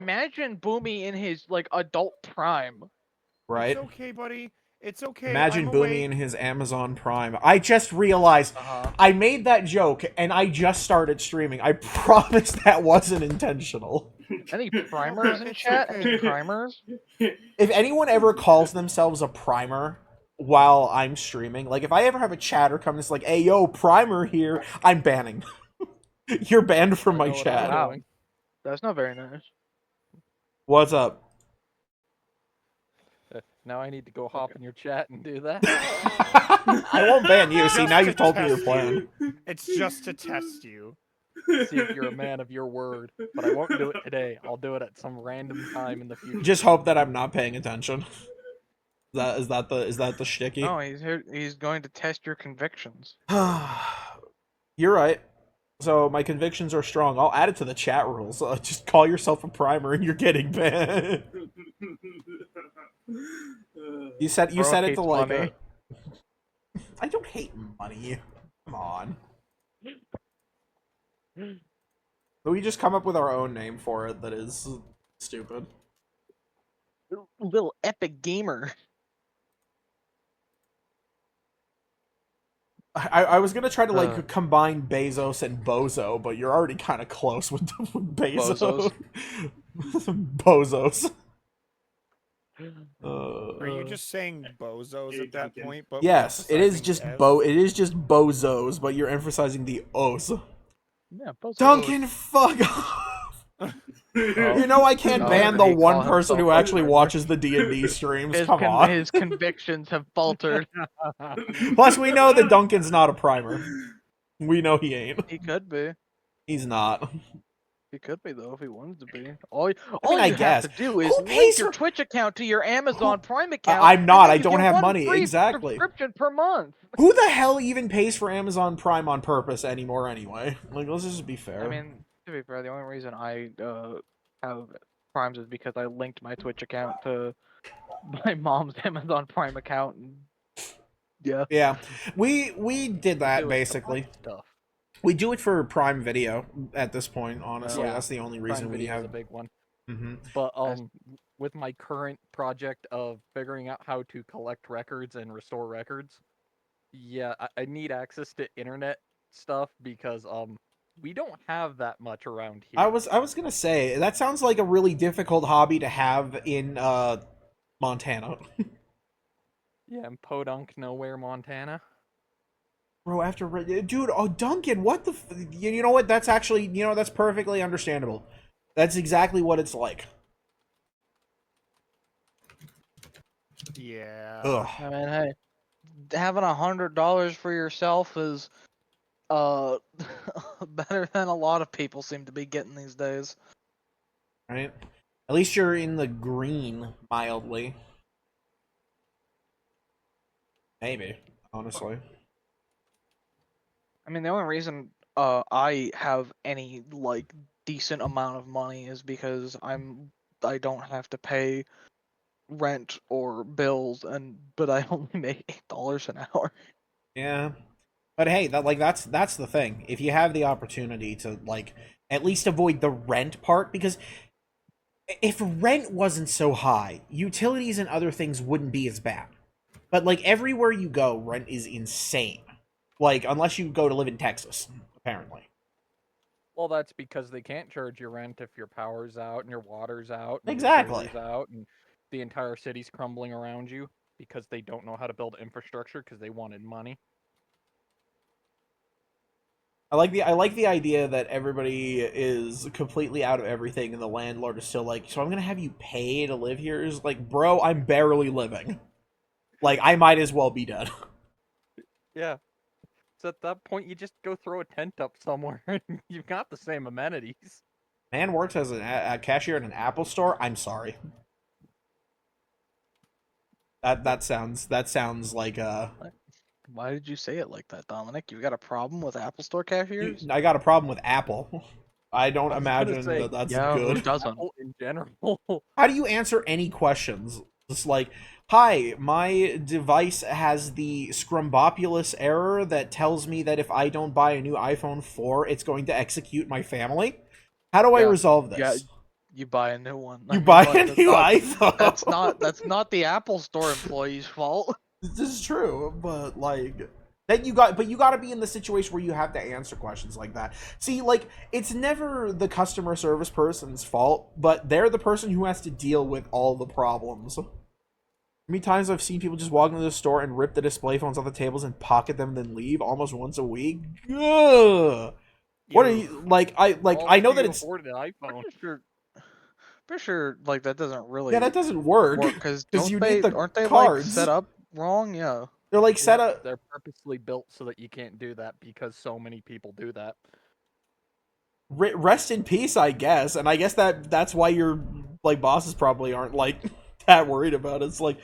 Imagine Boomy in his like adult prime. Right? It's okay, buddy. It's okay. Imagine I'm Boomy awake. in his Amazon Prime. I just realized Uh-huh. I made that joke and I just started streaming. I promise that wasn't intentional. Any primers in It's chat? okay. Any primers? If anyone ever calls themselves a primer while I'm streaming, like if I ever have a chatter come that's like, "Hey yo, primer here," I'm banning. You're banned from I my know what I'm chat. Wow. doing. That's not very nice. What's up? Now I need to go hop in your chat and do that. I won't ban you. See, Just now to you've told me your test plan. It's just to test you. See if you're a man of your word. But I won't do it today. I'll do it at some random time in the future. Just hope that I'm not paying attention. Is that the shticky? No, he's here. He's going to test your convictions. You're right. So my convictions are strong. I'll add it to the chat rules. Just call yourself a primer and you're getting banned. You said Bro it hates to like money. I don't hate money. Come on. We just come up with our own name for it that is stupid. Little epic gamer. I was gonna try to like combine Bezos and Bozo, but you're already kind of close with Bezos. Bozos. Are you just saying bozos at that point? But Yes, it is just emphasizing It is just bozos, but you're emphasizing the os. Yeah, both. Duncan, fuck off. You know I can't No, ban the he one call person who himself actually watches the D&D streams. His, Come on. his convictions have faltered. Plus, we know that Duncan's not a primer. We know he ain't. He could be. He's not. He could be though if he wanted to be. All I you guess. have to do is Who link pays your for- Twitch account to your Amazon Prime account. I'm not. and I then you don't get have one money. free Exactly. subscription per month. Who the hell even pays for Amazon Prime on purpose anymore anyway? Like, let's just be fair. I mean, to be fair, the only reason I have Primes is because I linked my Twitch account to my mom's Amazon Prime account. And yeah. Yeah. We did that, Do it for basically. stuff. We do it for Prime Video at this point, honestly. Yeah. That's the only Prime reason we Video is have... a big one. Mm-hmm. But with my current project of figuring out how to collect records and restore records, yeah, I need access to internet stuff because we don't have that much around here. I was gonna say, that sounds like a really difficult hobby to have in, Montana. Yeah, in Podunk, nowhere, Montana. Bro, dude, Duncan, what the... You know what? That's actually... You know, that's perfectly understandable. That's exactly what it's like. Yeah. Ugh. I mean, hey, having $100 for yourself is better than a lot of people seem to be getting these days. Right? At least you're in the green, mildly. Maybe, honestly. I mean, the only reason I have any like decent amount of money is because I don't have to pay rent or bills, but I only make $8 an hour. Yeah. But hey, that's the thing. If you have the opportunity to like at least avoid the rent part, because if rent wasn't so high, utilities and other things wouldn't be as bad. But like everywhere you go, rent is insane. Like unless you go to live in Texas, apparently. Well, that's because they can't charge your rent if your power's out and your water's out. And Exactly. Your sewer's out and the entire city's crumbling around you because they don't know how to build infrastructure because they wanted money. I like the idea that everybody is completely out of everything and the landlord is still like, so I'm gonna have you pay to live here? Is like, bro, I'm barely living. Like, I might as well be dead. Yeah. So at that point, you just go throw a tent up somewhere and you've got the same amenities. Man works as a cashier at an Apple store. I'm sorry. That sounds like Why did you say it like that, Dominic? You got a problem with Apple Store cashiers? I got a problem with Apple. I don't I was gonna imagine say, that that's yeah, who good. doesn't? Apple in general. How do you answer any questions? Just like, hi, my device has the Scrumbopulous error that tells me that if I don't buy a new iPhone 4, it's going to execute my family. How do I resolve this? you buy a new one. I You mean, buy like, a that's new not- iPhone. That's not the Apple Store employee's fault. This is true, but like then you got to be in the situation where you have to answer questions like that. See, like it's never the customer service person's fault, but they're the person who has to deal with all the problems. How many times I've seen people just walk into the store and rip the display phones off the tables and pocket them, then leave almost once a week. Ugh. What are you like? I know that it's afford an iPhone. Pretty sure, like that doesn't really yeah, that doesn't work because you need the aren't they like cards. set up wrong? Yeah. They're like set Yep, up. They're purposely built so that you can't do that because so many people do that. Rest in peace, I guess, and I guess that's why your like bosses probably aren't like that worried about it. It's like,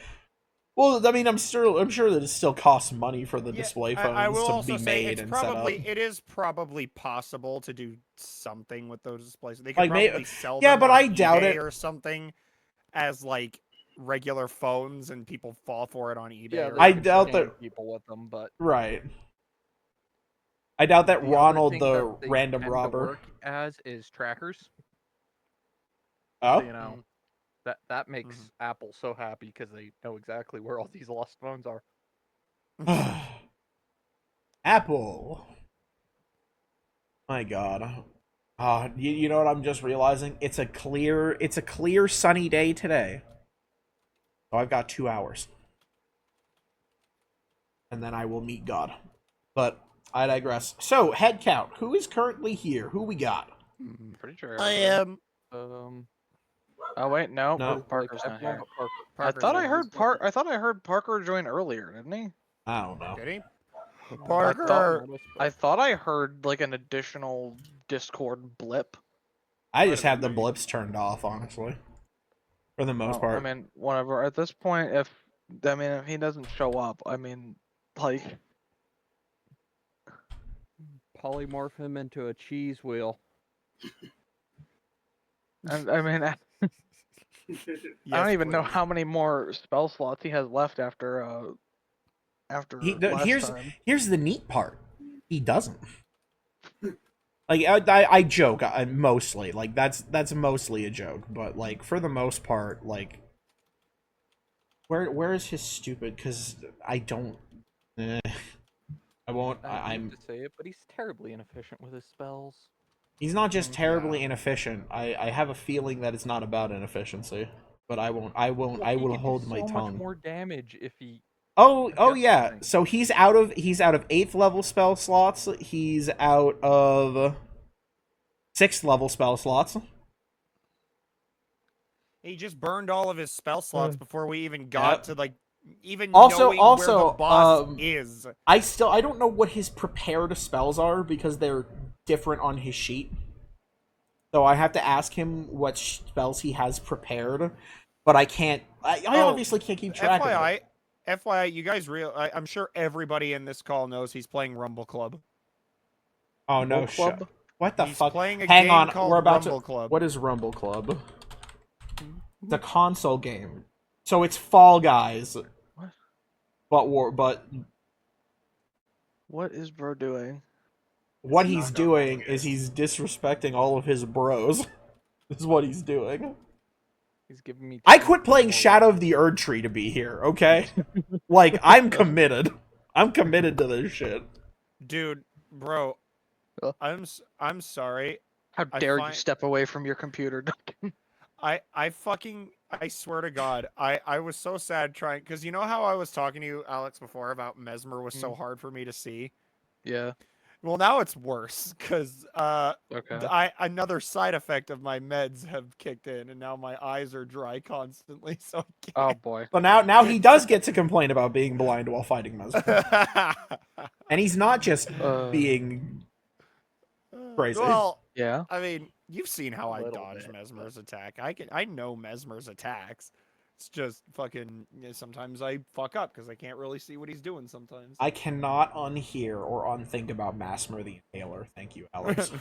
well, I mean, I'm sure that it still costs money for the display phones I will to also be say made it's and probably set up. it is probably possible to do something with those displays. They could Like, probably sell yeah, them but on I doubt eBay it. or something as like regular phones, and people fall for it on eBay. Yeah, or they I can doubt scam that- people with them, but Right. I doubt that the other Ronald thing the that they random tend to robber. work as is trackers. Oh, You know, that makes Apple so happy because they know exactly where all these lost phones are. Apple. My God. You know what I'm just realizing? It's a clear sunny day today. So I've got 2 hours. And then I will meet God. But I digress. So, head count. Who is currently here? Who we got? Pretty sure. I am. Oh wait, no, No. Parker's not here. I Parker's thought I in heard this I thought I heard Parker join earlier, didn't he? I don't know. Did he? I Parker. thought I heard like an additional Discord blip. I just have the blips turned off, honestly. For the most part. I mean, whatever. At this point, if he doesn't show up, I mean, like, Polymorph him into a cheese wheel. I mean, I don't even know how many more spell slots he has left after last time. Here's the neat part. He doesn't. Like I joke mostly. Like that's mostly a joke, but like for the most part, like where is his stupid? Because I don't. I won't. I hate I'm. to say it, but he's terribly inefficient with his spells. He's not just terribly inefficient. I have a feeling that it's not about inefficiency. But I won't. I Well, I he will could do hold my so tongue. much more damage if he. Oh That's the yeah. thing. So he's out of 8th level spell slots. He's out of 6th level spell slots. He just burned all of his spell slots before we even got Yep. to like even Also- knowing where the also, boss is. I don't know what his prepared spells are because they're different on his sheet. So I have to ask him what spells he has prepared, but I can't. I obviously can't keep track of it. FYI, you guys I'm sure everybody in this call knows he's playing Rumble Club. Oh no, Rumble Club? what the He's fuck? playing a Hang game on, called we're about Rumble to. Club. What is Rumble Club? It's a console game, so it's Fall Guys. But What is bro doing? what he's doing is he's disrespecting all of his bros. This is what he's doing. He's giving me. I quit playing Shadow of the Erd Tree to be here, okay? Like, I'm committed. I'm committed to this shit. Dude, bro, Huh? I'm sorry. How I dare you find- step away from your computer, Duncan? I swear to God, I was so sad trying, because you know how I was talking to you, Alex, before about Mesmer was so hard for me to see? Yeah. Well, now it's worse, because Okay. another side effect of my meds have kicked in, and now my eyes are dry constantly, so I Oh can't. boy. So now he does get to complain about being blind while fighting Mesmer. And he's not just being crazy. Well, Yeah. I mean, you've seen how I Little dodge bit, Mesmer's attack. I know Mesmer's attacks. It's just fucking. Sometimes I fuck up because I can't really see what he's doing. Sometimes. I cannot unhear or unthink about Mesmer the Impaler. Thank you, Alex.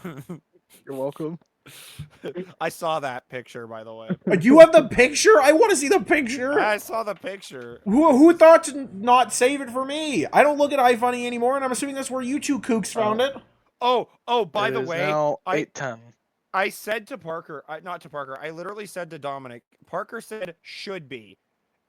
You're welcome. I saw that picture, by the way. Do you have the picture? I want to see the picture. I saw the picture. Who thought to not save it for me? I don't look at iFunny anymore, and I'm assuming that's where you two kooks found it. Oh, by It the is way, now I 8:10. I said to Parker, not to Parker. I literally said to Dominic. Parker said should be,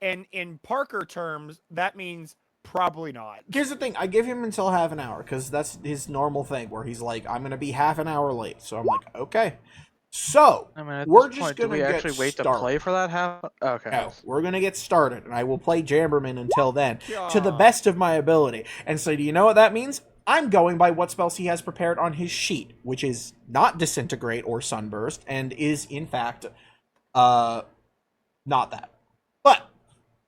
and in Parker terms, that means probably not. Here's the thing: I give him until half an hour because that's his normal thing, where he's like, "I'm gonna be half an hour late." So I'm like, "Okay." So I mean, at we're this just point, do gonna we get actually wait started. to play for that half? Okay. No, we're gonna get started, and I will play Jamberman until then, to the God. best of my ability. And so, do you know what that means? I'm going by what spells he has prepared on his sheet, which is not Disintegrate or Sunburst, and is in fact, not that. But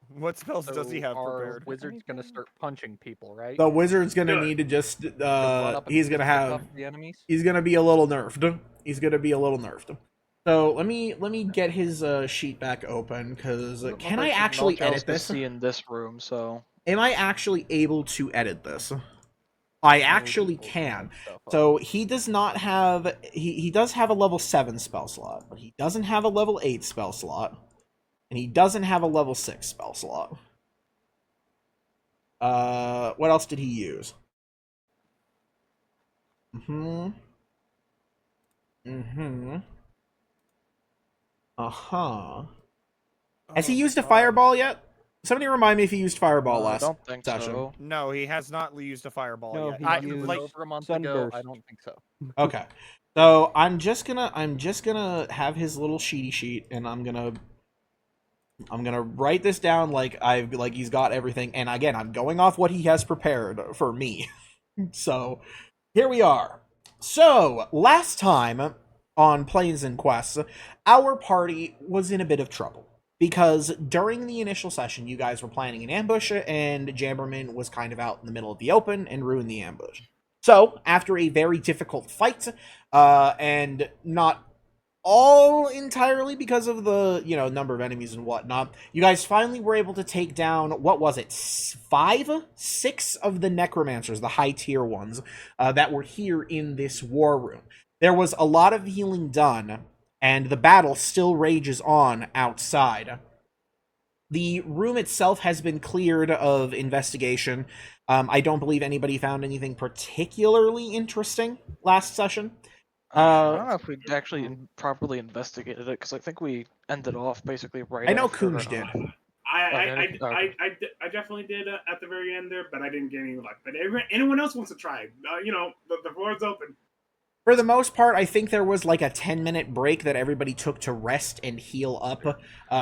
What spells does he So have our prepared? wizard's gonna start punching people, right? the wizard's gonna Good. need to just, To run up and he's gonna fisticuff have, the enemies. he's gonna be a little nerfed. He's gonna be a little nerfed. So let me get his sheet back open, because can I actually Much else edit to this? see in this room, so Am I actually able to edit this? I actually People can. look stuff up. So he does not have, he does have a level 7 spell slot, but he doesn't have a level 8 spell slot, and he doesn't have a level 6 spell slot. What else did he use? Has he used a fireball yet? Somebody remind me if he used fireball I last don't think session. so. No, he has not used a fireball No, yet. he I, used- like, Over a month ago, I Sunburst. don't think so. Okay. So I'm just gonna have his little sheety sheet, and I'm gonna write this down like he's got everything. And again, I'm going off what he has prepared for me. So here we are. So last time on Planes and Quests, our party was in a bit of trouble. Because during the initial session, you guys were planning an ambush, and Jamberman was kind of out in the middle of the open and ruined the ambush. So, after a very difficult fight, and not all entirely because of the, number of enemies and whatnot, you guys finally were able to take down, what was it, 6 of the necromancers, the high tier ones, that were here in this war room. There was a lot of healing done, and the battle still rages on outside. The room itself has been cleared of investigation. I don't believe anybody found anything particularly interesting last session. I don't know if we actually properly investigated it, because I think we ended off basically right I know after, Kunj did. I definitely did at the very end there, but I didn't get any luck. But anyone else wants to try? The floor's open. For the most part, I think there was like a 10-minute break that everybody took to rest and heal up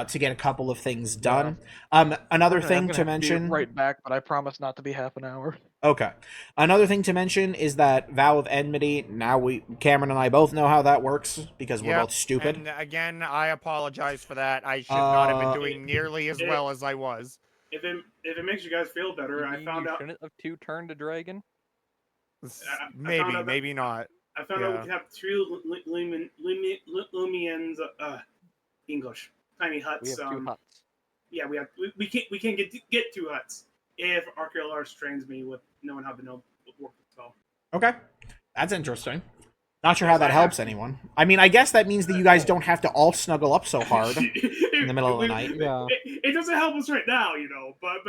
to get a couple of things done. Another I'm thing gonna to have be mention... right back, but I promise not to be half an hour. Okay. Another thing to mention is that Vow of Enmity, now Cameron and I both know how that works, because we're Yep, both stupid. And again, I apologize for that. I should not have been doing nearly as it- well as I was. If it makes you guys feel better, You I mean found you out. shouldn't have two-turned a dragon? Maybe, found out that- maybe not. I found out we could have 2 Lumians English tiny huts. We have 2 huts. Yeah, we can't get 2 huts if Archaeolars trains me with knowing how to work the spell. Okay. That's interesting. Not sure how that helps anyone. I mean, I guess that means that you guys don't have to all snuggle up so hard in the middle of the night. Yeah. It doesn't help us right now, but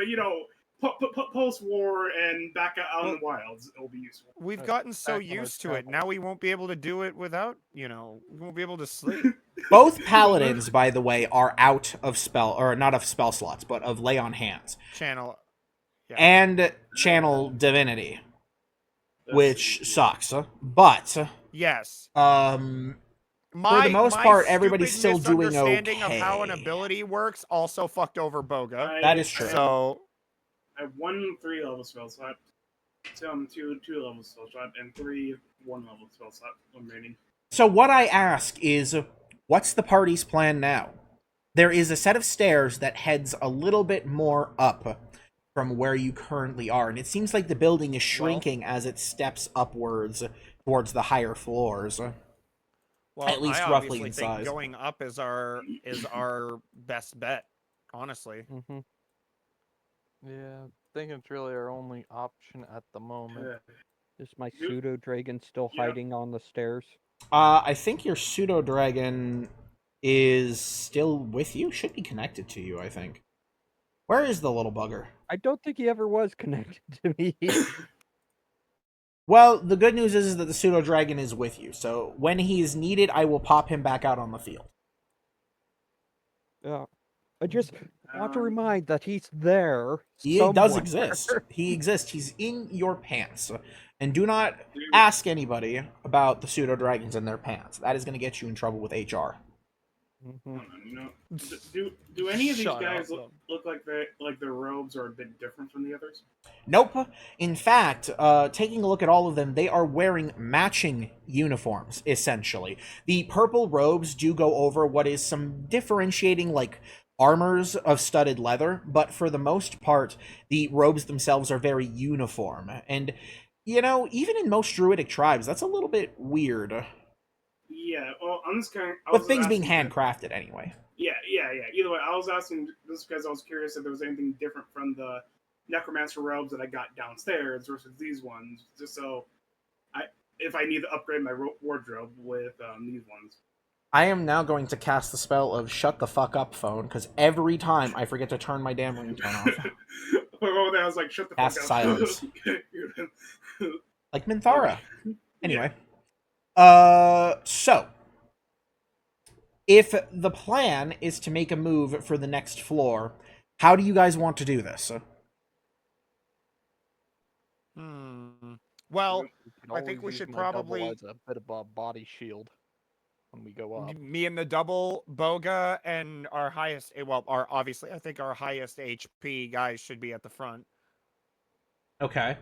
post-war and back out in the wilds, it'll be useful. We've Right. gotten so Back when I was used to it. traveling. Now we won't be able to do it without, we won't be able to sleep. Both paladins, by the way, are out of spell, or not of spell slots, but of lay on hands. Channel. Yeah. And channel divinity, which sucks. But, Yes. the most part, everybody's stupid still doing misunderstanding of how an okay. ability works also fucked over Boga. That is true. So I have 1 3-level spell slot, 2 2-level spell slot, and 3 1-level spell slot remaining. So what I ask is, what's the party's plan now? There is a set of stairs that heads a little bit more up from where you currently are, and it seems like the building is shrinking as it steps upwards towards the higher floors. well, At least I roughly obviously in think size. going up is our best bet, honestly. Mm-hmm. Yeah, I think it's really our only option at the moment. Is my You- pseudo dragon still Yeah. hiding on the stairs? I think your pseudo dragon is still with you. Should be connected to you, I think. Where is the little bugger? I don't think he ever was connected to me. Well, the good news is that the pseudo dragon is with you, so when he is needed, I will pop him back out on the field. Yeah. I just want to Um, remind that he's there. He does somewhere. exist. He exists. He's in your pants. And do not do, ask anybody about the pseudo dragons in their pants. That is going to get you in trouble with HR. Mhm. you know, do any of these Shut guys up. look like their robes are a bit different from the others? Nope. In fact, taking a look at all of them, they are wearing matching uniforms, essentially. The purple robes do go over what is some differentiating, like, armors of studded leather, but for the most part, the robes themselves are very uniform. And, you know, even in most druidic tribes, that's a little bit weird. Yeah. Well, I'm just kind. I With was things being asking handcrafted, anyway. Yeah. Either way, I was asking this because I was curious if there was anything different from the necromancer robes that I got downstairs versus these ones, just so if I need to upgrade my wardrobe with these ones. I am now going to cast the spell of Shut the Fuck Up Phone, because every time I forget to turn my damn ringtone off. Well, I was like, shut the fuck Cast up. silence. Like Okay. Minthara. Anyway. So. If the plan is to make a move for the next floor, how do you guys want to do this? Well, We can I think always we use should my double probably- as a bit of a body shield when we go up. me and the double Boga and our highest, well, obviously, I think our highest HP guys should be at the front. Okay.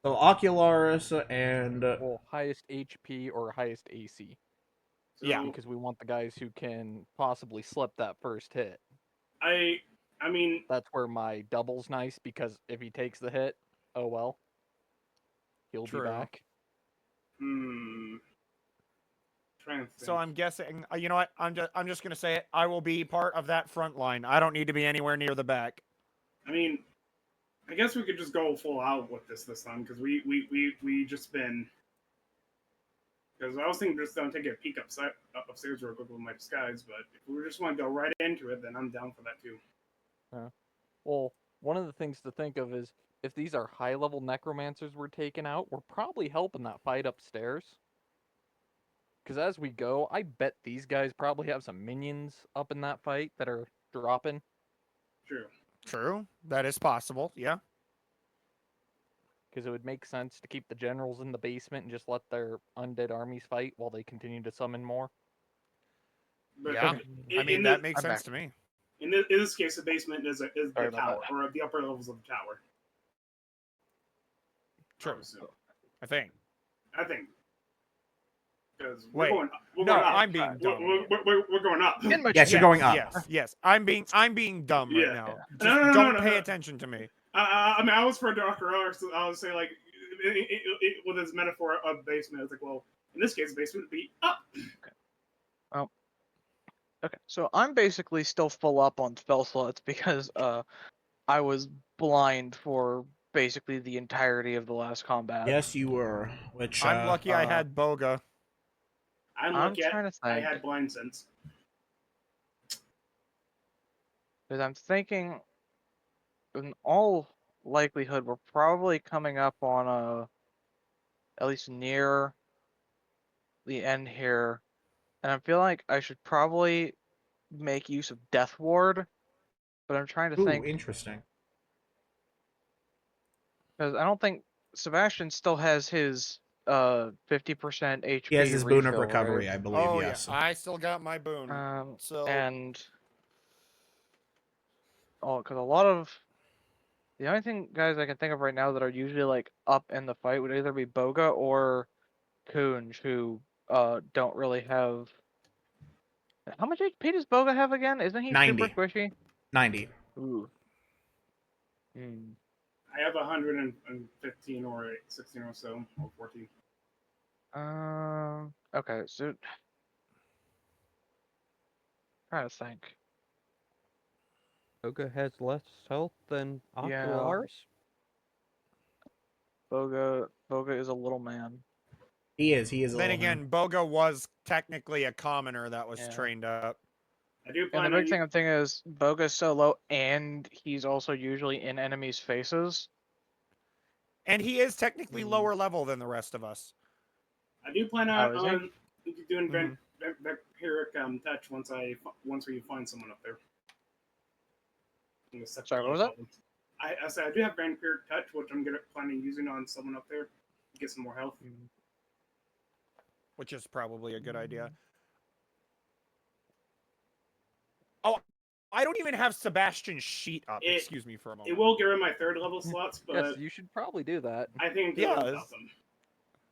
So Ocularis and Well, highest HP or highest AC, Yeah. because we want the guys who can possibly slip that first hit. I mean, That's where my double's nice, because if he takes the hit, oh well. He'll True. be back. trying to think. So I'm guessing, you know what? I'm just gonna say it. I will be part of that front line. I don't need to be anywhere near the back. I mean, I guess we could just go full out with this time because we just been. Because I was thinking just take a peek upstairs real quick with my disguise, but if we just want to go right into it, then I'm down for that too. Well, one of the things to think of is if these are high-level necromancers we're taking out, we're probably helping that fight upstairs. Because as we go, I bet these guys probably have some minions up in that fight that are dropping. True. True. That is possible. Yeah. Because it would make sense to keep the generals in the basement and just let their undead armies fight while they continue to summon more. But Yeah. I mean, that makes sense to me. in this case, the basement is Sorry the about tower that. or the upper levels of the tower. True. So, I think. I think. Because Wait. we're No, going up. I'm being dumb. We're going up. In my yes, you're going up. Yes. I'm being dumb right Yeah. now. Just No, don't no, pay no. attention to me. I mean, I was for Dr. Earth, so I would say like with his metaphor of basement, it's like, well, in this case, basement would be up. Okay, so I'm basically still full up on spell slots because I was blind for basically the entirety of the last combat. Yes, you were. Which I'm lucky I had Boga. I'm I'm lucky trying to I think. had blind sense. Because I'm thinking, in all likelihood, we're probably coming up on at least near the end here, and I feel like I should probably make use of Death Ward, but I'm trying to Ooh, think interesting. because I don't think Sebastian still has his 50% HP. He has his boon of refill, recovery, right? I believe. Oh Yes. yeah, I still got my boon. So And because a lot of the only thing guys I can think of right now that are usually like up in the fight would either be Boga or Kunj, who don't really have. How much HP does Boga have again? Isn't he 90. super squishy? 90. Ooh. Hmm. I have 115 or 16 or so, or 14. Okay, so trying to think. Boga has less health than Yeah. Ocularis. Boga is a little man. He is. He is. A then little man. again, Boga was technically a commoner that was Yeah. trained up. I do And plan the on big thing I'm thinking is Boga's so low, and he's also usually in enemies' faces. And he is technically Mm. lower level than the rest of us. I do plan Oh, on is he? doing Mhm. vampiric touch once we find someone up there. I'm gonna Sorry, what was that? I said I do have vampiric touch, which I'm gonna planning on using on someone up there to get some more health. Which is probably a good idea. Oh, I don't even have Sebastian's sheet up. Excuse me for a moment. It will get rid of my 3rd level slots, but Yes, you should probably do that. I think Yeah, yeah, it's- without them.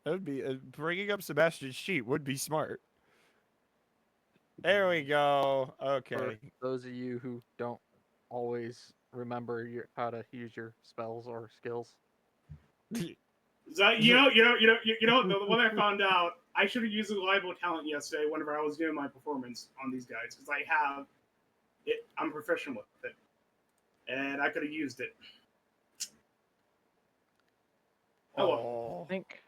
That would be bringing up Sebastian's sheet would be smart. There we go. For Okay. those of you who don't always remember how to use your spells or skills. So, you know, the one I found out, I should have used a reliable talent yesterday whenever I was doing my performance on these guys, because I have it. I'm proficient with it, and I could have used it. Oh, well. Oh, I think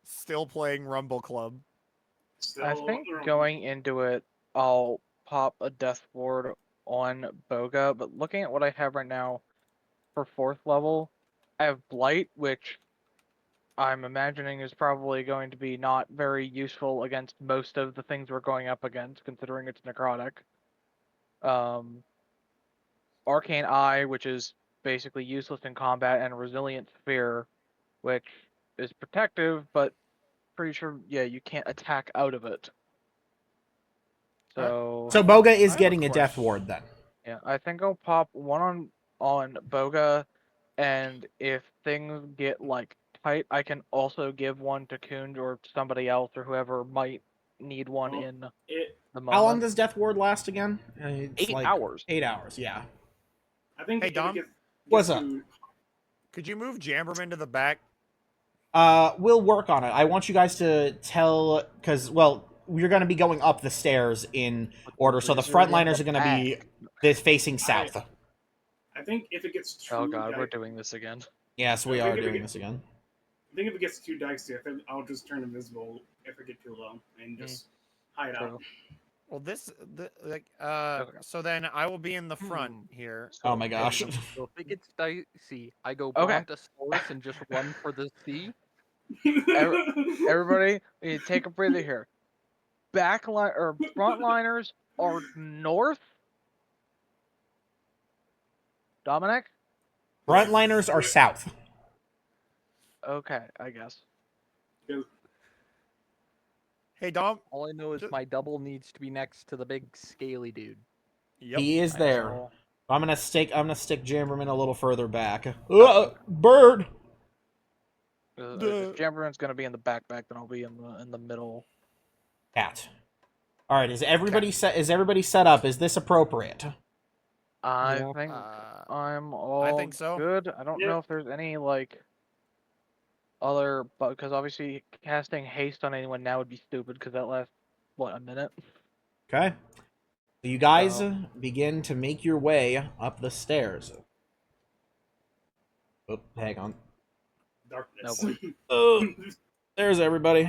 still playing Rumble Club. I think going into it, I'll pop a death ward on Boga, but looking at what I have right now for 4th level, I have Blight, which I'm imagining is probably going to be not very useful against most of the things we're going up against, considering it's necrotic. Arcane Eye, which is basically useless in combat, and Resilient Sphere, which is protective, but pretty sure, yeah, you can't attack out of it. So, So Boga I is have a getting a death question. ward then. yeah, I think I'll pop one on Boga, and if things get like tight, I can also give one to Kunj or somebody else or whoever might need one Well, in It. the moment. How long does death ward last again? It's 8 hours. 8 hours, yeah. I think Hey, if Dom? it gets What's up? to- Could you move Jamberman to the back? We'll work on it. I want you guys to tell, because, well, we're going to be going up the stairs in order, so the frontliners are going to be facing south. I think if it gets too. Oh god, we're doing this again. Yes, we I are think if it doing gets- this again. I think if it gets too dicey, I think I'll just turn invisible if I get too low and just hide out. True. Well, Okay. so then I will be in the front here. Oh my gosh. So if it gets dicey, I go Okay. Brontosaurus and just run for the sea. Everybody, we need to take a breather here. Backline or frontliners are north. Dominic? Frontliners are south. Okay, I guess. Hey, Dom. All I know is Ju- my double needs to be next to the big scaly dude. Yep. He is there. So, I'm gonna stick Jamberman a little further back. Oh. Bird. Duh. if Jamberan's gonna be in the back, then I'll be in the middle. Cat. All right, is everybody set? Is everybody set up? Is this appropriate? I Yeah. think I'm all think so. good. I don't Yeah. know if there's any like other, but because obviously casting haste on anyone now would be stupid because that lasts what, a minute. Okay. So you guys So- begin to make your way up the stairs. Oh, hang on. Darkness. Oh, there's everybody.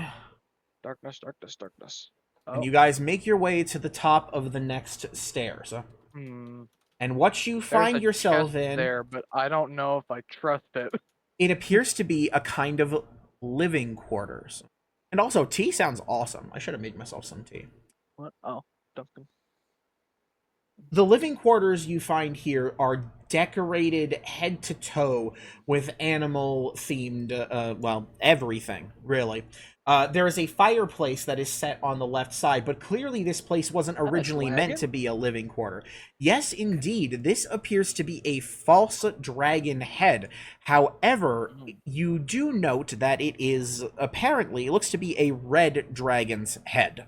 Darkness, darkness, darkness. And you guys make your way to the top of the next stairs. Hmm. And what you There's find a yourself chest in, there, but I don't know if I trust it. it appears to be a kind of living quarters. And also, tea sounds awesome. I should have made myself some tea. What? Oh, Duncan. The living quarters you find here are decorated head to toe with animal themed, well, everything, really. There is a fireplace that is set on the left side, but clearly this place wasn't originally meant dragon? to be a living quarter. Yes, indeed, this appears to be a false dragon head. However, you do note that it is apparently, it looks to be a red dragon's head.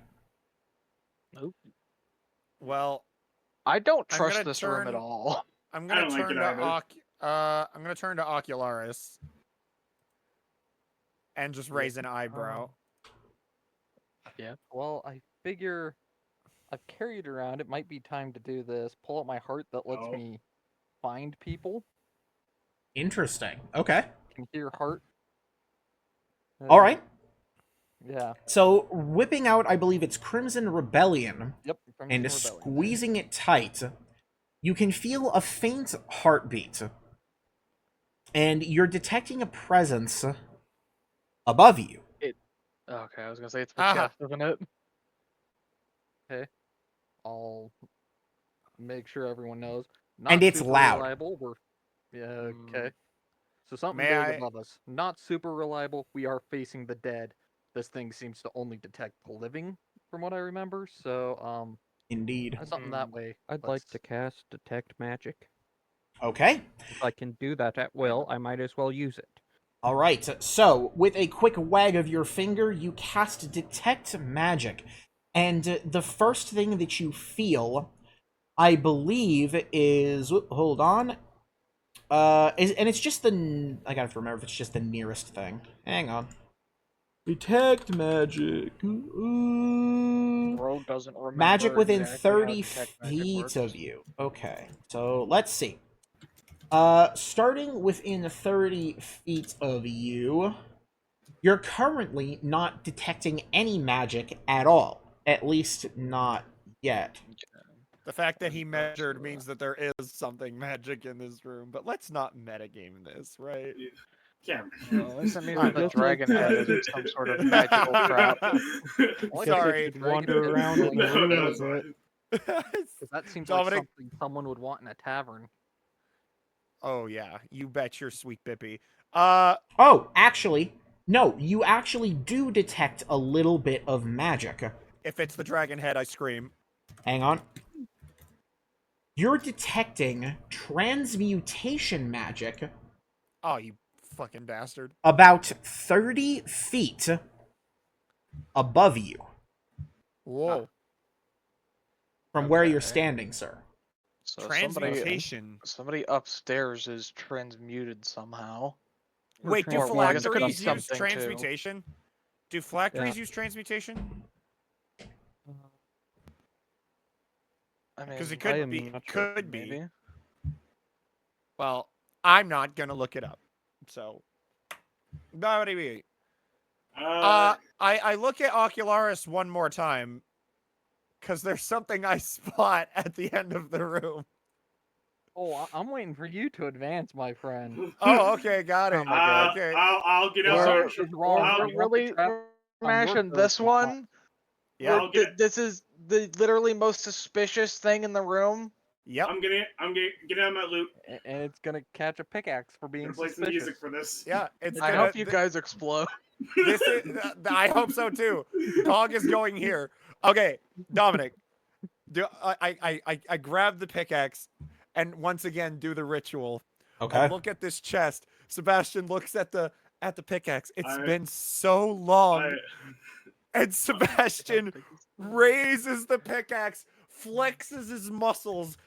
Well, I don't I'm trust gonna this room at turn- all. I'm I gonna don't like turn it to either. I'm gonna turn to Ocularis and just raise an eyebrow. Well, I figure I've carried around. It might be time to do this. Pull out my heart that lets Oh. me find people. Interesting. Okay. Can hear heart. All right. Yeah. So, whipping out, I believe it's Crimson Rebellion, Yep. from and Rebellion. squeezing it tight, you can feel a faint heartbeat. and you're detecting a presence above you. Okay, I was gonna say it's the Aha. chest, isn't it? I'll make sure everyone knows. And it's super loud. Reliable. Yeah, okay. So something May big I- above us. Not super reliable. We are facing the dead. This thing seems to only detect the living, from what I remember. So, Indeed. something that way. I'd like to cast Detect Magic. Okay. If I can do that at will, I might as well use it. All right. So, with a quick wag of your finger, you cast Detect Magic. And the first thing that you feel, I believe, is... hold on. And it's just the... I gotta remember if it's just the nearest thing. Hang on. Detect Magic. Ooh. Rogue doesn't remember Magic within exactly how 30 detect magic feet works. of you. Okay, so let's see. Starting within 30 feet of you, you're currently not detecting any magic at all. At least not yet. The fact that he measured means that there is something magic in this room, but let's not metagame this, right? Cameron. Well, at least that means Alright, that the just like dragon head that. isn't some sort of magical crap. I like Sorry. that the Could wander dragon around head in the is room No, a that's bit. fine. 'cause that seems Dominic- like something someone would want in a tavern. Oh yeah, you bet your sweet bippy. Oh, actually, no, you actually do detect a little bit of magic. If it's the dragon head, I scream. Hang on. You're detecting transmutation magic Oh, you fucking bastard. about 30 feet above you Whoa. from where you're Okay. standing, sir. So Transmutation. somebody upstairs is transmuted somehow. Wait, do Well, I guess it could be phylacteries use something, too. transmutation? Do phylacteries Yeah. use transmutation? I mean, Because it I could am be. not sure. Could be. maybe. Well, I'm not gonna look it up. So, what do you mean? I look at Ocularis one more time because there's something I spot at the end of the room. Oh, I'm waiting for you to advance, my friend. Oh, okay, got it. Oh my God. Okay. I'll get We're, outside. wrong. I'll- You want the really trap we're on your mashing turf, this not- one. Yeah. I'll get- This is the literally most suspicious thing in the room. Yep. I'm gonna get out of my loot. And it's gonna catch a pickaxe for being Gonna play some suspicious. music for this. Yeah. It's I gonna. hope you guys explode. This is. I hope so too. Dog is going here. Okay, Dominic. I grab the pickaxe, and once again do the ritual. Okay. And look at this chest. Sebastian looks at the pickaxe. It's I- been so long, I, and Sebastian raises the pickaxe, flexes his muscles,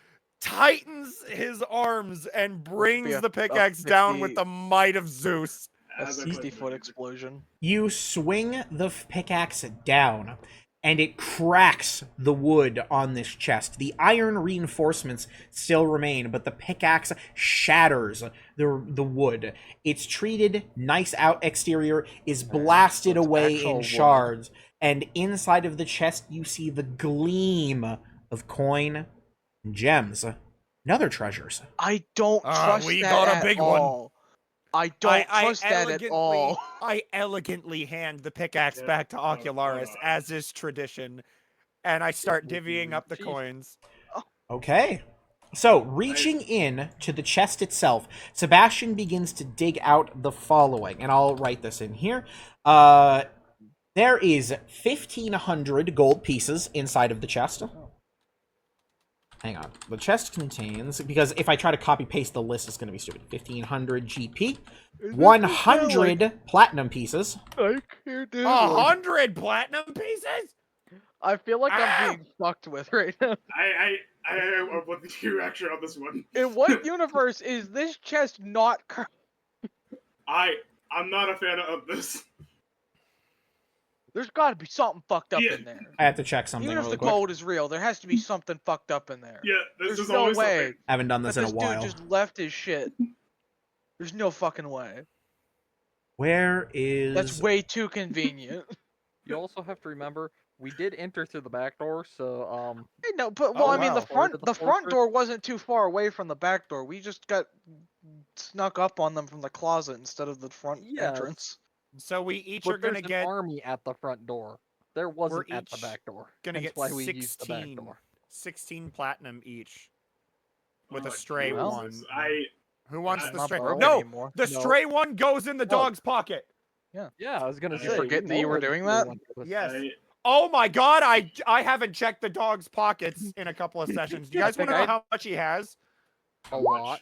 tightens his arms, and brings a- the a pickaxe down with 50 the might of Zeus. A as I put 60-foot it. explosion. You swing the pickaxe down, and it cracks the wood on this chest. The iron reinforcements still remain, but the pickaxe shatters the wood. Its treated, nice out exterior is blasted so it's away actual in wood. shards, and inside of the chest you see the gleam of coin and gems and other treasures. I don't trust we that got a at big one. all. I don't trust that at all. I elegantly hand the pickaxe Yeah. back to Oh, Ocularis, God. as is tradition, and I start will be divvying up the Jeez. coins. Okay. So, reaching in to the chest itself, Sebastian begins to dig out the following, and I'll write this in here. There is 1,500 gold pieces inside of the chest. Hang on. The chest contains, because if I try to copy paste the list, it's going to be stupid. 1,500 GP, 100 platinum pieces. I can't do 100 platinum pieces? I feel like Ah! I'm being fucked with right now. I am with you actually on this one. In what universe is this chest not I'm not a fan of this. There's gotta be something fucked up Yeah. in there. I have to check something Even if really the quick. gold is real, there has to be something fucked up in there. Yeah, There's there's no always way something. I haven't done that this in a this while. dude just left his shit. There's no fucking way. Where is... That's way too convenient. You also have to remember we did enter through the back door, so Hey, no, but Oh, I mean wow. the Or to front the front fortress. door wasn't too far away from the back door. We just got snuck up on them from the closet instead of the front Yes. entrance. So we each But are gonna there's an get army at the front door. There wasn't at the each back door. gonna Hence get why we used the back 16 door. 16 platinum each with Oh, a stray Well, one. Jesus. Who wants It's the not stray? broke No, anymore. the No. stray one goes in the dog's pocket. Yeah, I was gonna You say. forget we that you know were where the doing stray that? one goes. Yes. I, Oh my god, I haven't checked the dog's pockets in a couple of sessions. Do you I guys want think to know I- how much he has? A lot.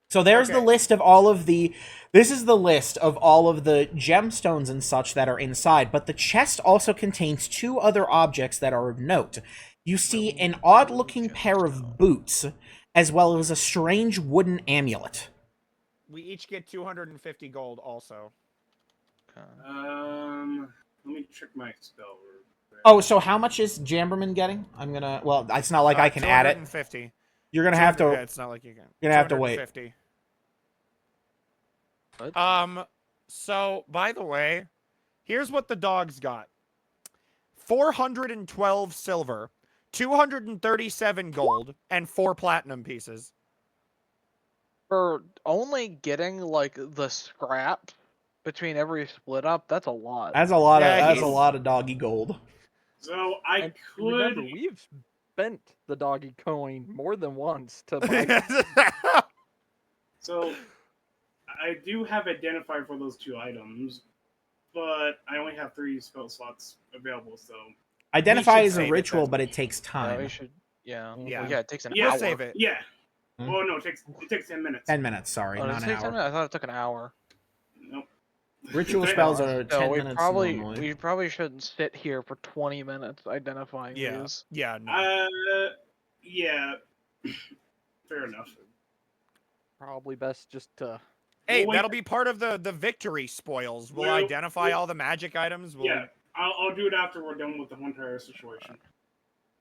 So there's the Okay. list of all of the. This is the list of all of the gemstones and such that are inside, but the chest also contains 2 other objects that are of note. You see an odd-looking pair of boots, as well as a strange wooden amulet. We each get 250 gold also. Okay. let me check my spell. Oh, so how much is Jamberman getting? I'm gonna. Well, it's not like I can add it. 250. You're gonna have to. Yeah, it's not like you can. You're gonna have to wait. 250. What? So by the way, here's what the dog's got: 412 silver, 237 gold, and 4 platinum pieces. For only getting like the scrap between every split up, that's a lot. That's a lot Yeah, of. That's a he's- lot of doggy gold. So I And could. remember, we've spent the doggy coin more than once to buy. So I do have identifier for those 2 items, but I only have 3 spell slots available. So Identify should is a save it ritual, then. but it takes Yeah, time. we should. Yeah. Yeah. Well, yeah. It takes an Yeah, hour. Save it. yeah. Hmm? Oh no, it takes 10 minutes. 10 minutes. Sorry, Oh, does not it an take 10 hour. minutes? I thought it took an hour. Nope. Ritual They spells are. are 10 we minutes probably normally. we probably shouldn't sit here for 20 minutes identifying Yeah. these. Yeah. No. Yeah. Fair enough. Probably best just to. Hey, Well, wait. that'll be part of the victory spoils. We'll Well, identify well- all the magic items. We'll... Yeah, I'll do it after we're done with the entire situation.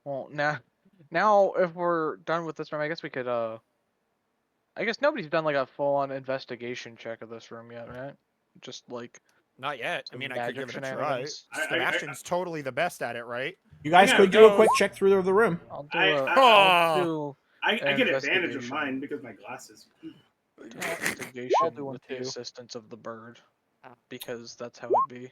Well, now if we're done with this room, I guess we could I guess nobody's done like a full-on investigation check of this room yet, right? Just like Not yet. I some mean, I could magic give it a try. shenanigans. Sebastian's totally the best at it, right? You guys Yeah, could it do a goes- quick check through the room. I'll do I- a I- I'll do I get advantage of Investigation. mine because of my glasses. investigation I'll do one with the too. assistance of the bird, Ah. because that's how it be.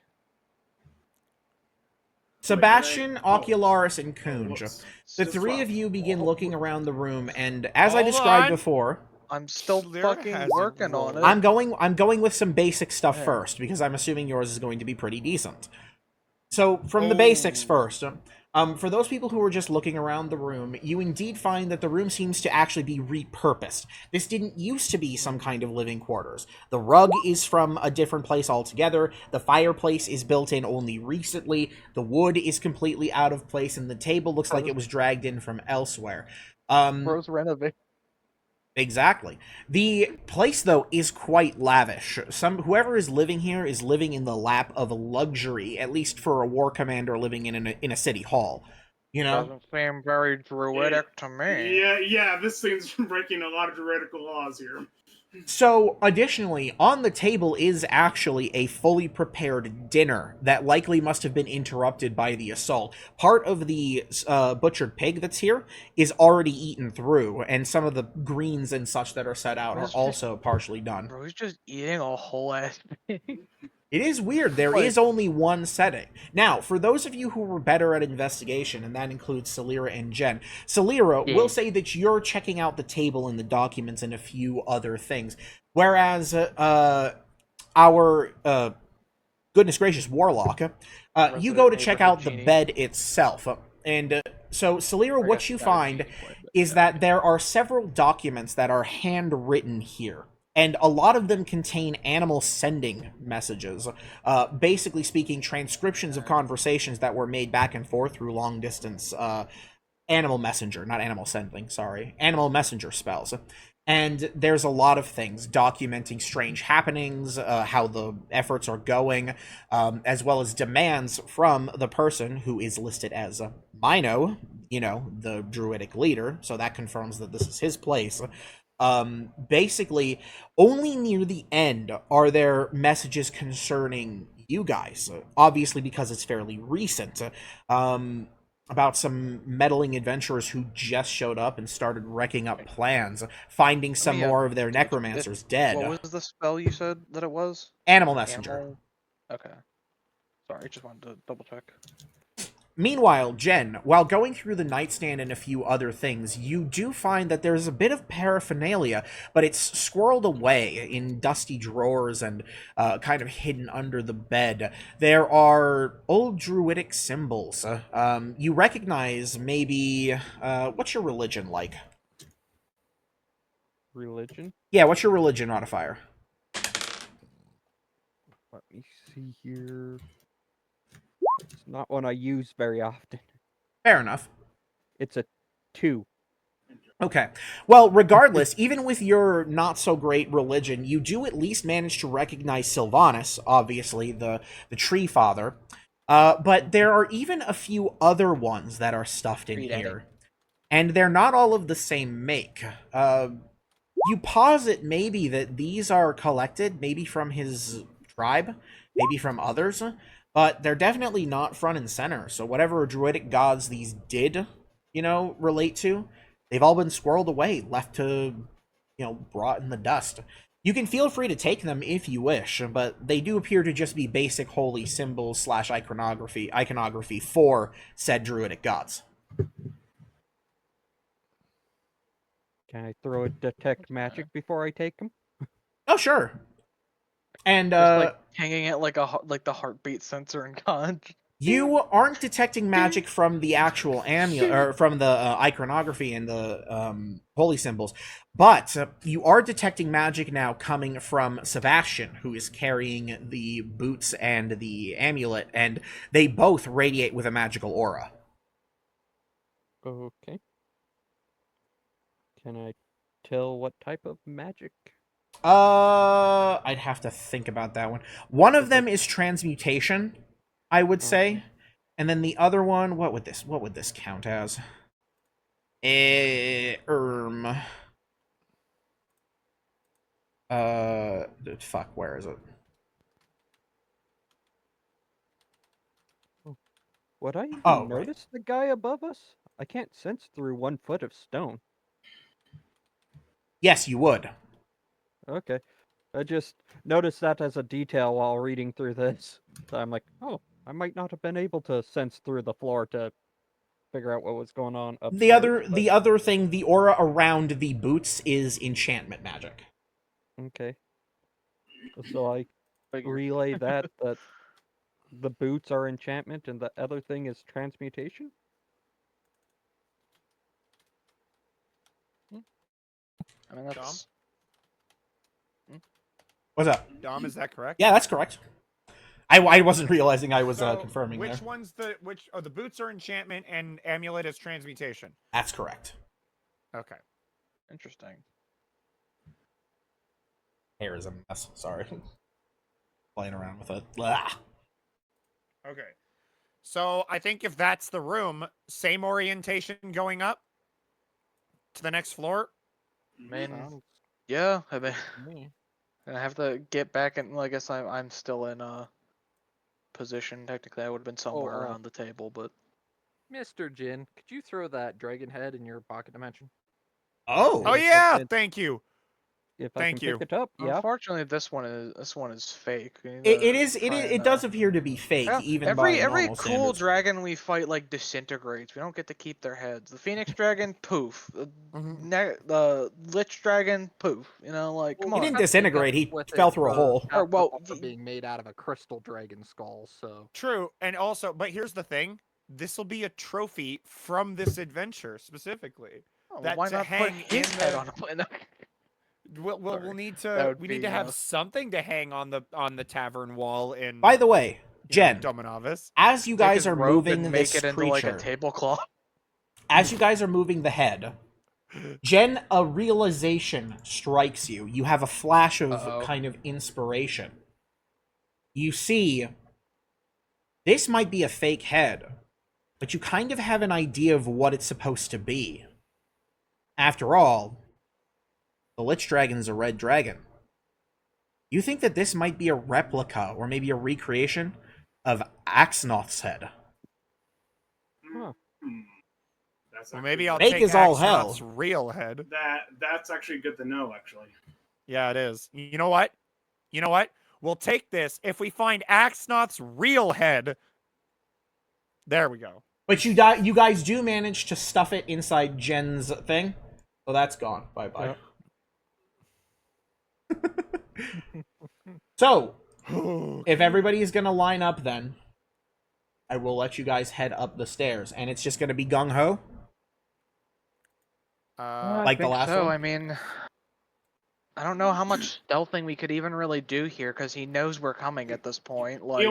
Sebastian, Wait, oh. Ocularis, and Kunj. Whoops. The Just 3 swap. of you begin looking around the room, and as I Hold described on. before, I'm still Lyra fucking hasn't working on it. rolled. I'm going with some basic stuff Yeah. first because I'm assuming yours is going to be pretty decent. So from the basics Oh. first. For those people who are just looking around the room, you indeed find that the room seems to actually be repurposed. This didn't used to be some kind of living quarters. The rug is from a different place altogether. The fireplace is built in only recently. The wood is completely out of place, and the table looks like it was dragged in from elsewhere. Bros renovate. Exactly. The place, though, is quite lavish. Whoever is living here is living in the lap of luxury, at least for a war commander living in a city hall. You know? Doesn't seem very druidic to me. Yeah, this thing's breaking a lot of druidical laws here. So, additionally, on the table is actually a fully prepared dinner that likely must have been interrupted by the assault. Part of the butchered pig that's here is already eaten through, and some of the greens and such that are set out are That's just- also partially done. Bro, he's just eating a whole ass pig. It is weird. There Like- is only one setting. Now, for those of you who were better at investigation, and that includes Celira and Jen, Celira Yeah. will say that you're checking out the table and the documents and a few other things. Whereas our goodness gracious Warlock, you go to Resident check neighborhood out the genie. bed itself. And so, Celira, what Forget you that find genie quite a bit. is that there are several documents that are handwritten here. And a lot of them contain animal sending messages. Basically speaking, transcriptions of conversations that were made back and forth through long distance animal messenger, not animal sending, sorry. Animal messenger spells. And there's a lot of things documenting strange happenings, how the efforts are going, as well as demands from the person who is listed as Mino, you know, the druidic leader. So that confirms that this is his place. Basically, only near the end are there messages concerning you guys, obviously because it's fairly recent. about some meddling adventurers who just showed up and started wrecking up plans, finding some yeah, more of their necromancers dead. What was the spell you said that it was? Animal messenger. Animal? Okay. Sorry, just wanted to double check. Meanwhile, Jen, while going through the nightstand and a few other things, you do find that there's a bit of paraphernalia, but it's squirreled away in dusty drawers and kind of hidden under the bed. There are old druidic symbols. You recognize maybe... what's your religion like? Religion? Yeah, what's your religion modifier? Let me see here. It's not one I use very often. Fair enough. It's a 2. Okay. Well, regardless, even with your not-so-great religion, you do at least manage to recognize Sylvanas, obviously, the tree father. But there are even a few other ones that are stuffed in here. And they're not all of the same make. You posit maybe that these are collected, maybe from his tribe, maybe from others, but they're definitely not front and center. So whatever druidic gods these did, relate to, they've all been squirreled away, left to, rot in the dust. You can feel free to take them if you wish, but they do appear to just be basic holy symbols / iconography for said druidic gods. Can I throw a detect magic before I take them? Oh, sure. And Just like hanging it like the heartbeat sensor in COD. you aren't detecting magic from the actual amulet, or from the iconography and the holy symbols, but you are detecting magic now coming from Sebastian, who is carrying the boots and the amulet, and they both radiate with a magical aura. Okay. Can I tell what type of magic? I'd have to think about that one. One of them is transmutation, I would say, and then the other one, what would this count as? Fuck, where is it? Would I even Oh, right. notice the guy above us? I can't sense through 1 foot of stone. Yes, you would. Okay. I just noticed that as a detail while reading through this. So I'm like, oh, I might not have been able to sense through the floor to figure out what was going on upstairs. The other thing, the aura around the boots is enchantment magic. Okay. So I Figured. relay that the boots are enchantment and the other thing is transmutation? I mean, that's... What's up? Dom, is that correct? Yeah, that's correct. I wasn't realizing I was So, confirming which there. one's the the boots are enchantment and amulet is transmutation. That's correct. Okay. Interesting. Hair is a mess. Sorry. Playing around with it. Blah. Okay. So I think if that's the room, same orientation going up to the next floor. I mean, Sounds yeah. I mean, to me. I have to get back, and well, I guess I'm still in a position. Technically, I would have been somewhere around the table, but Mr. Jin, could you throw that dragon head in your pocket dimension? Oh. Oh yeah, thank you. If I Thank can you. pick it up, yeah. unfortunately, this one is fake. We need It to does appear to be fake, Yeah, even by every normal cool standards. dragon we fight like disintegrates. We don't get to keep their heads. The Phoenix Dragon, poof. The Lich Dragon, poof. Like come He on. didn't disintegrate, he With fell it through a for hole. half Or, well, the armor being made out of a crystal dragon skull, so True, and also, but here's the thing: this will be a trophy from this adventure specifically. Oh, that why to not put hang his in head the- on a plane? We'll Sorry. need That to would we need be, to have something to hang on the tavern wall in. By the way, Jen, Dominovis. as you Take guys his are robe moving and this make it into creature, like a tablecloth. as you guys are moving the head, Jen, a realization strikes you. You have a flash of Uh-oh. kind of inspiration. You see, this might be a fake head, but you kind of have an idea of what it's supposed to be. After all, the Lich Dragon is a red dragon. You think that this might be a replica, or maybe a recreation, of Axnoth's head. Huh. That's Well, actually maybe I'll Fake take is all Axnot's hell. real head. that's actually good to know. Actually, Yeah, it is. You know what? You know what? We'll take this if we find Axnot's real head. There we go. But you guys do manage to stuff it inside Jen's thing, so that's gone. Bye bye. So, if everybody is gonna line up, then I will let you guys head up the stairs, and it's just gonna be gung ho. I Like the think last so. one? I mean, I don't know how much stealthing we could even really do here because he knows we're coming at this point. Like,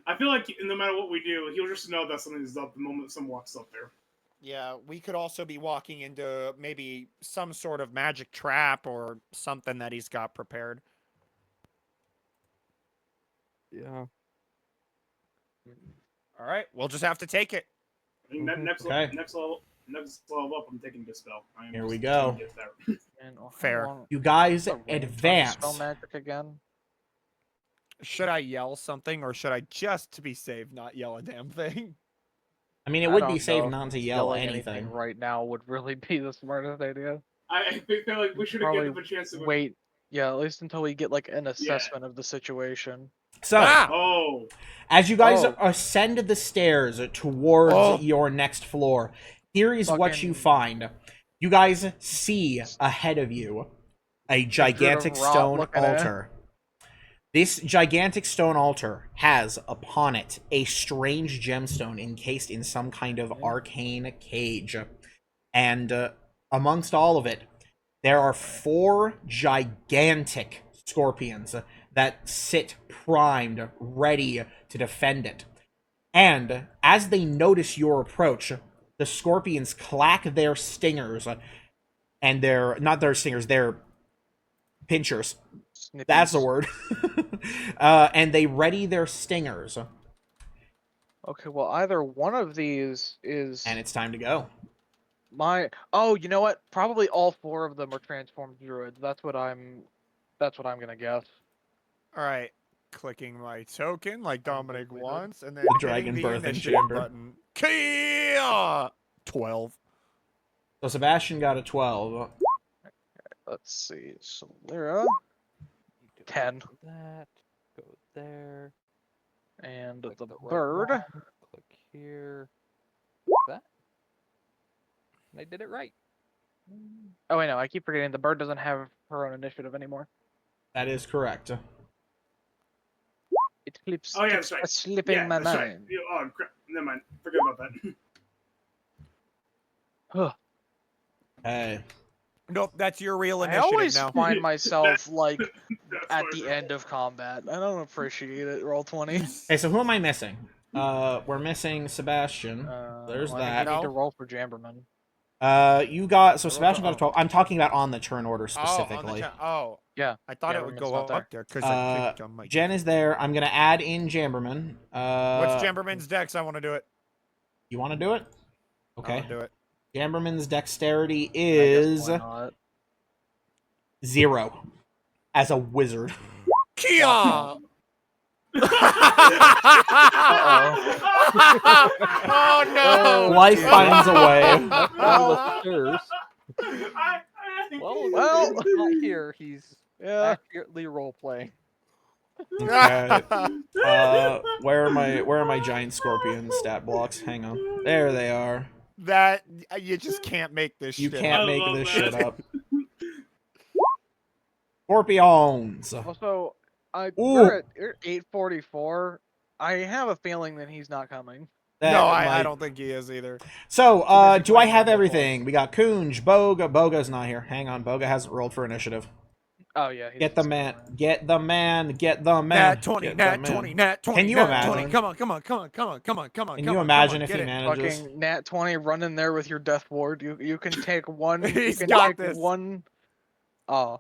I feel like no matter what we do, he'll just know that something's up the moment someone walks up there. Yeah, we could also be walking into maybe some sort of magic trap or something that he's got prepared. Yeah. All right, we'll just have to take it. I think next Okay. next level up, I'm taking Dispel. I am Here just we go. gonna get there. and, how Fair. long- You guys what's the range on advance. Spell magic again. Should I yell something or should I just to be safe not yell a damn thing? I mean, it I would don't be safe know. not to yell Yelling anything. right now would really be the smartest idea. I feel like we should have given Probably them a chance to Wait, yeah, at least until we get like an assessment of the situation. So, Ah! Oh, as you guys Oh. ascend the stairs towards Oh. your next floor, here is what you Fucking- find. You guys see ahead of you a gigantic Rot stone looking at. altar. This gigantic stone altar has upon it a strange gemstone encased in some kind of arcane cage. And amongst all of it, there are 4 gigantic scorpions that sit primed, ready to defend it. And as they notice your approach, the scorpions clack their stingers, and their pinchers. That's the Snippies. word. And they ready their stingers, Okay, well, either one of these is and it's time to go. my. Oh, you know what? Probably all 4 of them are transformed druids. That's what I'm gonna guess. All right, clicking my token like Dominic wants, and then The hitting dragon the birthing initiative chamber. button. Kia! 12. So Sebastian got a 12. Let's see. Solera, 10, That. Go there. and Click the the right bird. one, Click here. That. And I did it right. Oh wait, no, I keep forgetting the bird doesn't have her own initiative anymore. That is correct. It keeps Oh, yeah, that's right. slipping yeah, my that's right. mind. Oh crap! Never mind. Forget about that. Hey. Nope, that's your real I initiative always now. find myself like That's at fine, the bro. end of combat. I don't appreciate it. Roll 20. Hey, so who am I missing? We're missing Sebastian. There's well, I that. think you need to No. roll for Jamberman. You got so I rolled Sebastian a- got a 12. I'm talking about on the turn order Oh, on the specifically. oh, Yeah. I thought Yeah, it would Ramon's go not up there because I Uh, clicked on my. Jen is there. I'm gonna add in Jamberman. What's Jamberman's dex? I want to do it. You want to do it? I Okay. wanna do it. Jamberman's dexterity I guess is why not? 0 as a wizard. Kia! Oh no! Life finds a way. Down the stairs. Well, He's not here. He's Yeah. accurately role playing. Okay. Where are my giant scorpion stat blocks? Hang on. There they are. That you just can't make this You shit. can't I make love this that. shit up. Scorpions. Also, Ooh. we're at 8:44. I have a feeling that he's not coming. That No, I might- don't think he is either. So, busy do I playing have Rumble everything? We got Kunj, Boga. Boga's not here. Hang on, Boga hasn't rolled for initiative. Oh yeah. he's Get the just man. coming. Get the man. Get the man. Nat 20, Get the nat man. 20, nat 20. Can you nat imagine? 20. Come on, come on, come on, come on, come on, come on. Can come you on, imagine come on, if get he it. manages? Fucking Nat 20 running there with your death ward. You can take one. You He's can got take this. one. Oh.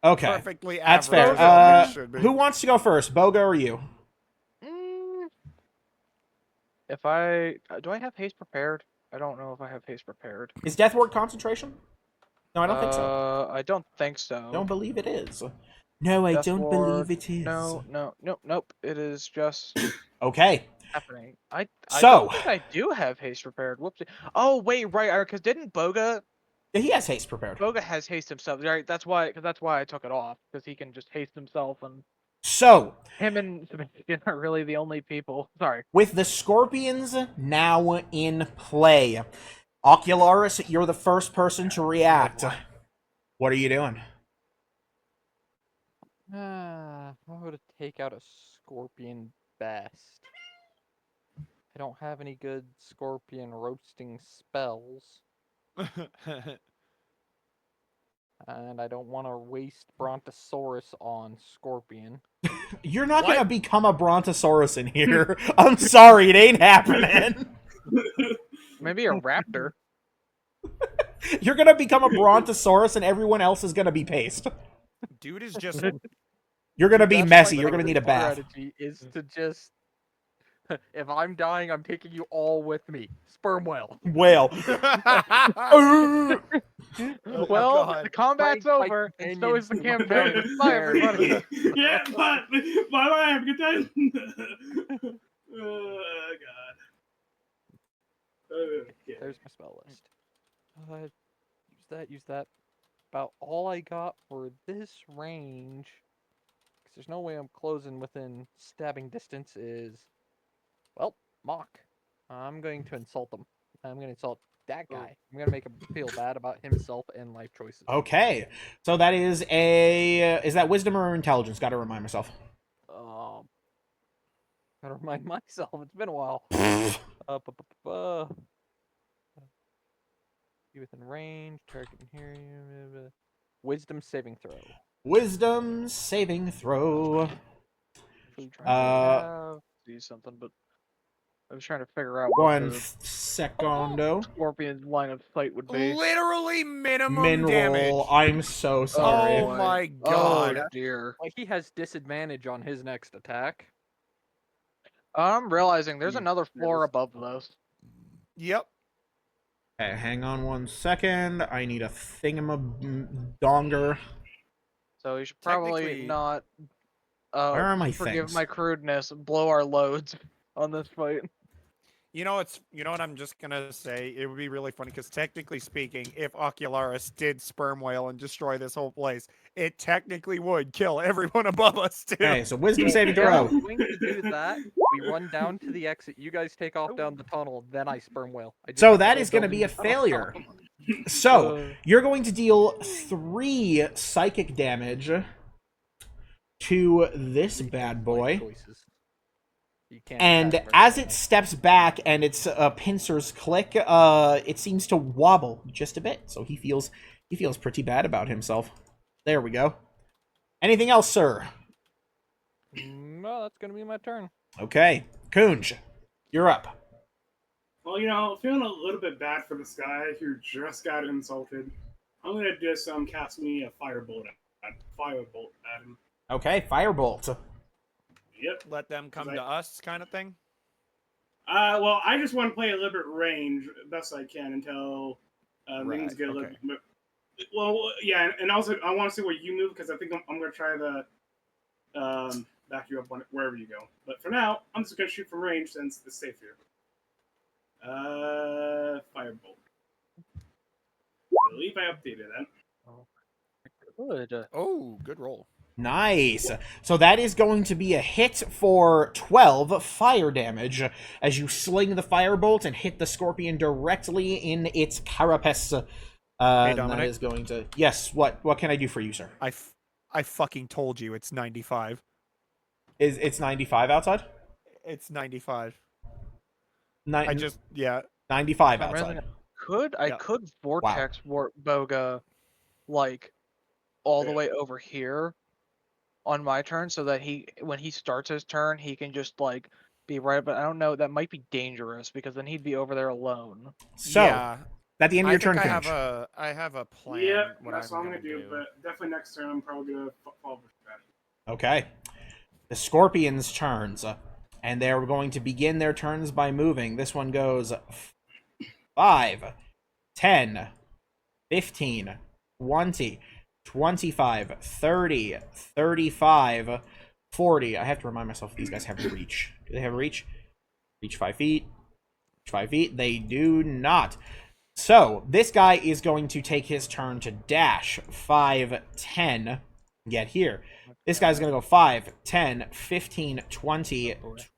Okay, Perfectly that's average. fair. as it should be. Who wants to go first, Boga or you? If I do I have haste prepared? I don't know if I have haste prepared. Is Death Ward concentration? No, I don't think so. I don't think so. Don't believe it is. No, I Death don't Ward, believe it is. No, nope. It is just Okay. happening? I So- don't think I do have haste prepared. Whoopsie. Oh wait, right, because didn't He has haste prepared. Boga has haste himself, right? That's why I took it off, because he can just haste himself, and So, him and Sebastian are really the only people. Sorry. with the Scorpions now in play, Ocularis, you're the first person to react. What are you doing? How to take out a scorpion best? I don't have any good scorpion roasting spells, and I don't want to waste Brontosaurus on scorpion. You're not What? gonna become a Brontosaurus in here. I'm sorry, it ain't happening. Maybe a raptor. You're gonna become a Brontosaurus and everyone else is gonna be paste. Dude is just You're gonna be That's messy. my You're gonna need a bath. strategy is to just, if I'm dying, I'm taking you all with me. Sperm whale. Whale. Oh, Well, God. the combat's My over, and so is the companions campaign. love Bye, their everybody. Yeah, but bye bye. Have a good time. Oh God. Okay. There's my spell list. Use that. About all I got for this range, because there's no way I'm closing within stabbing distance, is, well, Mock. I'm going to insult them. I'm going to insult that guy. I'm going to make him feel bad about himself and life choices. Okay. So that is is that wisdom or intelligence? Gotta remind myself. Gotta remind myself, it's been a while. Be within range, target can hear you. Wisdom saving throw. Wisdom saving throw. Actually trying to do something, but I was trying to figure out what One the secondo. scorpion's line of sight would be. Literally minimum Min damage. roll. I'm so sorry. Oh my God. Oh dear. Like, he has disadvantage on his next attack. I'm realizing there's You another floor nervous? above those. Yep. Okay, hang on 1 second. I need a thingamadonger. So you should probably Technically- not. Where are my forgive things? my crudeness. Blow our loads on this fight. You know what I'm just gonna say? It would be really funny because technically speaking, if Ocularis did sperm whale and destroy this whole place, it technically would kill everyone above us too. Okay, so wisdom saving If throw. I'm going to do that, we run down to the exit, you guys take off down the tunnel, then I sperm whale. I just So have that go is going to building be a the tunnel. failure. So you're going to deal 3 psychic damage to this bad Life boy. choices. You can't And attack as very it steps back and its pincers click, it seems to wobble just a bit. So he feels pretty bad about himself. There we go. Anything else, sir? No, that's gonna be my turn. Okay, Kunj, you're up. Well, feeling a little bit bad for this guy who just got insulted. I'm gonna just cast me a firebolt at him. Okay, firebolt. Yep. Let them come Right. to us, kind of thing. Well, I just want to play a little bit range best I can until things Right, get a little okay. bit. Well, yeah, and also I want to see where you move because I think I'm going to try to back you up wherever you go. But for now, I'm just going to shoot from range since it's safe here. Firebolt. I believe I updated that. Good. Oh, good roll. Nice. So that is going to be a hit for 12 fire damage as you sling the firebolt and hit the scorpion directly in its carapace. And that Dominic? is going to... Yes, what can I do for you, sir? I fucking told you it's 95. It's 95 outside? It's 95. Ni- I just 95 I'm outside. I Yeah. could vortex warp Boga, like, all the way over here on my turn, so that when he starts his turn, he can just like be right. But I don't know. That might be dangerous because then he'd be over there alone. So, yeah. at the end of I your turn, think I Kunj. have a plan. Yeah, what that's what I'm gonna going to do. But definitely next turn, I'm probably going to fall for that. Okay. The scorpion's turns. And they're going to begin their turns by moving. This one goes 5, 10, 15, 20, 25, 30, 35, 40. I have to remind myself these guys have reach. Do they have reach? Reach 5 feet. Reach 5 feet. They do not. So, this guy is going to take his turn to dash 5, 10, get here. This guy's going to go 5, 10, 15, 20,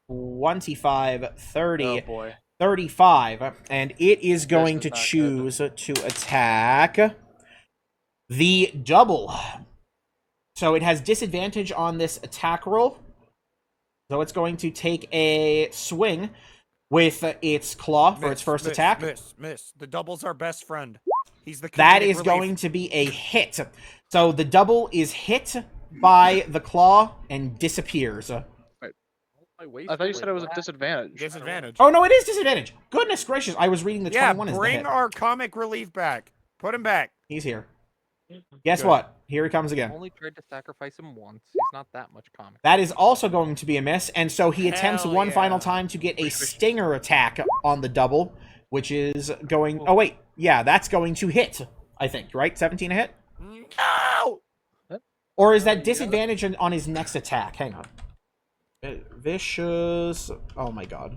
25, 30, Oh boy. 35, and it is going to is not good. choose to attack the double. So it has disadvantage on this attack roll. So it's going to take a swing with its claw for its first attack. Miss. The double's our best friend. He's the That comedic is relief. going to be a hit. So the double is hit by the claw and disappears. I thought you said it was a disadvantage. Disadvantage. Oh no, it is disadvantage. Goodness gracious, I was reading the Yeah, 21 is the bring hit. our comic relief back. Put him back. He's here. Guess Good. what? Here he comes I again. only tried to sacrifice him once. He's not that much comic. That is also going to be a miss, and so he attempts Hell one yeah. final time to get a stinger attack on the double, which is going... Oh, wait. Yeah, that's going to hit, I think, right? 17 a hit? No! Or is that disadvantage on his next attack? Hang on. Vicious... Oh, my God.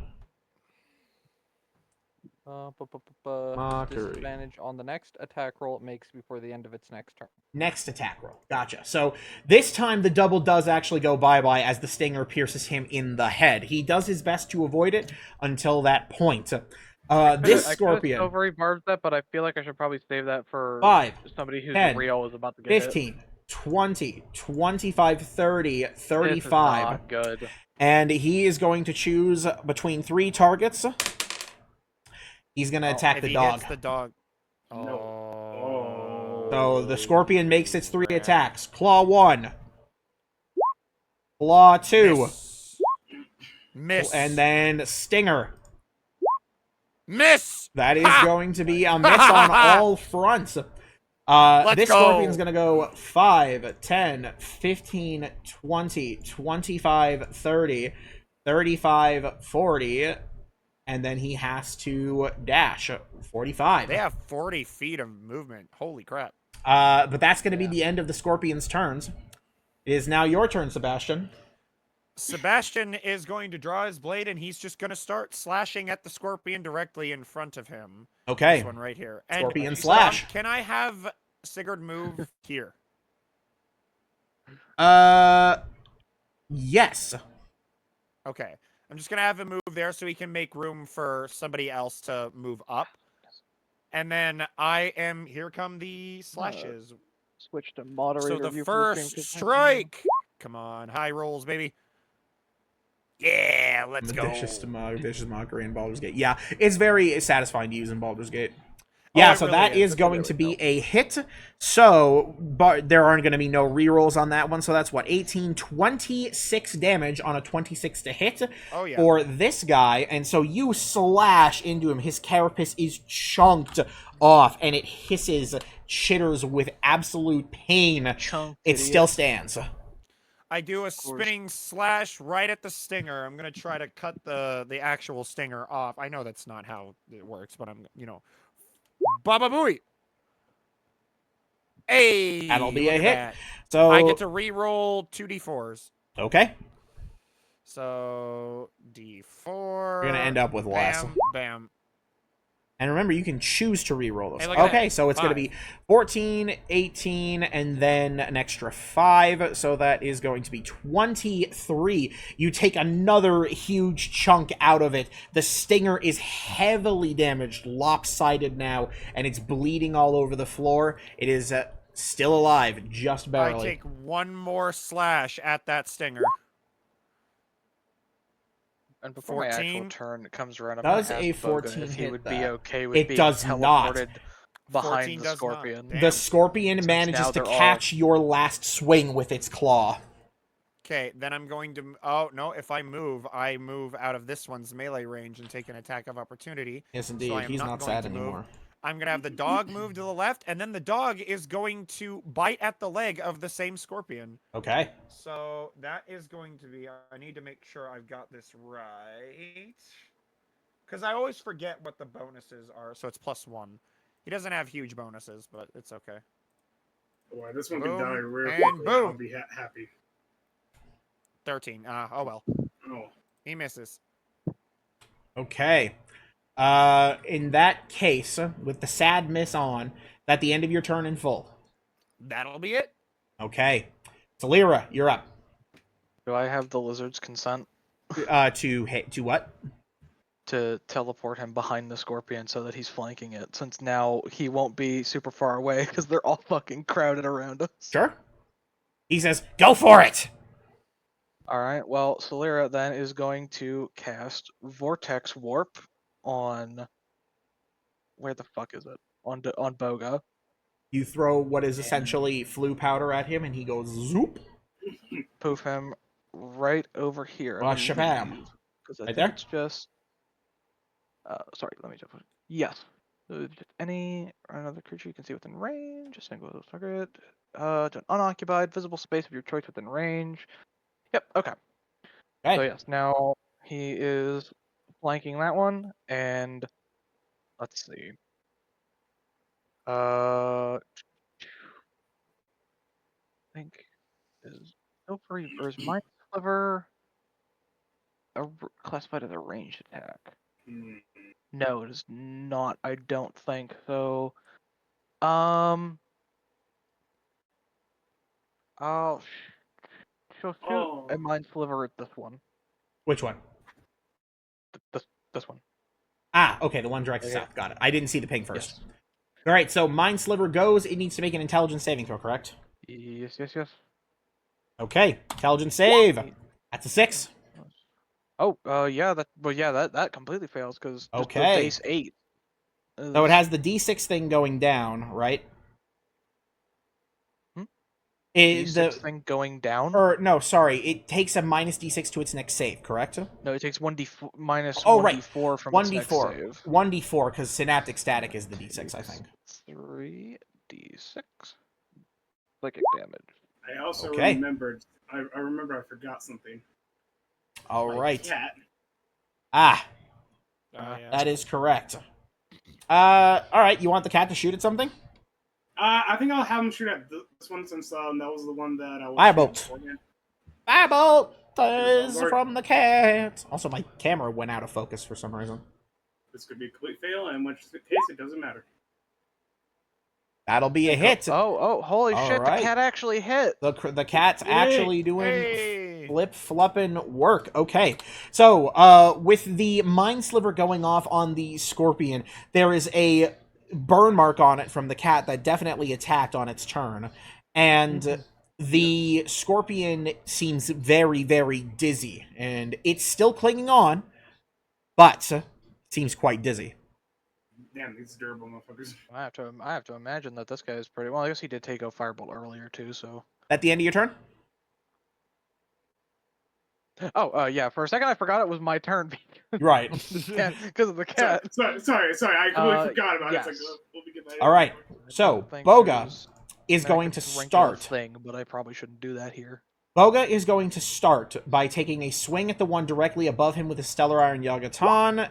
Mockery. Disadvantage on the next attack roll it makes before the end of its next turn. Next attack roll. Gotcha. So this time the double does actually go bye-bye as the stinger pierces him in the head. He does his best to avoid it until that point. This I scorpion. could have barbed that, but I feel like I should probably save that for 5, somebody who's 10, real is about to get hit. 15, 20, 25, 30, This is 35. not good. And he is going to choose between 3 targets. He's going to attack If the he dog. hits the dog. No. Oh. So the scorpion makes its 3 attacks. Claw 1. Claw 2. Miss. And then stinger. Miss. That is Ha! going to be a miss on all fronts. This go. scorpion's going to go 5, 10, 15, 20, 25, 30, 35, 40, and then he has to dash 45. They have 40 feet of movement. Holy crap. But that's going to be the end of the scorpion's turns. It is now your turn, Sebastian. Sebastian is going to draw his blade and he's just going to start slashing at the scorpion directly in front of him. Okay. This one right here. And Scorpion slash. Can I have Sigurd move here? Yes. Okay. I'm just going to have him move there so he can make room for somebody else to move up. And then here come the slashes. Switch to moderator So view the for the first stream. strike. Come on, high rolls, baby. Yeah, let's go. Vicious Mockery in Baldur's Gate. Yeah, it's very satisfying to use in Baldur's Gate. Oh, Yeah, it so really that is It's going really to be dope. a hit. So, but there aren't going to be no rerolls on that one. So that's what, 18, 26 damage on a 26 to hit Oh yeah. for this guy. And so you slash into him. His carapace is chunked off and it hisses, chitters with absolute pain. Chunk It idiot. still stands. I do a spinning slash right at the stinger. I'm gonna try to cut the actual stinger off. I know that's not how it works, but I'm Baba Booey. Hey, That'll be look a at hit. that. So, I get to re-roll 2d4s. okay. So D4. You're going to end up with less. Bam, bam. And remember, you can choose to re-roll those. Hey, look at Okay, that. so it's going to be 14, 18, and then an extra 5. So that is going to be 23. You take another huge chunk out of it. The stinger is heavily damaged, lopsided now, and it's bleeding all over the floor. It is still alive, just I barely. take one more slash at that stinger. And before my actual 14. turn comes around, I'm Does gonna a ask Boga 14 if he hit would that? be okay with It being does not. teleported 14 behind the does not. scorpion. Damn. The scorpion Since manages now to they're all- catch your last swing with its claw. Okay, then I'm going to. Oh no! If I move out of this one's melee range and take an attack of opportunity. Yes, So indeed. I am He's not not going sad to move. anymore. I'm gonna have the dog move to the left, and then the dog is going to bite at the leg of the same scorpion. Okay. So that is going to be. I need to make sure I've got this right, because I always forget what the bonuses are. So it's +1. He doesn't have huge bonuses, but it's okay. Boy, this one can Boom, die real and quickly. I'll boom. be happy. 13. Oh well, Oh, he misses. Okay. In that case, with the sad miss on, at the end of your turn in full. That'll be it. Okay. Salira, you're up. Do I have the lizard's consent To what? to teleport him behind the scorpion so that he's flanking it? Since now he won't be super far away because they're all fucking crowded around us. Sure. He says, "Go for it." All right. Well, Solera then is going to cast Vortex Warp on where the fuck is it? On Boga. You throw what is essentially flu powder at him, and he goes zoop. Poof him right over here. Ah, shabam. Because I Right think there? it's just. Sorry. Let me just. Yes. Just another creature you can see within range. A single target. To an unoccupied visible space of your choice within range. Yep. Okay. Okay. So yes, now he is flanking that one, and let's see. I think is Silvery or is Mind Sliver classified as a ranged attack? Hmm. No, it is not. I don't think so. I'll she'll shoot Oh. a Mind Sliver at this one. Which one? This one. Ah, okay, the one directed Okay. south. Got it. I didn't see the ping first. Yes. All right, so Mind Sliver goes. It needs to make an intelligence saving throw, correct? Yes. Okay, intelligence save. That's a 6. Oh, yeah, that completely fails because the Okay. base 8. So it has the D6 thing going down, right? D6 thing going down. Or no, sorry, it takes a minus D6 to its next save, correct? No, it takes 1d4 minus Oh, right. 1d4 from its next 1d4. save. 1d4 because synaptic static is the D6, I think. 3d6 psychic damage. I also Okay. remembered. I remember I forgot something. All My right. Cat. Ah, Yeah. that is correct. All right, you want the cat to shoot at something? I think I'll have him shoot at this one since that was the one that I was. Firebolt. shooting beforehand. Firebolt is Lord. from the cat. Also, my camera went out of focus for some reason. This could be a complete fail, and in which case it doesn't matter. That'll be a hit. Oh, holy All shit, right. the cat actually hit. The cat's actually doing Hey. flip-flopping work. Okay, so with the Mind Sliver going off on the scorpion, there is a burn mark on it from the cat that definitely attacked on its turn, and the scorpion seems very, very dizzy, and it's still clinging on, but seems quite dizzy. Damn, these durable motherfuckers. I have to imagine that this guy is pretty well. I guess he did take out Firebolt earlier too. So. At the end of your turn? Oh, yeah. For a second, I forgot it was my turn Right. because of the cat. Sorry. I completely forgot about yes. it. It's like, let me get that. All right. So, I think Boga there's is an going to active start. thing, but I probably shouldn't do that here. Boga is going to start by taking a swing at the one directly above him with a Stellar Iron Yagatan.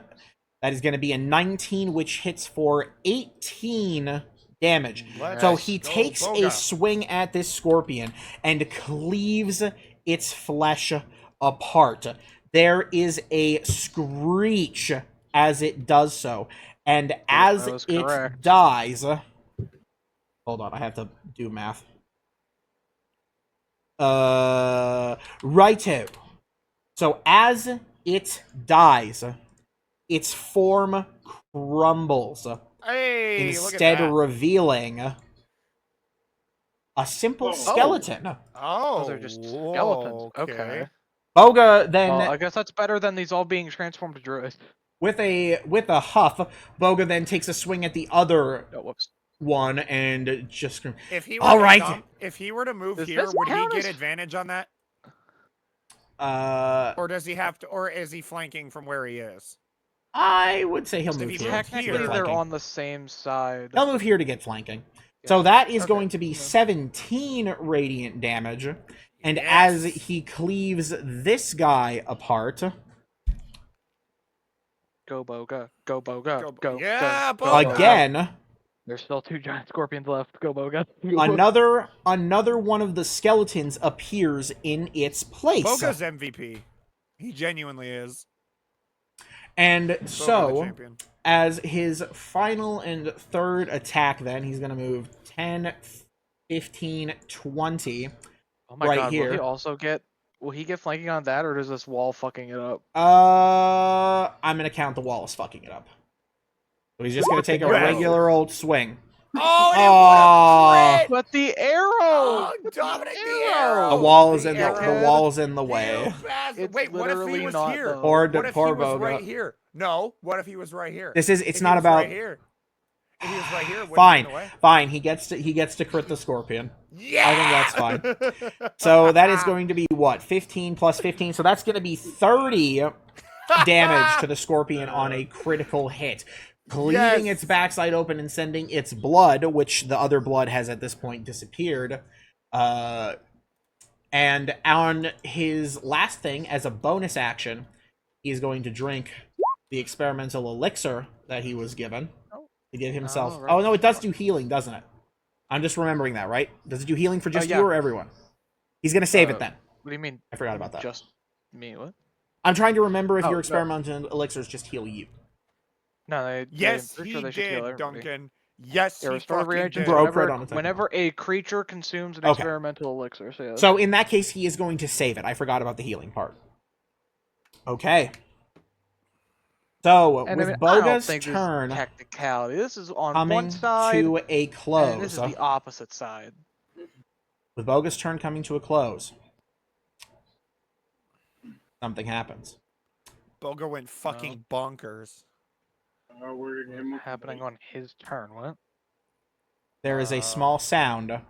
That is going to be a 19, which hits for 18 damage. Let's So he go, takes a Boga. swing at this scorpion and cleaves its flesh apart. There is a screech as it does so. And as that was it correct. dies... Hold on, I have to do math. Righto. So as it dies, its form crumbles, Hey, look at instead that. revealing a simple Oh. skeleton. Oh, Those are just skeletons. Okay. Boga then, Well, I guess that's better than these all being transformed to druids. with a huff, Boga then takes a swing at the other Oh, whoops. one and just scream. If he were All to right. if he were to move Does here, this would he count get as- advantage on that, Uh, or does he have to, or is he flanking from where he is? I would say he'll If move he here. moved to Technically, get here- they're flanking. on the same side. He'll move here to get flanking. Yeah. So that is Okay. going to be Yeah. 17 radiant damage. And as Yes. he cleaves this guy apart, Go Boga. Go Boga. Go. Yeah, go, Boga. Boga. again, There's still 2 giant scorpions left. Go Boga. another one of the skeletons appears in its place. Boga's MVP. He genuinely is. And Go for the so, champion. as his final and third attack, then he's going to move 10, 15, 20. Oh my Right god, will he here. also get? Will he get flanking on that, or does this wall fucking it up? I'm going to count the wall as fucking it up. So he's just going to take a Yes. regular old swing. Oh, and Aw. it would But the arrow! Oh, But Dominic, the arrow! The wall is The in the arrow. wall is in the You way. bastard. It's Wait, what if he literally was not, here? though. Poor What if poor he was Boga. right here? No. What if he was right here? It's If not he was about right here. If he was right here, it wouldn't fine. be in the way. Fine. He gets to crit the scorpion. Yeah. I think that's fine. So that is going to be what? 15 plus 15. So that's going to be 30 damage to the scorpion on a critical hit. Cleaving Yes. its backside open and sending its blood, which the other blood has at this point disappeared. And on his last thing, as a bonus action, he's going to drink the experimental elixir that he was given to give himself. right. Oh, no, it does do healing, doesn't it? I'm just remembering that, right? Does it do healing for just yeah. you or everyone? He's going to save it then. What do you mean? I forgot about that. Just me? What? I'm trying to remember if Oh, your no. experimental elixirs just heal you. No, Yes, I'm pretty he sure they should heal did, everybody. Duncan. Yes, Yeah, he restore the fucking reagents did. Bro, crit whenever, on attack. whenever a creature consumes an Okay. experimental elixir. So, yeah. So in that case, he is going to save it. I forgot about the healing part. Okay. So and with I mean, I don't Boga's think this is turn technicality. This is on coming one side, to a and close, this is the opposite side. with Boga's turn coming to a close, something happens. Boga went fucking bonkers. We're gonna Happening on his turn. What? There is a small sound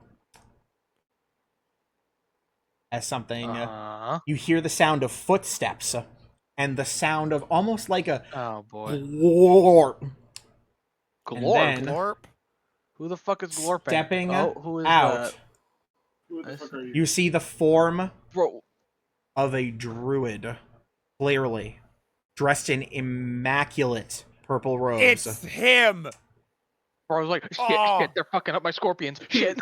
as something. You hear the sound of footsteps, and the sound of almost like a Oh boy. glorp. Glorp. then- Glorp. Who the fuck is Glorping? Stepping oh, who is out. that? Who the fuck are you? You see the form Bro, of a druid, clearly dressed in immaculate purple robes. It's him. bro, I was like, shit, Oh. shit, they're fucking up my scorpions. Shit.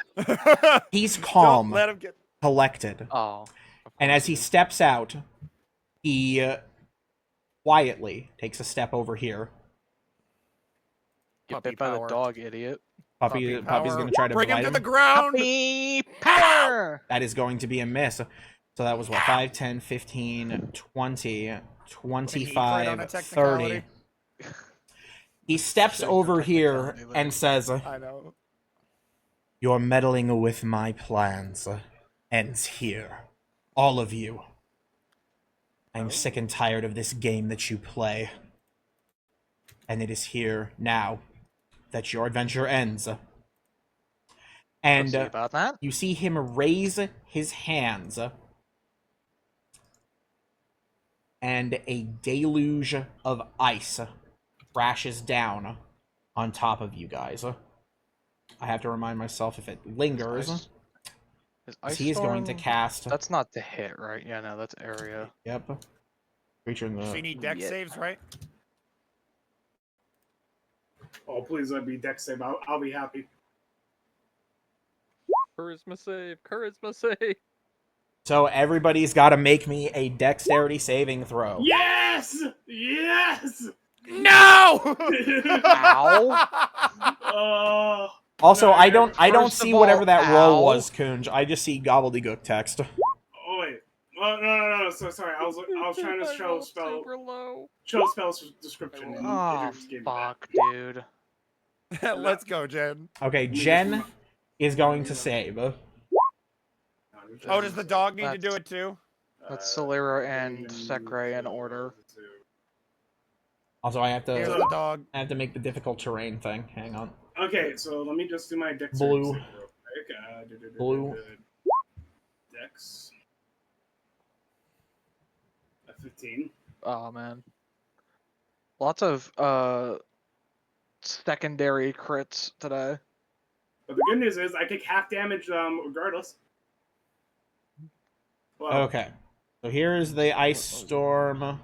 He's Don't calm, let him get. collected, Oh. and as he steps out, he quietly takes a step over here. Get Puppy bit by the power. dog, idiot. Puppy's power. going to try to bring him bite to him. the ground. Puppy power! That is going to be a miss. So that was what, 5, 10, 15, 20, on 25, a 30. technicality. He steps Shit, over for here technicality there. and says, I know. "Your meddling with my plans ends here. All of you. I'm sick and tired of this game that you play. And it is here now that your adventure ends." And See about that? you see him raise his hands, and a deluge of ice crashes down on top of you guys. I have to remind myself if it lingers. Is Ice He is going to Storm- cast. That's not the hit, right? Yeah, no, that's area. Yep. Creature in So you the. need deck Yeah. saves, right? Oh, please let me deck save. I'll be happy. Charisma save. Charisma save. So everybody's got to make me a dexterity saving throw. Yes! Yes! No! Uh, Also, No, I don't first see of whatever all, that roll ow. was, Kunj. I just see gobbledygook text. oh wait. No. So sorry. I was trying to I show rolled spell super low. description. and it Oh, just gave me that. fuck, dude. Let's go, Jen. Okay, Jen is going to save. Oh, does the dog need to do That's- it too? That's Solera and Sekre in order. Also, I have Here's to the dog. make the difficult terrain thing. Hang on. Okay, so let me just do my dex. Blue. save real quick. Blue. Dex. 15. Oh man. Lots of secondary crits today. But the good news is I take half damage regardless. Well, Okay. So here's the ice storm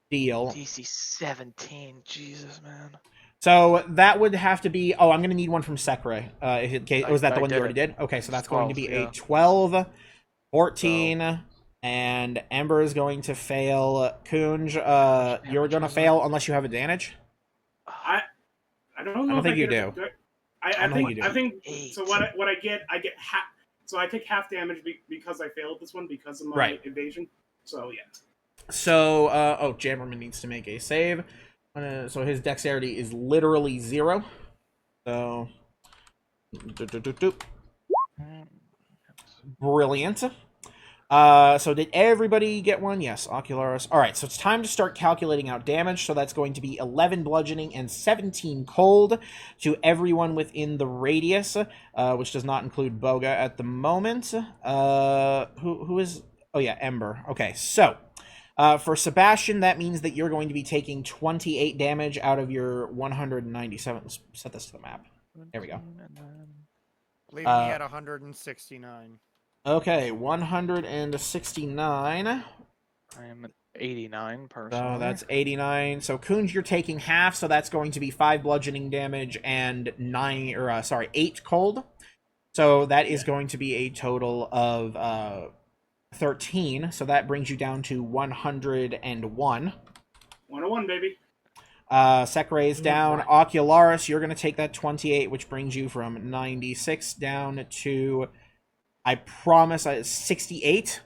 deal. DC 17. Jesus, man. So that would have to be. Oh, I'm going to need one from Sekre. Was that the I one you did already it. did? Okay, so that's It's going to be 12, a 12, 14, And Ember is going to fail. Kunj, you're going to was fail unless you have advantage. I don't know. I don't if think you get do. it- I I don't think you think do. I think Eight. so. What I get half. So I take half damage because I failed this one because of my Right. evasion. So yeah. So, Jammerman needs to make a save. So his dexterity is literally 0. So, brilliant. So did everybody get one? Yes, Ocularis. All right, so it's time to start calculating out damage. So that's going to be 11 bludgeoning and 17 cold to everyone within the radius, which does not include Boga at the moment. Who is? Oh yeah, Ember. Okay, so for Sebastian, that means that you're going to be taking 28 damage out of your 197. Let's set this to the map. There we go. Leave me at 169. Okay, 169. I am at 89 personally. So that's 89. So Kunj, you're taking half, so that's going to be 5 bludgeoning damage and 8 cold. So that is going to be a total of 13. So that brings you down to 101. 101, baby. Sekre is down. Ocularis, you're going to take that 28, which brings you from 96 down to, I promise, 68.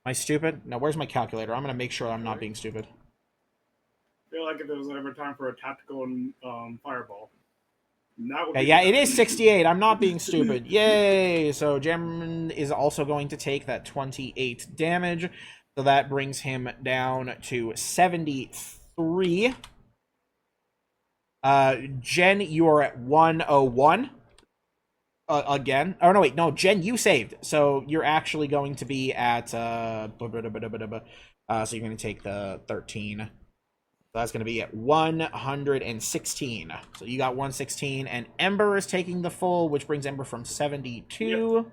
Am I stupid? No, where's my calculator? I'm going to make sure I'm not being stupid. I feel like if there was ever time for a tactical fireball. That would Okay, be yeah, it is 68. I'm not being stupid. Yay! So Jammerman is also going to take that 28 damage. So that brings him down to 73. Jen, you are at 101. Again. Oh, no, wait. No, Jen, you saved. So you're actually going to be at... so you're going to take the 13. So that's going to be at 116. So you got 116. And Ember is taking the full, which brings Ember from 72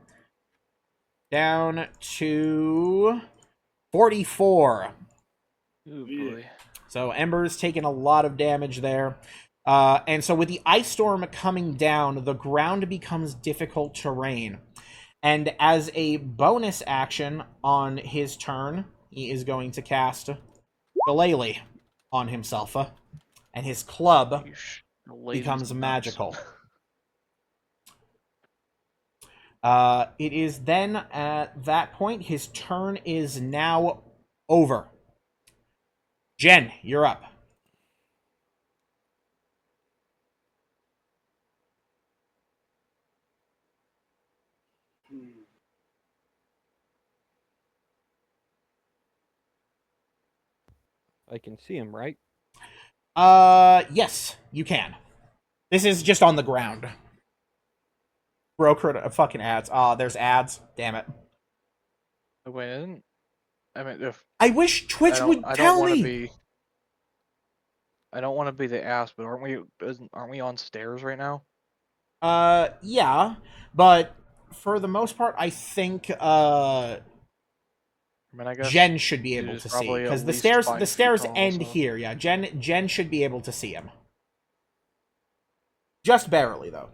down to 44. Ooh, Yeah. boy. So Ember's taking a lot of damage there. And so with the ice storm coming down, the ground becomes difficult terrain. And as a bonus action on his turn, he is going to cast Shillelagh on himself. And his club becomes magical. It is then at that point, his turn is now over. Jen, you're up. I can see him, right? Yes, you can. This is just on the ground. Broker fucking ads. There's ads. Damn it. Wait, I mean, if I wish Twitch would I tell don't want me. to be. I don't want to be the ass, but aren't we on stairs right now? Yeah, but for the most part, I think I mean, I guess Jen should be it able is to see probably at because the least stairs 5 feet stairs tall, end so- here. Yeah, Jen should be able to see him. Just barely though.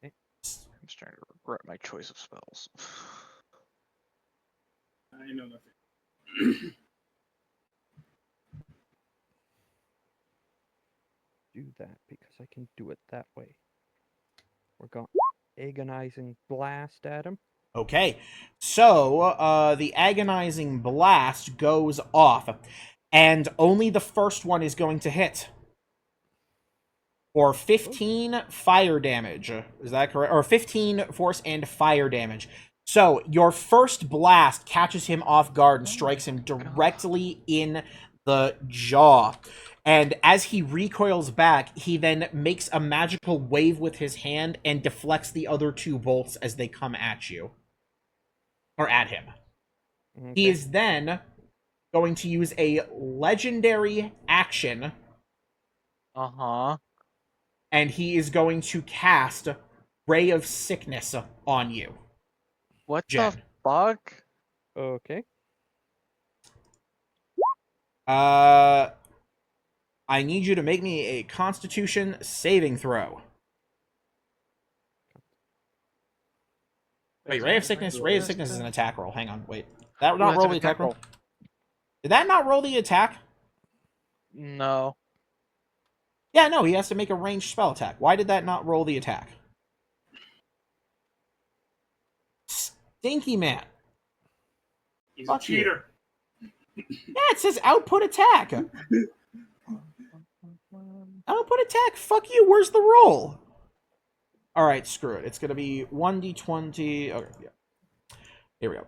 I'm starting to regret my choice of spells. I know nothing. Do that because I can do it that way. We're going agonizing blast at him. Okay, so the agonizing blast goes off, and only the first one is going to hit. Or 15 fire damage. Is that correct? Or 15 force and fire damage. So your first blast catches him off guard and strikes him directly in the jaw. And as he recoils back, he then makes a magical wave with his hand and deflects the other 2 bolts as they come at you. Or at him. Okay. He is then going to use a legendary action, Uh-huh. and he is going to cast Ray of Sickness on you. What Jen. the fuck? Okay. I need you to make me a Constitution saving throw. Wait, Ray of Sickness. Ray of Sickness is an attack roll. Hang on, wait. That not that's roll an the attack attack roll? roll. Did that not roll the attack? No. Yeah, no. He has to make a ranged spell attack. Why did that not roll the attack? Stinky man. He's Fuck a cheater. Yeah, it says output attack. Output attack. Fuck you. Where's the roll? All right, screw it. It's gonna be 1d20. Okay, yeah. Here we go.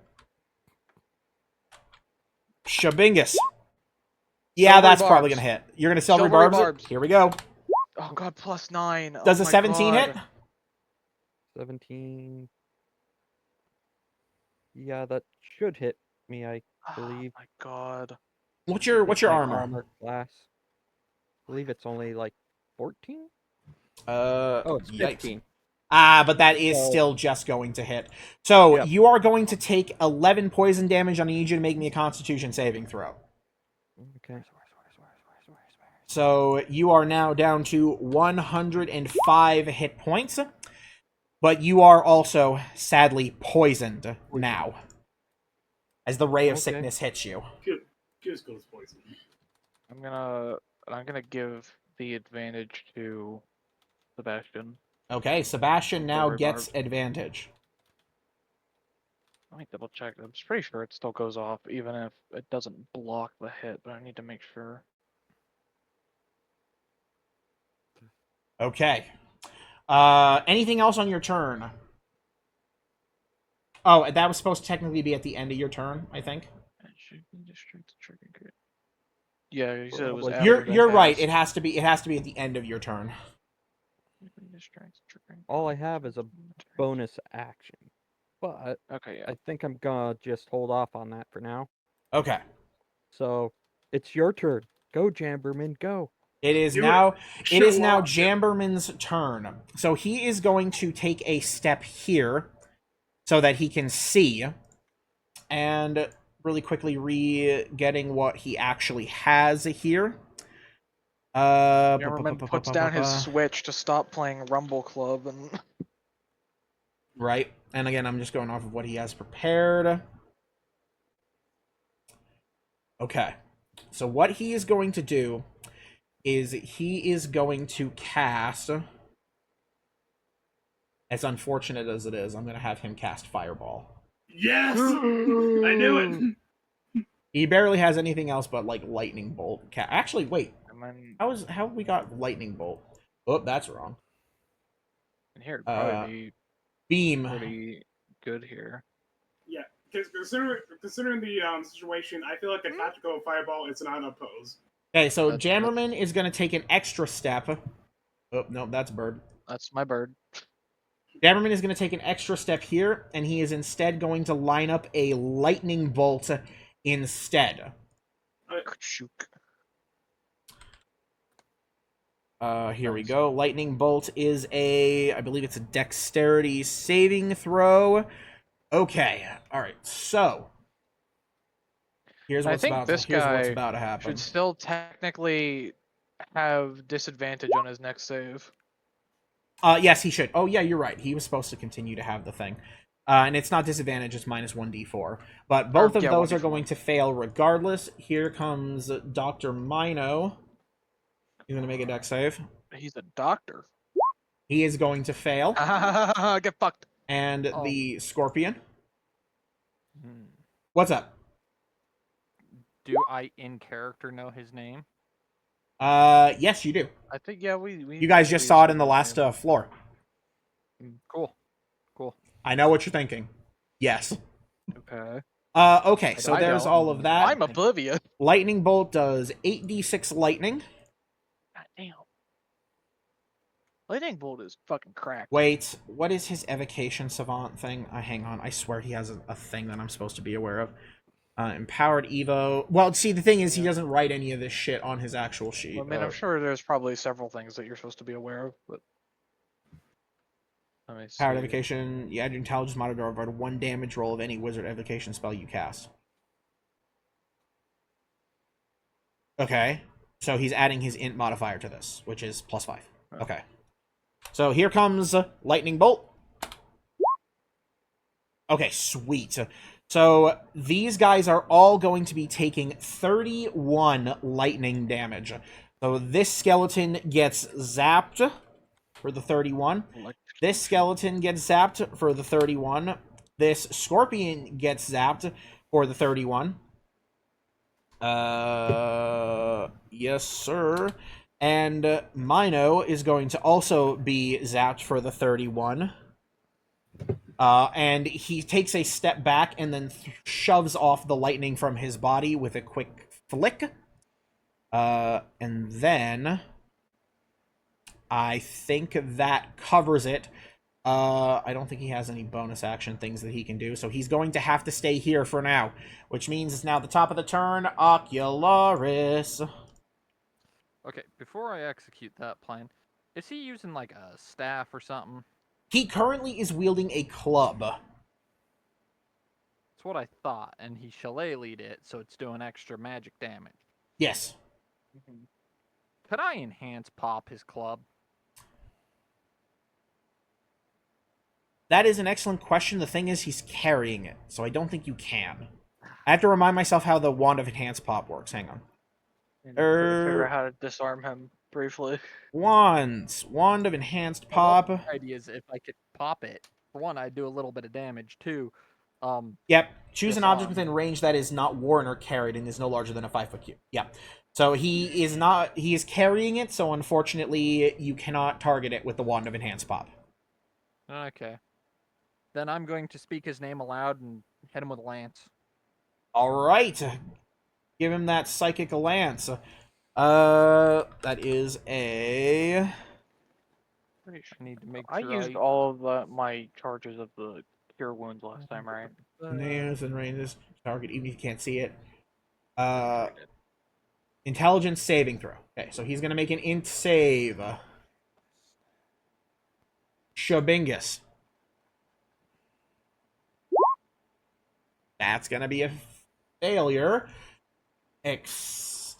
Shabingus. Yeah, Silvery that's probably barbs. gonna hit. You're gonna silvery Silvery barbs it? barbs. Here we go. Oh god, +9. Does oh a my 17 god. hit? 17. Yeah, that should hit me, I believe. Oh my god. What's your With my armor? Class. I believe it's only like 14? Oh, Oh, it's yikes. 15. Ah, but that is So- still just going to hit. So Yep. you are going to take 11 poison damage. I need you to make me a Constitution saving throw. Okay. So you are now down to 105 hit points, but you are also sadly poisoned now, as the ray of Okay. sickness hits you. Cusco's poison. I'm gonna give the advantage to Sebastian. Okay, Sebastian now Silvery gets barbs. advantage. Let me double check. I'm pretty sure it still goes off, even if it doesn't block the hit, but I need to make sure. Okay. Anything else on your turn? Oh, that was supposed to technically be at the end of your turn, I think. Yeah, you said it was. Well, after You're the right. cast. It has to be at the end of your turn. All I have is a bonus action. But Okay, yeah. I think I'm gonna just hold off on that for now. Okay. So it's your turn. Go, Jamberman, go. It is Do it. now it is Show now off. Jamberman's turn. So he is going to take a step here so that he can see and really quickly getting what he actually has here. Hammerman puts down his Switch to stop playing Rumble Club and Right. And again, I'm just going off of what he has prepared. Okay. So what he is going to do is he is going to cast, as unfortunate as it is, I'm going to have him cast Fireball. Yes! I knew it! He barely has anything else but like Lightning Bolt. Actually, wait. and then How we got Lightning Bolt? Oh, that's wrong. and here it'd probably be Beam. pretty good here. Yeah, because considering the situation, I feel like a tactical fireball is not opposed. Okay, so That's- Jammerman is going to take an extra step. Oh, no, that's Bird. That's my bird. Jammerman is going to take an extra step here, and he is instead going to line up a Lightning Bolt instead. Shook. Here we go. Lightning Bolt is I believe it's a Dexterity saving throw. Okay, alright, so. Here's I what's think about this here's what's guy about to happen. Should still technically have disadvantage on his next save. Yes, he should. Oh, yeah, you're right. He was supposed to continue to have the thing. And it's not disadvantage, it's minus 1d4. But both of yeah, those are 1d4. going to fail regardless. Here comes Dr. Mino. He's going to make a dex save. He's a doctor. He is going to fail. Get fucked. And Oh. the Scorpion. Hmm. What's up? Do I in character know his name? Yes, you do. I think yeah we You guys just saw it in the last floor. Cool. Cool. I know what you're thinking. Yes. Okay. Okay, so I there's don't. all of that. I'm oblivious. Lightning Bolt does 8d6 lightning. God damn. Lightning bolt is fucking cracked. Wait, what is his evocation savant thing? Hang on, I swear he has a thing that I'm supposed to be aware of. Empowered Evo. Well, see, the thing is, he doesn't write any of this shit on his actual sheet. I mean, I'm sure there's probably several things that you're supposed to be aware of, but let me see. Powered evocation. You add your intelligence modifier over 1 damage roll of any wizard evocation spell you cast. Okay. So he's adding his int modifier to this, which is +5. Right. Okay. So here comes lightning bolt. Okay, sweet. So these guys are all going to be taking 31 lightning damage. So this skeleton gets zapped for the 31. This skeleton gets zapped for the 31. This scorpion gets zapped for the 31. Yes, sir. And Mino is going to also be zapped for the 31. And he takes a step back and then shoves off the lightning from his body with a quick flick. And then I think that covers it. I don't think he has any bonus action things that he can do, so he's going to have to stay here for now, which means it's now the top of the turn, Ocularis. Okay, before I execute that plan, is he using like a staff or something? He currently is wielding a club. That's what I thought, and he shillelied it, so it's doing extra magic damage. Yes. Could I enhance pop his club? That is an excellent question. The thing is, he's carrying it, so I don't think you can. I have to remind myself how the Wand of Enhanced Pop works. Hang on. Figure out how to disarm him briefly. Wands. Wand of Enhanced Pop. The idea is if I could pop it, for one, I'd do a little bit of damage. Two, Yep. Choose an object disarm. within range that is not worn or carried and is no larger than a 5-foot cube. Yeah. So he is carrying it, so unfortunately you cannot target it with the Wand of Enhanced Pop. Okay. Then I'm going to speak his name aloud and hit him with a lance. Alright. Give him that Psychic Lance. That is a... I need to make I sure used all of my charges of the cure wounds last time, right? Names and ranges. Target, even if you can't see it. Intelligence saving throw. Okay, so he's going to make an int save. Shabingus. That's going to be a failure. Does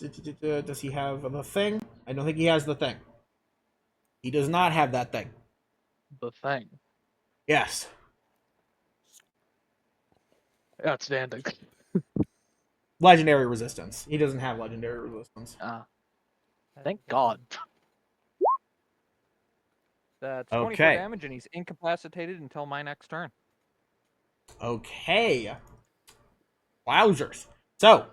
he have the thing? I don't think he has the thing. He does not have that thing. The thing. Yes. Outstanding. Legendary resistance. He doesn't have legendary resistance. Thank God. That's 24 Okay. damage, and he's incapacitated until my next turn. Okay. Wowzers. So,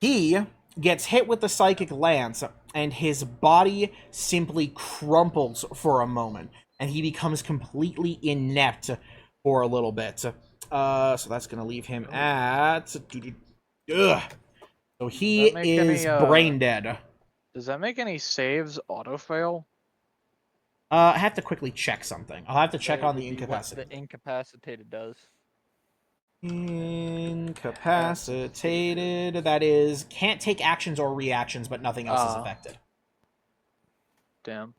he gets hit with the Psychic Lance, and his body simply crumples for a moment, and he becomes completely inept for a little bit. So that's going to leave him at... Ugh. So he Does that make is any, brain dead. Does that make any saves auto-fail? I have to quickly check something. I'll have to check That on would the be what incapacity. The incapacitated does. Incapacitated. That is, can't take actions or reactions, but nothing else is affected. Damn.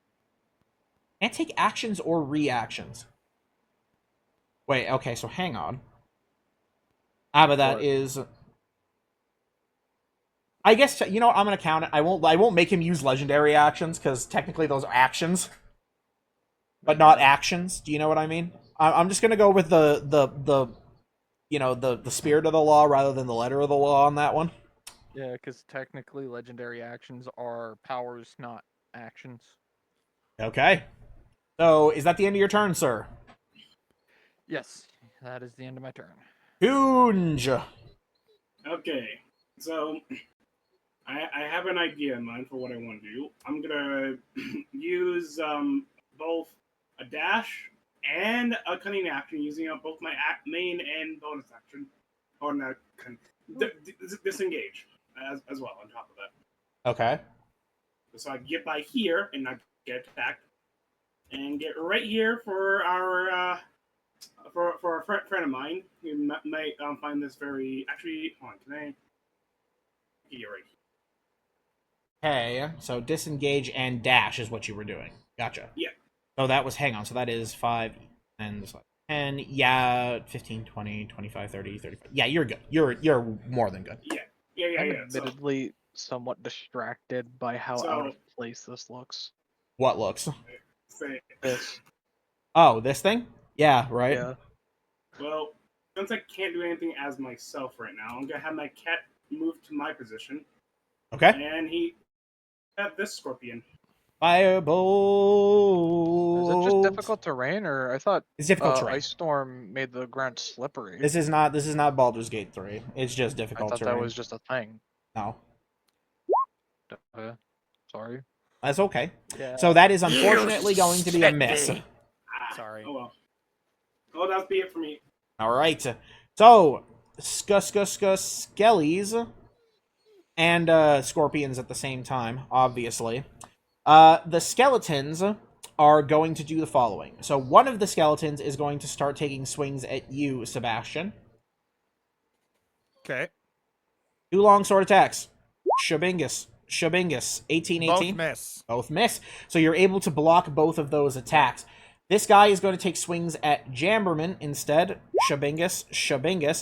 Can't take actions or reactions. Wait, okay, so hang on. But that What? is... I guess, you know what, I'm gonna count it. I won't make him use legendary actions, because technically those are actions. But not actions. Do you know what I mean? I'm just gonna go with the spirit of the law rather than the letter of the law on that one. Yeah, because technically legendary actions are powers, not actions. Okay. So, is that the end of your turn, sir? Yes, that is the end of my turn. Hunge. Okay, so I have an idea in mind for what I want to do. I'm gonna use both a dash and a cunning action, using up both my main and bonus action, or not disengage as well on top of that. Okay. So I can get by here and not get attacked, and get right here for our for a friend of mine. You might find this very actually. Hold on, can I? Yeah, right. Okay, so disengage and dash is what you were doing. Gotcha. Yeah. So that was, hang on, so that is 5 and 10, yeah, 15, 20, 25, 30, 35. Yeah, you're good. You're more than good. Yeah. I'm So, admittedly somewhat distracted by how out So- of place this looks. What looks? Say, This, Oh, this thing? Yeah, right. yeah. well, since I can't do anything as myself right now, I'm gonna have my cat move to my position, Okay. and he have this scorpion. Firebolt. Is it just difficult terrain, or I thought It's difficult terrain. Ice Storm made the ground slippery? This is not Baldur's Gate 3. It's just I difficult thought terrain. that was just a thing. No. Sorry. That's okay. Yeah. So that is unfortunately going to be a miss. shitty. Ah, Sorry. Oh well. Oh, that'll be it for me. All right. So, skellies and scorpions at the same time, obviously. The skeletons are going to do the following. So one of the skeletons is going to start taking swings at you, Sebastian. Okay. 2 longsword attacks. Shabingus. 18, 18. Both miss. Both miss. So you're able to block both of those attacks. This guy is going to take swings at Jamberman instead. Shabingus.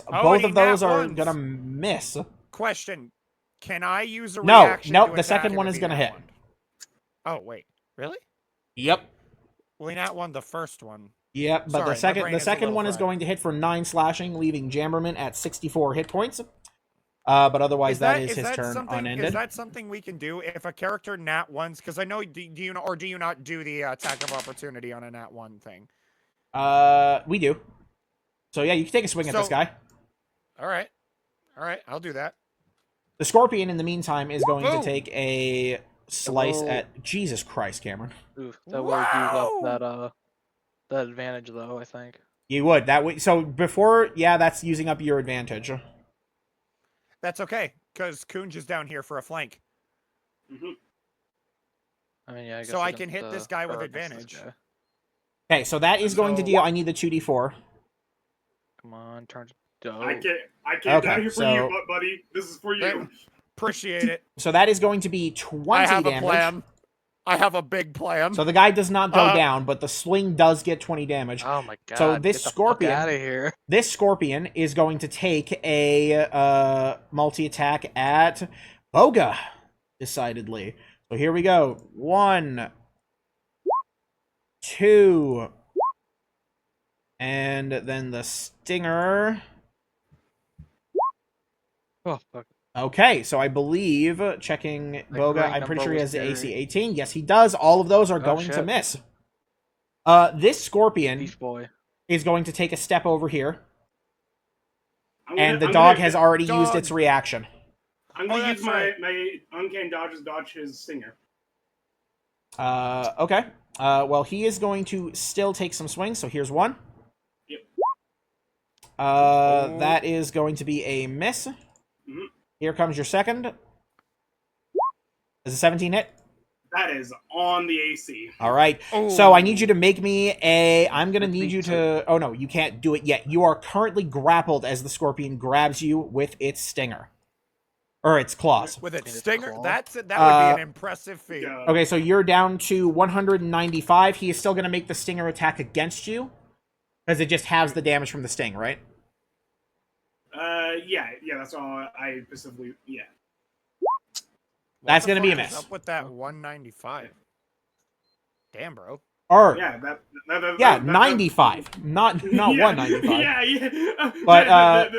Oh, Both and of those he nat are ones. going to miss. Question: can I use a No, reaction? nope, to the attack second him one if is he gonna nat hit. one? Oh wait, really? Yep. Well, he nat one the first one. Yep, but Sorry, my the second brain the is a second little one is fried. going to hit for 9 slashing, leaving Jamberman at 64 hit points. But otherwise, that is his turn something, unended. Is that something we can do if a character nat ones? Because I know, do you know, or do you not do the attack of opportunity on a nat one thing? We do. So yeah, you can take a swing at this So- guy. All right, I'll do that. The scorpion, in the meantime, is going Boom. to take a slice Hello. at Jesus Christ, Cameron. Oof, that would use up Whoa! that advantage though, I think. You would that way. So before, yeah, that's using up your advantage. That's okay, because Kunj is down here for a flank. Hmm. I mean, yeah. I guess So I against, can hit this guy with or against this advantage. guy. Okay, so that is going to So- deal. I need the 2d4. Come on, turn to dough. I can't Okay, die here for so- you, buddy. This is for you. Thank- Appreciate it. So that is going to be 20 I have damage. a plan. I have a big plan. So the guy does not go Uh, down, but the swing does get 20 damage. Oh my god. So this scorpion- out of here. This scorpion is going to take a multi-attack at Boga, decidedly. So here we go. 1, 2, and then the stinger. Oh fuck. Okay, so I believe, checking Boga, right I'm pretty sure he number has the was AC carried. 18. Yes, he does. All of those are Oh, going to shit. miss. This scorpion Beef boy. is going to take a step over here, I'm gonna- and the I'm dog gonna- has already used Dog. its reaction. I'm gonna Oh, use that's my right. my uncanny dodge his stinger. Okay. Well, he is going to still take some swings, so here's one. Yep. That is going to be a miss. Mhm. Here comes your second. Is a 17 hit? That is on the AC. All right. So I need Ooh. you to make me a. I'm going to need you Repeat to. Oh, no, you can't do it yet. You are currently grappled as the scorpion grabs you with its stinger. Or its claws. with its Its stinger. claw? That would be an impressive feat. Yeah. Okay, so you're down to 195. He is still going to make the stinger attack against you. Because it just halves the damage from the sting, right? Yeah, that's all I specifically. Yeah. That's What the gonna be a fuck is miss. Up with that 195. Damn, bro. Or, Yeah, that 95. Not yeah, 195. Yeah. But, that-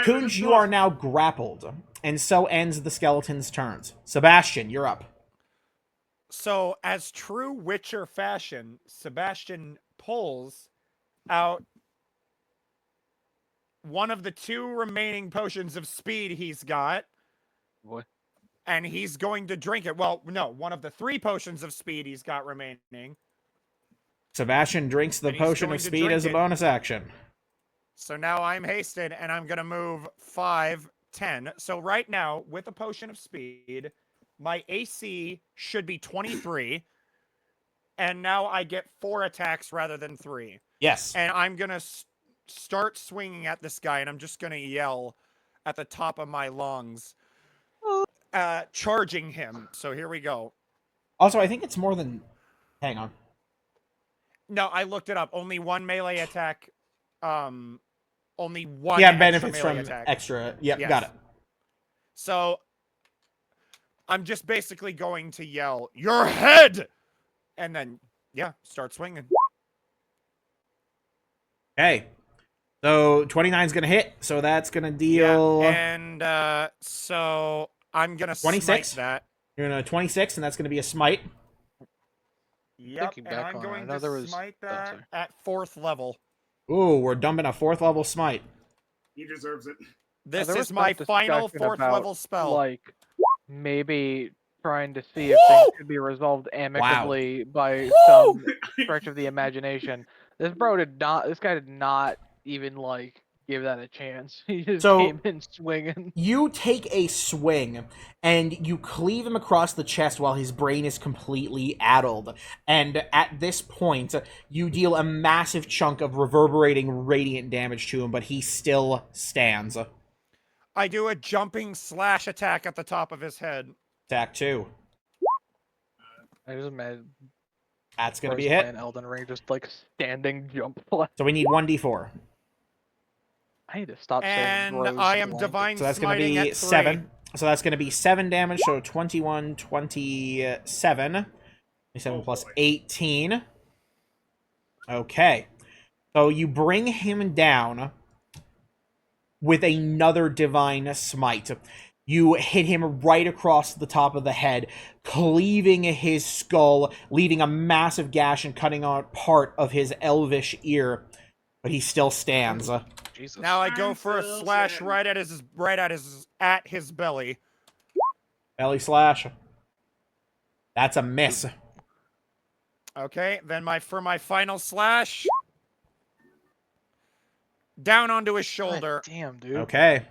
Kunj, you are now grappled. And so ends the skeleton's turns. Sebastian, you're up. So, as true Witcher fashion, Sebastian pulls out one of the 2 remaining potions of speed he's got, Boy. and he's going to drink it. Well, no, one of the 3 potions of speed he's got remaining. Sebastian drinks the And he's potion going of to speed drink as a it. bonus action. So now I'm hasted, and I'm going to move 5, 10. So right now, with a potion of speed, my AC should be 23. And now I get 4 attacks rather than 3. Yes. And I'm going to start swinging at this guy, and I'm just going to yell at the top of my lungs, charging him. So here we go. Also, I think it's more than... Hang on. No, I looked it up. Only 1 melee attack. Only 1 Yeah, extra benefits melee from attack. extra... Yep, Yes. got it. So I'm just basically going to yell, "Your head!" And then, yeah, start swinging. Okay. So 29 is going to hit. So that's going to deal Yeah, and so I'm gonna 26? smite that. you're going to 26, and that's going to be a smite. Yep, Thinking and back I'm on it, I going know to there was- smite oh, that sorry. at 4th level. Ooh, we're dumping a 4th level smite. He deserves it. This there is was some my final discussion 4th about, level spell. Like, maybe trying to see if things could be resolved amicably by some stretch of the imagination. This guy did not even, like, give that a chance. He just So- came in swinging. You take a swing and you cleave him across the chest while his brain is completely addled. And at this point, you deal a massive chunk of reverberating radiant damage to him, but he still stands. I do a jumping slash attack at the top of his head. Attack 2. I just imagine That's going to Bros be a hit. playing Elden Ring, just, like, standing jump flash. So we need 1d4. I need to stop saying And bros I am blank. divine So that's going to smiting be at 3. 7. So that's going to be 7 damage, so 21, 27. 27 plus boy. 18. Okay. So you bring him down with another divine smite. You hit him right across the top of the head, cleaving his skull, leaving a massive gash and cutting out part of his elvish ear. But he still stands. Jesus. Now I go I'm for a still slash standing. at his belly. Belly slash. That's a miss. Okay, then for my final slash, down onto his God shoulder. damn, dude. Okay.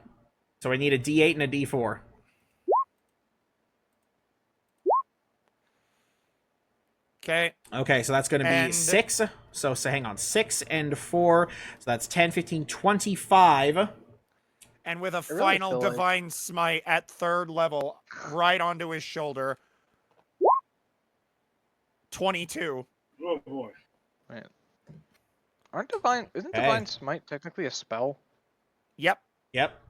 So I need a D8 and a D4. Okay, Okay, so that's going to be And- 6. So hang on. 6 and 4. So that's 10, 15, 25. and with a really final feel like- divine smite at 3rd level, right onto his shoulder. 22. Oh boy. Isn't Okay. Divine Smite technically a spell? Yep. Yep.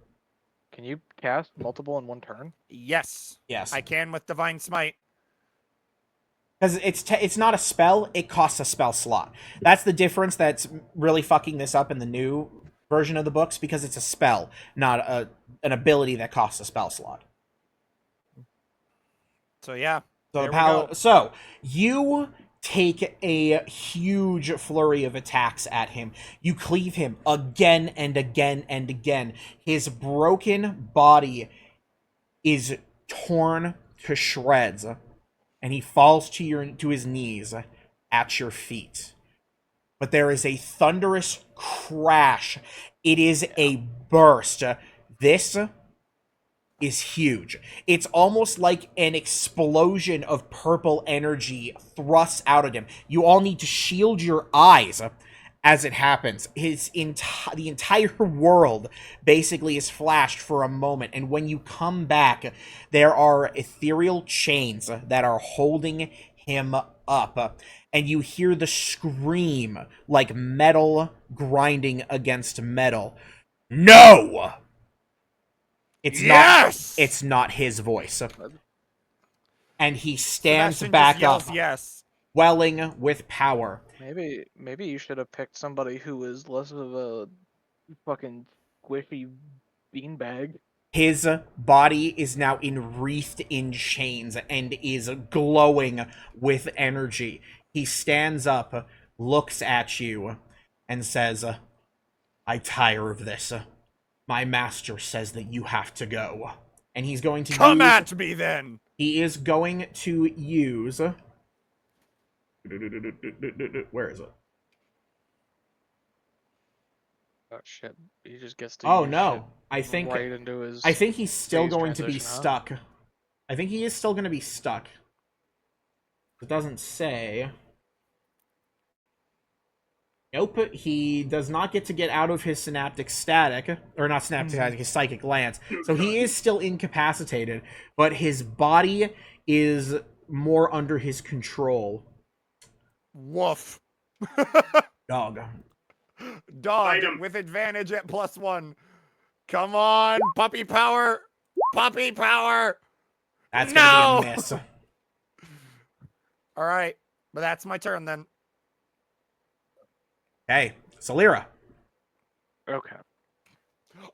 Can you cast multiple in one turn? Yes, Yes. I can with divine smite. Because it's not a spell, it costs a spell slot. That's the difference that's really fucking this up in the new version of the books, because it's a spell, not an ability that costs a spell slot. So yeah. So, There we go. so you take a huge flurry of attacks at him. You cleave him again and again and again. His broken body is torn to shreds, and he falls to his knees at your feet. But there is a thunderous crash. It is a burst. This is huge. It's almost like an explosion of purple energy thrusts out of him. You all need to shield your eyes as it happens. The entire world basically is flashed for a moment, and when you come back, there are ethereal chains that are holding him up, and you hear the scream like metal grinding against metal. No! Yes! It's not his voice. And he stands Sebastian back just yells up, yes. welling with power. Maybe you should have picked somebody who was less of a fucking squishy beanbag. His body is now enwreathed in chains and is glowing with energy. He stands up, looks at you, and says, I tire of this. My master says that you have to go. And he's going to Come use... at me then. He is going to use... Where is it? Oh shit! He just gets to. Oh use no. shit I think right into his. I think he's still phase going to be transition, huh? stuck. I think he is still going to be stuck. It doesn't say. Nope, he does not get to get out of his synaptic static, or not synaptic static, his psychic lance. So he is still incapacitated, but his body is more under his control. Woof. Dog. Dog Fight him. with advantage at +1. Come on, puppy power. Puppy power. That's No! gonna be a miss. All right, but that's my turn then. Okay, Salira. Okay.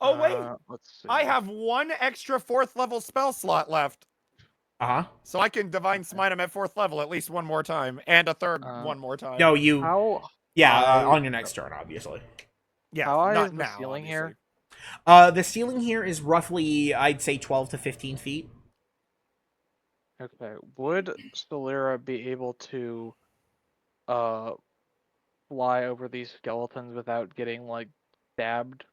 Oh wait, Let's see. I have one extra 4th level spell slot left, Uh huh. so I can divine smite him at 4th level at least one more time, and a third one more time. No, you. How Yeah, high- on your next turn, obviously. yeah, how high not is the now. ceiling obviously. here? The ceiling here is roughly, I'd say, 12 to 15 feet. Okay. Would Solera be able to fly over these skeletons without getting like stabbed?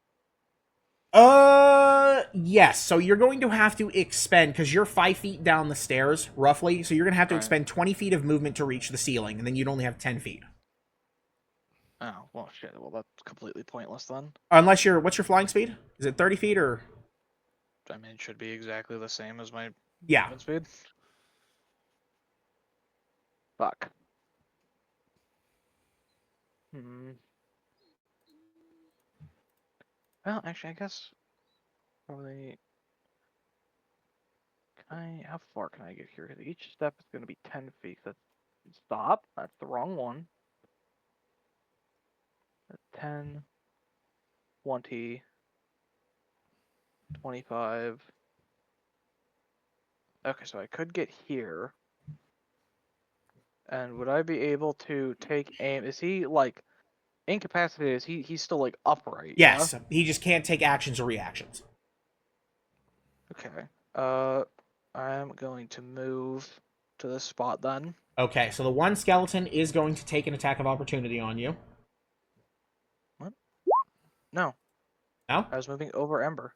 Yes. So you're going to have to expend, because you're 5 feet down the stairs, roughly. So you're going to have to Right. expend 20 feet of movement to reach the ceiling, and then you'd only have 10 feet. Oh, well shit. Well, that's completely pointless then. Unless you're, what's your flying speed? Is it 30 feet or? I mean, it should be exactly the same as my Yeah. movement speed. Fuck. Well, actually, I guess probably. How far can I get here? 'Cause each step is going to be 10 feet. That's stop. That's the wrong one. That's 10, 20, 25. Okay, so I could get here. And would I be able to take aim? Is he like incapacitated? Is he's still like upright? Yes. He just can't take actions or reactions. Yeah? Okay. I'm going to move to this spot then. Okay, so the one skeleton is going to take an attack of opportunity on you. No, No? I was moving over Ember.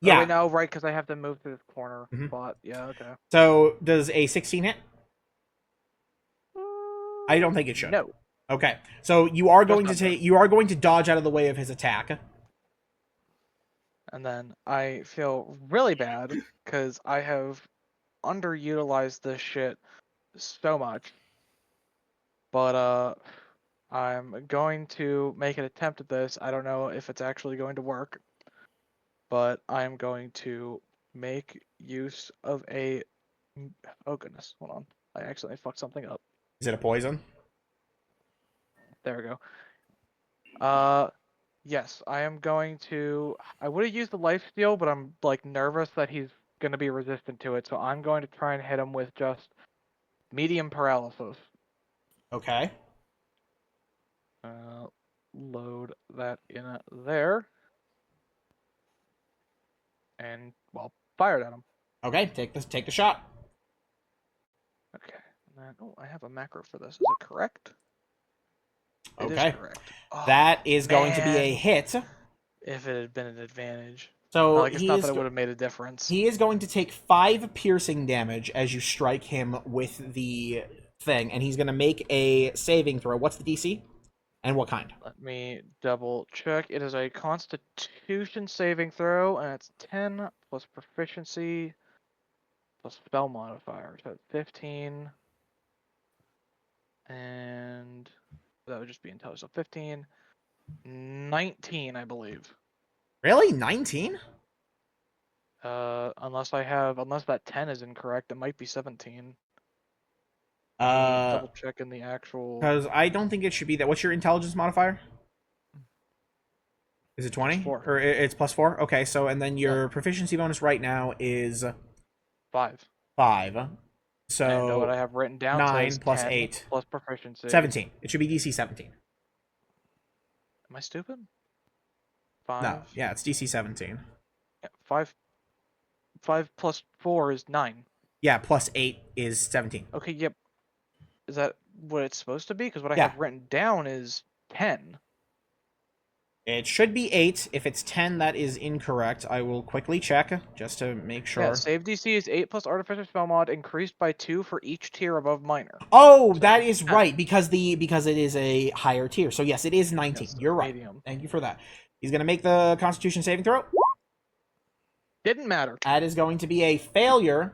Yeah. Oh, wait, no, right, because I have to move to this corner Mhm. spot. Yeah, okay. So does a 16 hit? I don't think it should. No. Okay. So you are going to not fair. you are going to dodge out of the way of his attack. And then I feel really bad because I have underutilized this shit so much. But I'm going to make an attempt at this. I don't know if it's actually going to work, but I'm going to make use of a. Oh goodness, hold on. I accidentally fucked something up. Is it a poison? There we go. Yes, I am going to. I would have used the life steal, but I'm like nervous that he's gonna be resistant to it, so I'm going to try and hit him with just medium paralysis. Okay. Load that in there, and well, fire it at him. Okay, take the shot. Okay. And then, oh, I have a macro for this. Is it correct? It is Okay. correct. Oh, That is going to be a man. hit. If it had been an advantage. So Well, I guess he not is that it would have made a difference. he is going to take 5 piercing damage as you strike him with the thing, and he's going to make a saving throw. What's the DC? And what kind? Let me double check. It is a Constitution saving throw, and it's 10 plus proficiency plus spell modifier. So it's 15. And that would just be intelligence. So 15. 19, I believe. Really? 19? Unless that 10 is incorrect, it might be 17. Double check in the actual. Because I don't think it should be that. What's your intelligence modifier? Is it 20? It's 4. Or it's plus 4? Okay, so and then your proficiency bonus right now is 5. 5. And So what I have written down 9 says plus 10 8. plus proficiency. 17. It should be DC 17. Am I stupid? 5. No, yeah, it's DC 17. Yeah, 5 plus 4 is 9. Yeah, plus 8 is 17. Okay, yep. Is that what it's supposed to be? Because what I Yeah. have written down is 10. It should be 8. If it's 10, that is incorrect. I will quickly check just to make sure. Yeah, save DC is 8 plus artificer spell mod, increased by 2 for each tier above minor. Oh, So that it's is 10. right because it is a higher tier. So yes, it is 19. Yes, You're right. medium. Thank you for that. He's going to make the Constitution saving throw. Didn't matter. That is going to be a failure,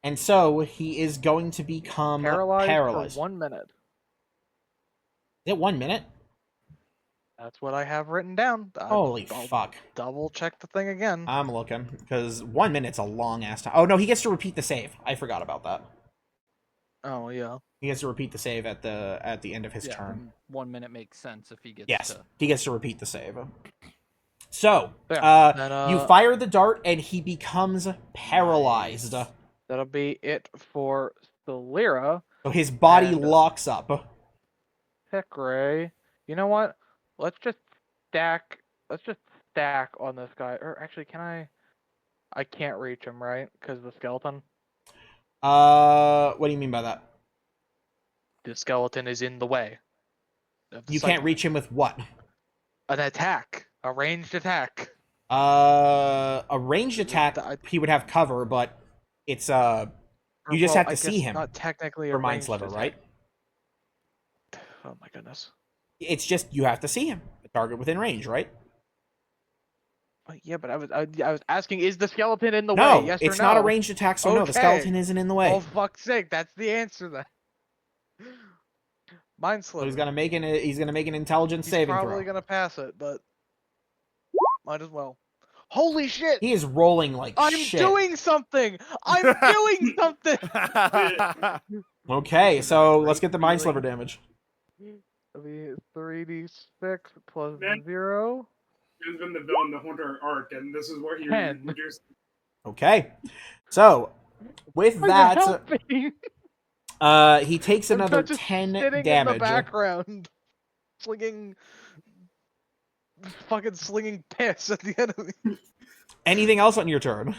and so he is going to become Paralyzed paralyzed. for 1 minute. Is it 1 minute? That's what I have written down. Holy I'll fuck. double check the thing again. I'm looking, because 1 minute's a long ass time. Oh no, he gets to repeat the save. I forgot about that. Oh yeah. He gets to repeat the save at the end of his Yeah, turn. and 1 minute makes sense if he gets Yes, to... he gets to repeat the save. So, Yeah, then, you fire the dart and he becomes paralyzed. Nice. That'll be it for Celera. So his body And- locks up. Heck, Ray. You know what? Let's just stack. Let's just stack on this guy. Or actually, can I? I can't reach him, right? Because of the skeleton. What do you mean by that? The skeleton is in the way. of the You can't cycle. reach him with what? An attack, a ranged attack. A ranged attack, I- he would have cover, but it's you just have to I see guess him not technically a for Mind ranged Sliver, attack. right? Oh my goodness. It's just you have to see him, a target within range, right? Yeah, but I was asking, is the skeleton in the No, way? Yes it's or no? not a ranged attack, so no, the Okay. skeleton isn't in the way. Oh fuck's sake, that's the answer then. Mind So Sliver. he's gonna make an intelligence He's saving probably throw. gonna pass it, but might as well. Holy shit! He is rolling like I'm shit. doing something! I'm doing something! Okay, so let's get the Great Mind Sliver feeling. damage. It'll be 3d6 plus Man. 0. He's been the villain the whole entire arc, and this is where he 10. reduced. Okay, so with that, Helping. he takes I'm another just 10 sitting in the damage. background, fucking slinging piss at the enemy. Anything else on your turn?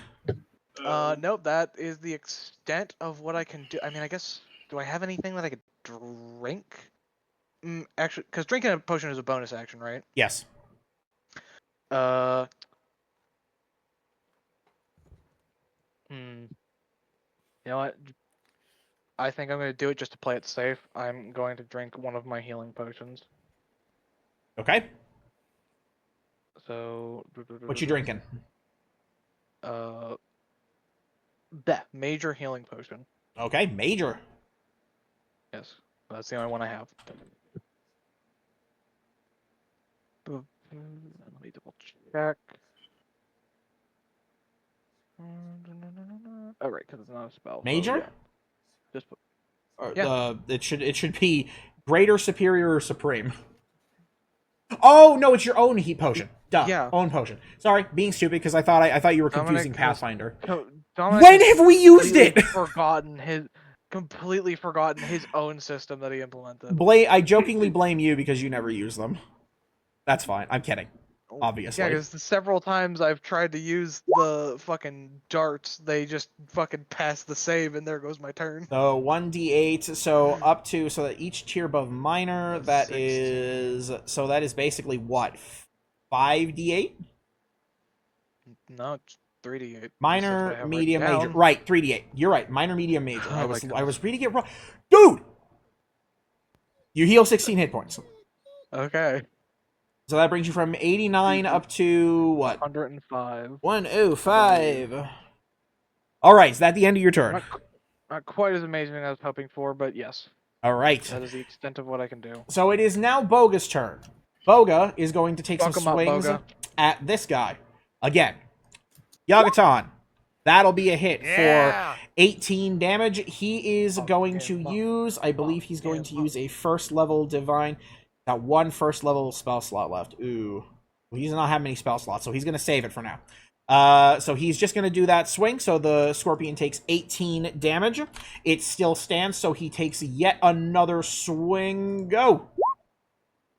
Nope, that is the extent of what I can do. I mean, I guess, do I have anything that I could drink? Actually, because drinking a potion is a bonus action, right? Yes. You know what? I think I'm going to do it just to play it safe. I'm going to drink one of my healing potions. Okay. So. What you drinking? Major healing potion. Okay, major. Yes, that's the only one I have. Let me double check. Oh, right, because it's not a spell. so Major? yeah. Just put, Or, Yeah. it should be greater, superior, or supreme. Oh no, it's your own heat potion. Duh. Yeah. Own potion. Sorry, being stupid because I thought you were confusing Dominic has- Pathfinder. Dominic When has have we used it? completely forgotten his own system that he implemented. I jokingly blame you because you never use them. That's fine. I'm kidding. Obviously. Yeah, because several times I've tried to use the fucking darts, they just fucking pass the save, and there goes my turn. So 1d8, so up to, so that each tier above minor, That's that is basically what? 5d8? No, it's 3d8. Minor, medium, major. Down. Right, 3d8. You're right. Minor, medium, major. Oh I my was goodness. reading it wrong. Dude! You heal 16 hit points. Okay. So that brings you from 89 up to what? 105. 105. All right, is that the end of your turn? Not quite as amazing as I was hoping for, but yes, All right. that is the extent of what I can do. So it is now Boga's turn. Boga is going to take Fuck some 'em up, swings Boga. at this guy. Again. Yagaton. That'll be a hit Yeah. for 18 damage. He is Fuck going him to up. use, I believe he's going Fuck to him use a first level divine. Got one first level spell slot left. Ooh. Well, he does not have many spell slots, so he's going to save it for now. So he's just going to do that swing. So the scorpion takes 18 damage. It still stands, so he takes yet another swing. Go!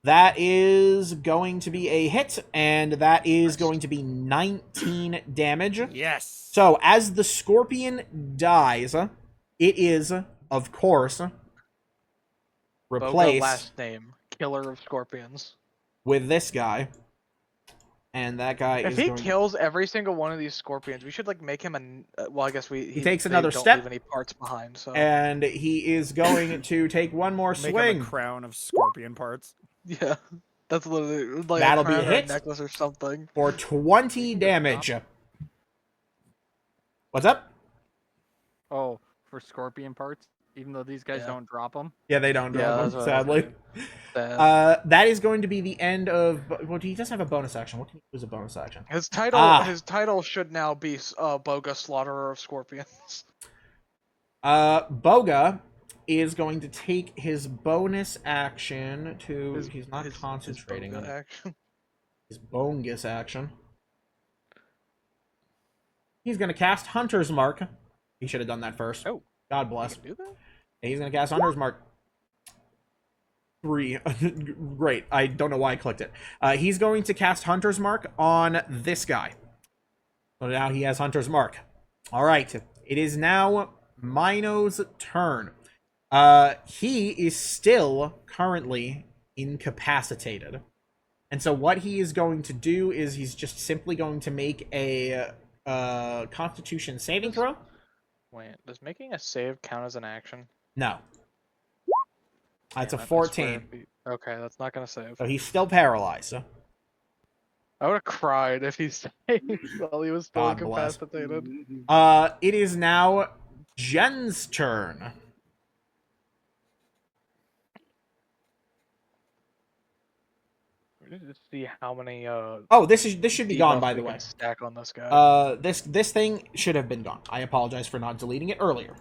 That is going to be a hit, and that is going to be 19 damage. Yes. So as the scorpion dies, it is, of course, Boga replaced last name, Killer of Scorpions. with this guy. And that guy If is he going kills every single one of these scorpions, we should like make him a. Well, I guess he takes they another don't step. Leave any parts behind, so and he is going to take one more Make him swing. a crown of scorpion parts. yeah, that's literally like That'll a be a crown or hit. necklace or something. For 20 damage. What's up? Oh, for scorpion parts? Even though these guys Yeah. don't drop them? Yeah, they don't Yeah, drop that's him, what I was sadly. That is going to be the end of. Well, he does have a bonus action. What can he use as a bonus action? His title, Ah. his title should now be Boga Slaughterer of Scorpions. Boga is going to take his bonus action to. He's not concentrating on Boga it. action. His bonus action. He's going to cast Hunter's Mark. He should have done that first. Oh. God You bless. can do that? He's going to cast Hunter's Mark. 3. Great. I don't know why I clicked it. He's going to cast Hunter's Mark on this guy. So now he has Hunter's Mark. All right. It is now Mino's turn. He is still currently incapacitated. And so what he is going to do is he's just simply going to make a Constitution saving throw. Wait, does making a save count as an action? No. That's a Damn it, I swear 14. if he- Okay, that's not gonna save. So he's still paralyzed. I would have cried if he saved while he was still God bless. incapacitated. It is now Jen's turn. Let's just see how many Oh, this should be gone, debuffs by we the can way. stack on this guy. This thing should have been gone. I apologize for not deleting it earlier.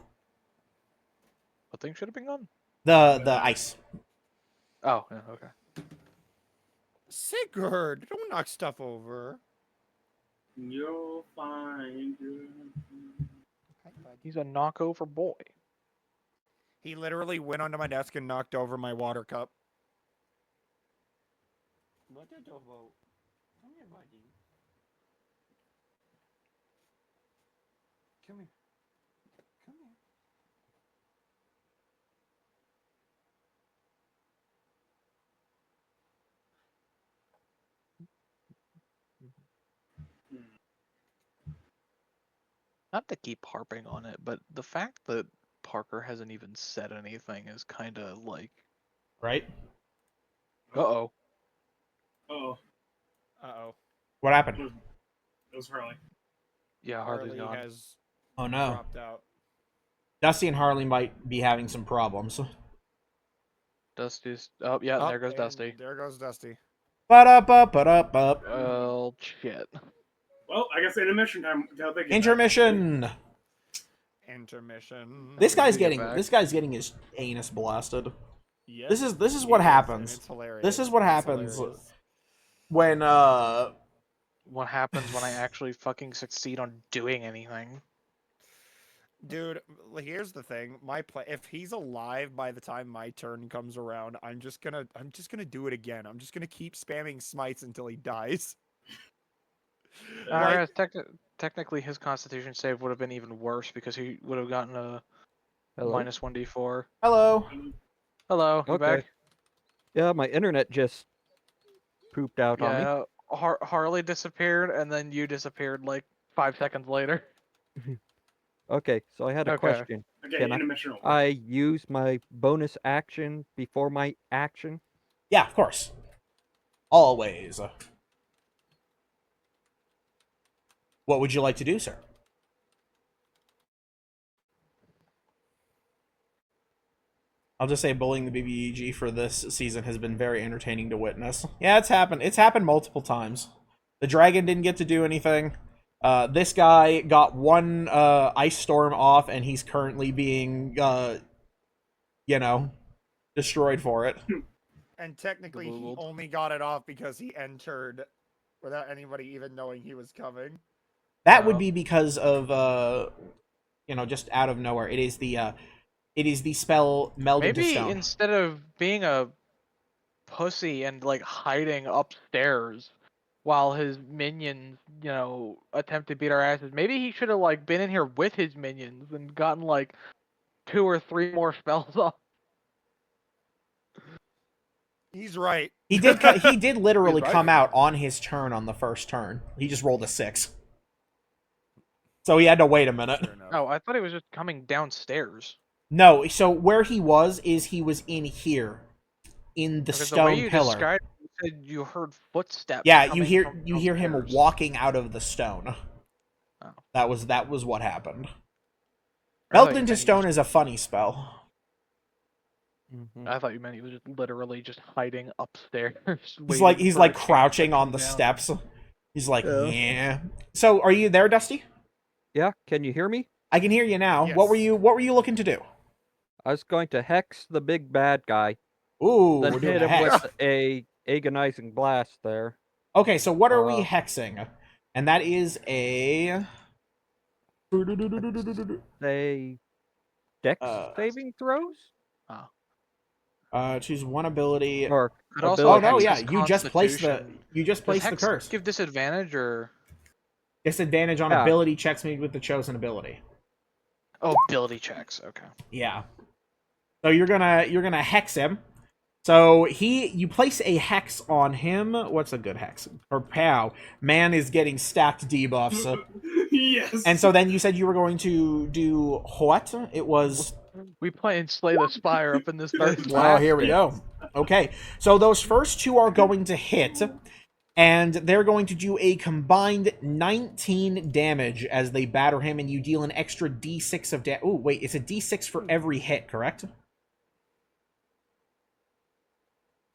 What thing should have been gone? The ice. Oh, yeah, okay. Sigurd, don't knock stuff over. You'll find. He's a knockover boy. He literally went onto my desk and knocked over my water cup. Come here, buddy. Come here. Come here. Not to keep harping on it, but the fact that Parker hasn't even said anything is kind of like, Right? uh-oh. Oh, Uh-oh. What happened? it was Harley. Yeah, Harley's Harley gone. has Oh no. dropped out. Dusty and Harley might be having some problems. Dusty's... Oh, yeah, Oh, there goes and Dusty. There goes Dusty. Ba-da-ba-ba-da-ba. Well, shit. Well, I guess intermission time. Until they get back. Intermission. Intermission. This guy's Get back. getting his anus blasted. Yes, This is he what is, happens. and It's hilarious. This is what It's happens hilarious. when What happens when I actually fucking succeed on doing anything? Dude, here's the thing. If he's alive by the time my turn comes around, I'm just gonna do it again. I'm just gonna keep spamming smites until he dies. Like, Technically, his Constitution save would have been even worse because he would have gotten a Hello? minus 1d4. hello. Hello, you Okay. back? Yeah, my internet just pooped out on me. Yeah, Harley disappeared, and then you disappeared like 5 seconds later. Okay, so I had a Okay. question. Okay, Can I- intermission. over. I use my bonus action before my action? Yeah, of course. Always. What would you like to do, sir? I'll just say bullying the BBEG for this season has been very entertaining to witness. Yeah, it's happened. It's happened multiple times. The dragon didn't get to do anything. This guy got one ice storm off, and he's currently being, destroyed for it. and technically, he Googled. only got it off because he entered without anybody even knowing he was coming. That would be because of, just out of nowhere. It is the spell melded to Maybe stone. instead of being a pussy and like hiding upstairs while his minions, attempt to beat our asses, maybe he should have like been in here with his minions and gotten like 2 or 3 more spells off. He's right. He did literally He's right. come out on his turn on the first turn. He just rolled a 6. So he had to wait a minute. Sure enough. Oh, I thought he was just coming downstairs. No, so where he was in here, in the Because the way stone you pillar. described it, you said you heard footsteps. Yeah, you coming hear from him downstairs. walking out of the stone. Oh. That was what happened. I thought Melt you into meant he stone just- is a funny spell. Mhm. I thought you meant he was just literally just hiding upstairs. He's waiting for like a chance to crouching on come the down. steps. He's like, Yeah. yeah. So, are you there, Dusty? Yeah, can you hear me? I can hear you now. What were Yes. you looking to do? I was going to hex the big bad guy, Ooh, then we're doing hit a him hex. with a agonizing blast there. Okay, so what are we Uh, hexing? And that is a They dex Uh, saving throws? choose one ability. Or Could also Oh ability. no, yeah, hex his you just placed the Constitution. Does hex curse. give disadvantage or Disadvantage on Yeah. ability checks made with the chosen ability. ability checks? Okay. Yeah. So you're gonna hex him. So you place a hex on him. What's a good hex? For Pow, man is getting stacked debuffs. Yes. And so then you said you were going to do what? It was We playing Slay the Spire up in this bitch. wow, here we go. Okay. So those first two are going to hit, and they're going to do a combined 19 damage as they batter him, and you deal an extra d6 of damage. Oh, wait, it's a d6 for every hit, correct?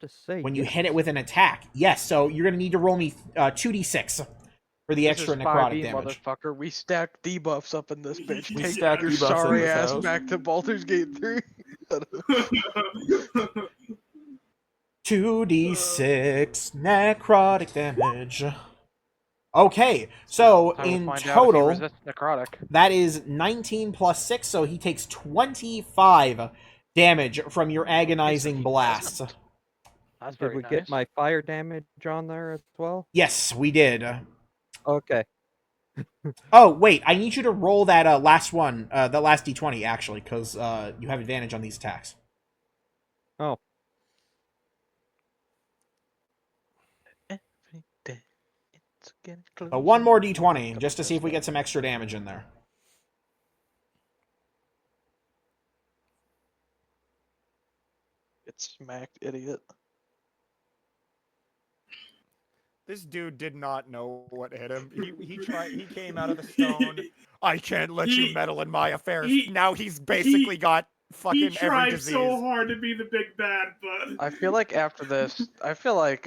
To say When you yes. hit it with an attack. Yes, so you're going to need to roll me 2d6 for the extra This is necrotic 5e, damage. motherfucker. We stack debuffs up in this bitch. We Take stack your debuffs in sorry this ass house. back to Baldur's Gate 3. 2d6 necrotic damage. Okay, so Time to in find out if he total, resists necrotic. that is 19 plus 6, so he takes 25 damage from your agonizing he blast. doesn't. That's Did very we nice. get my fire damage on there as well? Yes, we did. Okay. Oh, wait, I need you to roll that last one, the last d20, actually, because you have advantage on these attacks. Oh. Every day, it's getting So closer. one more d20, just to see if we get some extra damage in there. Get smacked, idiot. This dude did not know what hit him. He tried. He came out of the stone. I can't let you meddle in my affairs. Now he's basically got he fucking every tried disease. so hard to be the big bad, but I feel like after this, I feel like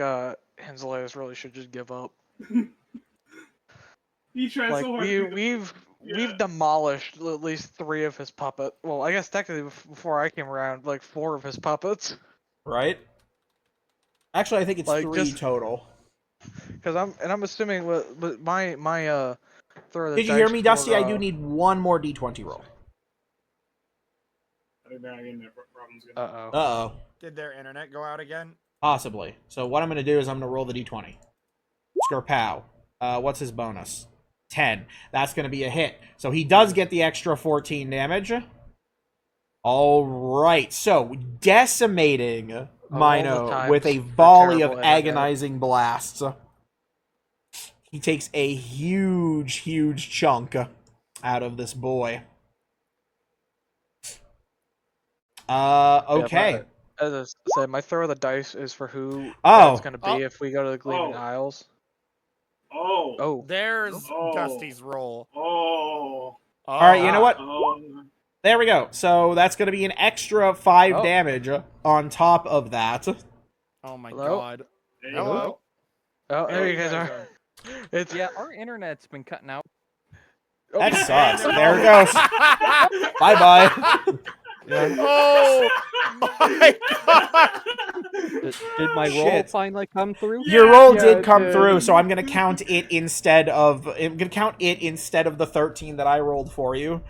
Henselaus really should just give up. he tried Like so hard. to be the- we've Yeah. demolished at least 3 of his puppets. Well, I guess technically before I came around, like 4 of his puppets. Right? Actually, I think it's Like, 3 just- total. Because I'm assuming with my throw of the Did you hear dice me, Dusty? for, I do need one more d20 roll. I think they're not getting their problems. Good. Uh-oh. Uh-oh. Did their internet go out again? Possibly. So what I'm going to do is I'm going to roll the d20. Skurpow. What's his bonus? 10. That's going to be a hit. So he does get the extra 14 damage. All right. So decimating Mino times with a for volley of terrible internet. agonizing blasts. He takes a huge, huge chunk out of this boy. Okay. Yeah, as I said, my throw of the dice is for who Oh. it's going to be Oh. if we go to the Gleaming Oh. Isles. Oh. Oh. There's Oh. Dusty's roll. Oh. All right, you know what? Oh. There we go. So that's going to be an extra 5 Oh. damage on top of that. Oh my Hello? god. There you Hello. Oh, there There you guys are. It's Yeah, our internet's been cutting out. That oh, sucks. And There it goes. Bye-bye. Oh my god. Did my roll Shit. finally come through? Your roll Yeah, did it come did. through, so I'm going to count it instead of the 13 that I rolled for you.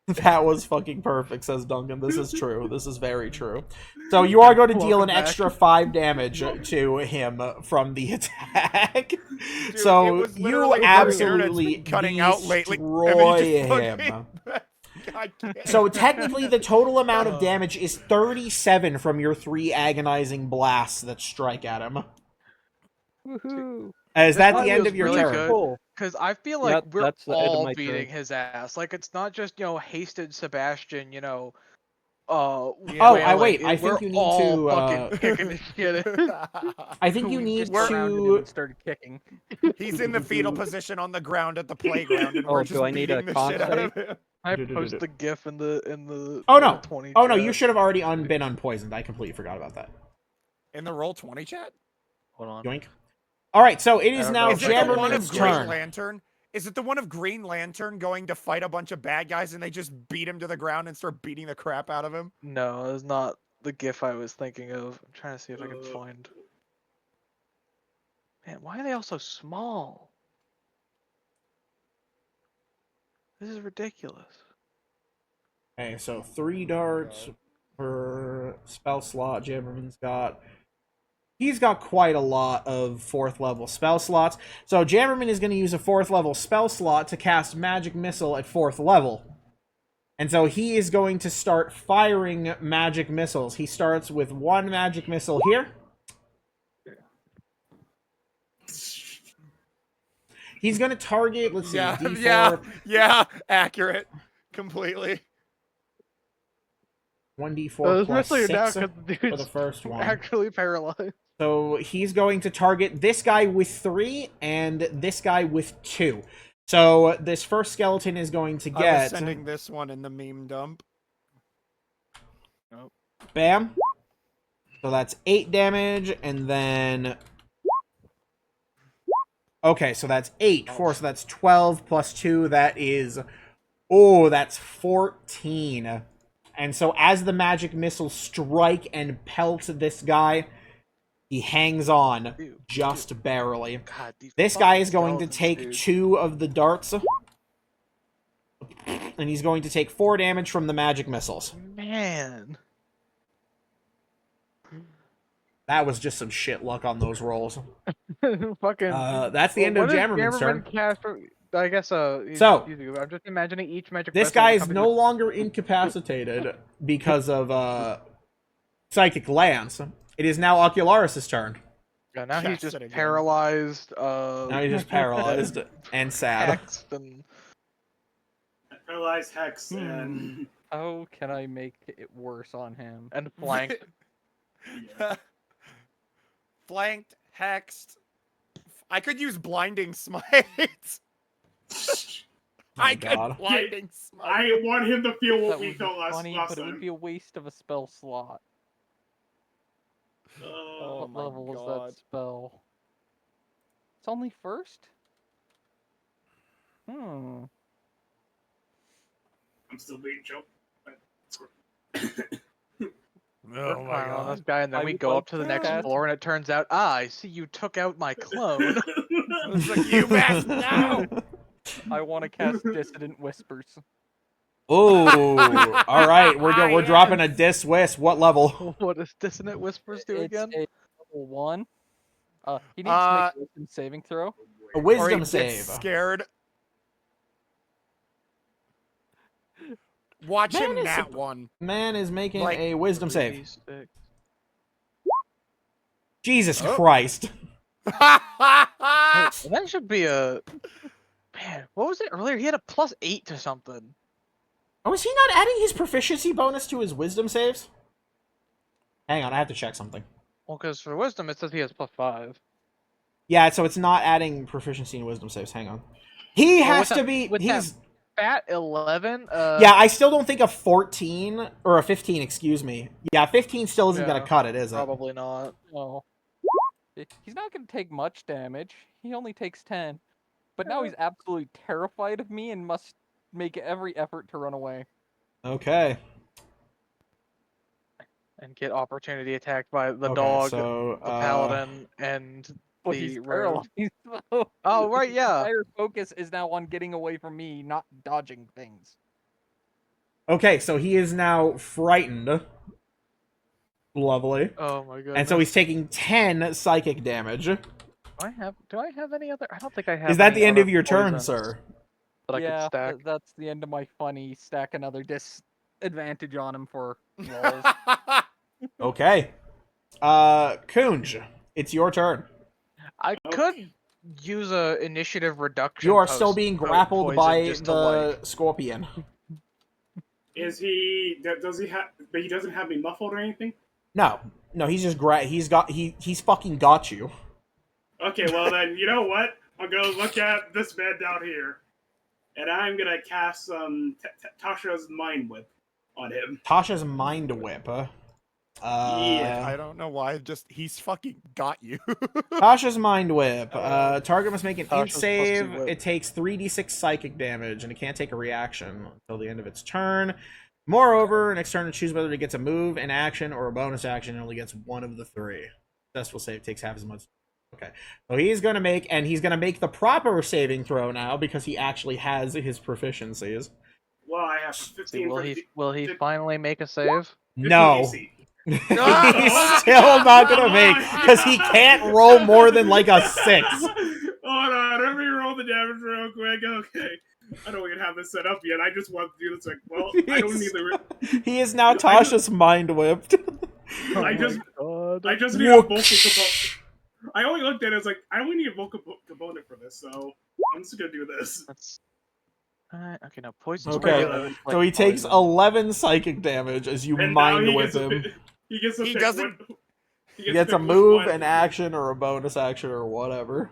That was fucking perfect, says Duncan. This is true. This is very true. So you are going to deal an Welcome back. extra 5 damage to him from the attack. Dude, it so was you literally our internet's absolutely been cutting out lately. destroy I mean, him. just God damn. So technically, the total amount of damage is 37 from your 3 agonizing blasts that strike at him. Woohoo! Is that one the end feels of your really turn? good. Cool. Because I feel like Yep, we're that's the end of all my beating turn. his ass. Like it's not just hasted Sebastian. Oh, wait, I think we're you need all to, fucking kicking his shit. I think you We need just surrounded him to. and started kicking. He's in the fetal position on the ground at the playground, and Oh, we're do just I need a beating the con shit out save? of him. I post the GIF in the Oh no! 20 Oh no! You chat. should have already been unpoisoned. I completely forgot about that. In the roll 20 chat? Hold on. Yoink. All right, so it I is don't now know Is if it I the got one it. of Jammerman's Green turn. Lantern? Is it the one of Green Lantern going to fight a bunch of bad guys and they just beat him to the ground and start beating the crap out of him? No, it's not the GIF I was thinking of. I'm trying to see if I can find. Man, why are they all so small? This is ridiculous. Okay, so 3 darts per spell slot. Jammerman's got. He's got quite a lot of 4th level spell slots. So Jammerman is going to use a 4th level spell slot to cast Magic Missile at 4th level. And so he is going to start firing magic missiles. He starts with 1 magic missile here. He's going to target, let's see, Yeah, D4, yeah, accurate. Completely. 1d4 This plus missile now 6 because the for the dude's first one. actually paralyzed. So he's going to target this guy with 3 and this guy with 2. So this first skeleton is going to I was get sending this one in the meme dump. bam. So that's 8 damage, and then okay, so that's 8, 4, so that's 12 plus 2, that is that's 14. And so as the magic missiles strike and pelt this guy, he hangs on Ew, just barely. God, these This guy fucking is going to skeletons, take dude. 2 of the darts, and he's going to take 4 damage from the magic missiles. Man. That was just some shit luck on those rolls. Fucking. That's the end of What is Jammerman's turn. cast I guess. So, I'm just imagining each magic. This vessel guy will is come no into- longer incapacitated because of Psychic Lance. It is now Ocularis' turn. Yeah, now he's Cast just it again. paralyzed. Now he's just paralyzed and sad. hexed, and Paralyzed Hex and How can I make it worse on him? and flanked. Flanked, hexed. I could use blinding smite. I could God. blinding smite. I want him to feel what That we would be felt funny, last but it would time. be a waste of a spell slot. Oh What my level is God. that spell? It's only first? I'm still being choked. Oh my Clown on God. this guy, and then I we would go like up to the to next cast- floor, and it turns out, I see you took out my clone. It's like, you best no. I want to cast Dissident Whispers. Ooh, all right, we're dropping a Dis Whis. What level? What does Dissonant Whispers do It's again? a level 1. He needs to Uh, make a wisdom saving throw. A Or he Wisdom gets save. Scared. Watch Man him is nat sup- one. Man is making Like- a Wisdom save. 3d6. Jesus Oh. Christ. Wait, that should be a. Man, what was it earlier? He had a +8 to something. Oh, is he not adding his proficiency bonus to his Wisdom saves? Hang on, I have to check something. Well, because for wisdom it says he has +5. Yeah, so it's not adding proficiency in Wisdom saves. Hang on. He Well, has with to that- be. with He's. Fat 11. Yeah, I still don't think a 14 or a 15, excuse me. Yeah, 15 still isn't Yeah, gonna cut it, is it? Probably not. No. He's not going to take much damage. He only takes 10. But now he's absolutely terrified of me and must make every effort to run away. Okay. And get opportunity attacked by the Okay, dog, so, the paladin, and Well, the he's rogue. paralyzed. So Oh, right, his yeah. entire focus is now on getting away from me, not dodging things. Okay, so he is now frightened. Lovely. Oh my god. And so he's taking 10 psychic damage. Do I have any other? I don't think I have. Is that any the end other of your turn, poisons sir? That I yeah, could stack. that's the end of my funny. Stack another disadvantage on him for rolls. Okay. Kunj, it's your turn. I could use a initiative reduction. You are still post- being po- grappled poison by just the to, like, scorpion. Is he? Does he have? But he doesn't have me muffled or anything. No, he's just he's fucking got you. Okay, well then, you know what? I'll go look at this bed down here. and I'm gonna cast Tasha's Mind Whip on him. Tasha's Mind Whip. Yeah. I don't know why. Just he's fucking got you. Tasha's Mind Whip. Target must make an int Tasha's save. Pussy Whip. It takes 3d6 psychic damage, and it can't take a reaction until the end of its turn. Moreover, next turn, choose whether it gets a move, an action, or a bonus action. It only gets one of the three. Successful save takes half as much. Okay, so he's gonna make the proper saving throw now because he actually has his proficiencies. Well, I have 15 Will for he D- will he fif- finally make a save? 15 No. AC. He's still not gonna make because he can't roll more than like a 6. Hold on, let me roll the damage real quick. Okay. I don't even have this set up yet. I just want to do this like, well, I don't need the... He is now Tasha's Mind Whipped. I just God. I just need a Whoosh. vocal component. I only looked at it as like, I only need a vocal component for this, so I'm just gonna do this. That's okay. Now poison. Okay, spray, so he takes 11 psychic damage as you And now mind he whip gets a him. pick- he gets a He pick doesn't- one- He gets gets to a pick move, which one- an action, or a bonus action, or whatever.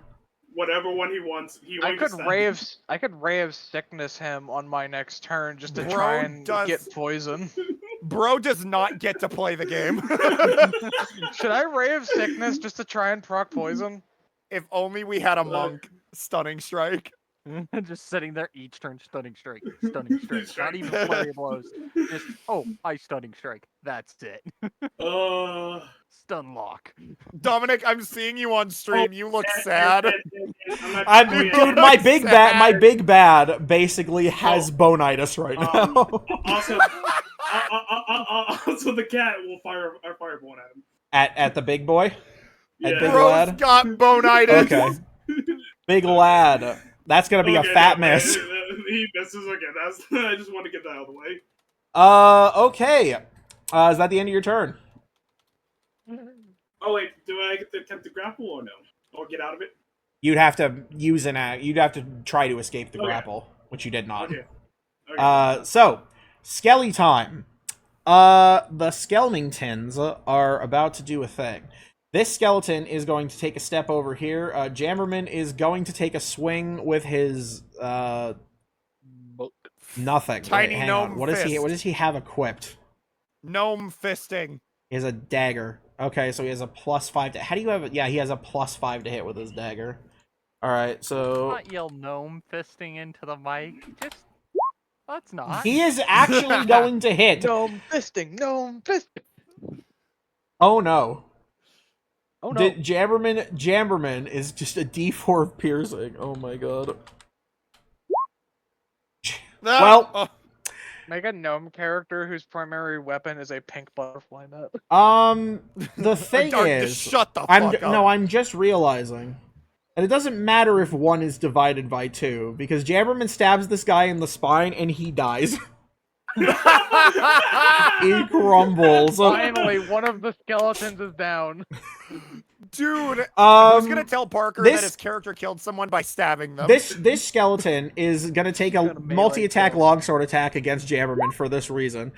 whatever one he wants. I could ray of sickness him on my next turn just to Bro try and does- get poison. Bro does not get to play the game. Should I ray of sickness just to try and proc poison? If only we had a monk. Stunning strike. Just sitting there each turn, stunning strike, stunning strike. Not even flurry of blows. Just I stunning strike. That's it. Stun lock. Dominic, I'm seeing you on stream. You look sad. Dude, my big bad, basically has bonitis right now. Also, the cat will fire a fireball at him. At the big boy, Yeah. big Bro's lad? got bonitis. Okay, big lad. That's gonna be a Okay, fat no, miss. He misses again. I just want to get that out of the way. Okay. Is that the end of your turn? Oh wait, do I get to attempt to grapple or no? Or get out of it? You'd have to use an act. You'd have to try to escape the Okay. grapple, which you did not. Okay. Okay. So, Skelly time. The Skelmingtons are about to do a thing. This skeleton is going to take a step over here. Jammerman is going to take a swing with his nothing. Tiny Wait, hang gnome on. What does he? fist. What does he have equipped? Gnome fisting. He has a dagger. Okay, so he has a +5 to. How do you have it? Yeah, he has a +5 to hit with his dagger. All right, so Not yell gnome fisting into the mic. Just let's not. he is actually going to hit. Gnome fisting. Oh no. Oh no. Jamberman is just a D4 of piercing. Oh my god. Well- Oh, Make a gnome character whose primary weapon is a pink butterfly net. The thing Dark, is, just shut the fuck up. I'm just realizing, and it doesn't matter if one is divided by 2 because Jamberman stabs this guy in the spine and he dies. He crumbles. Finally, one of the skeletons is down. Dude, I was Um, gonna tell Parker this- that his character killed someone by stabbing them. This skeleton is gonna take a Gonna melee multi-attack kill. longsword attack against Jamberman for this reason.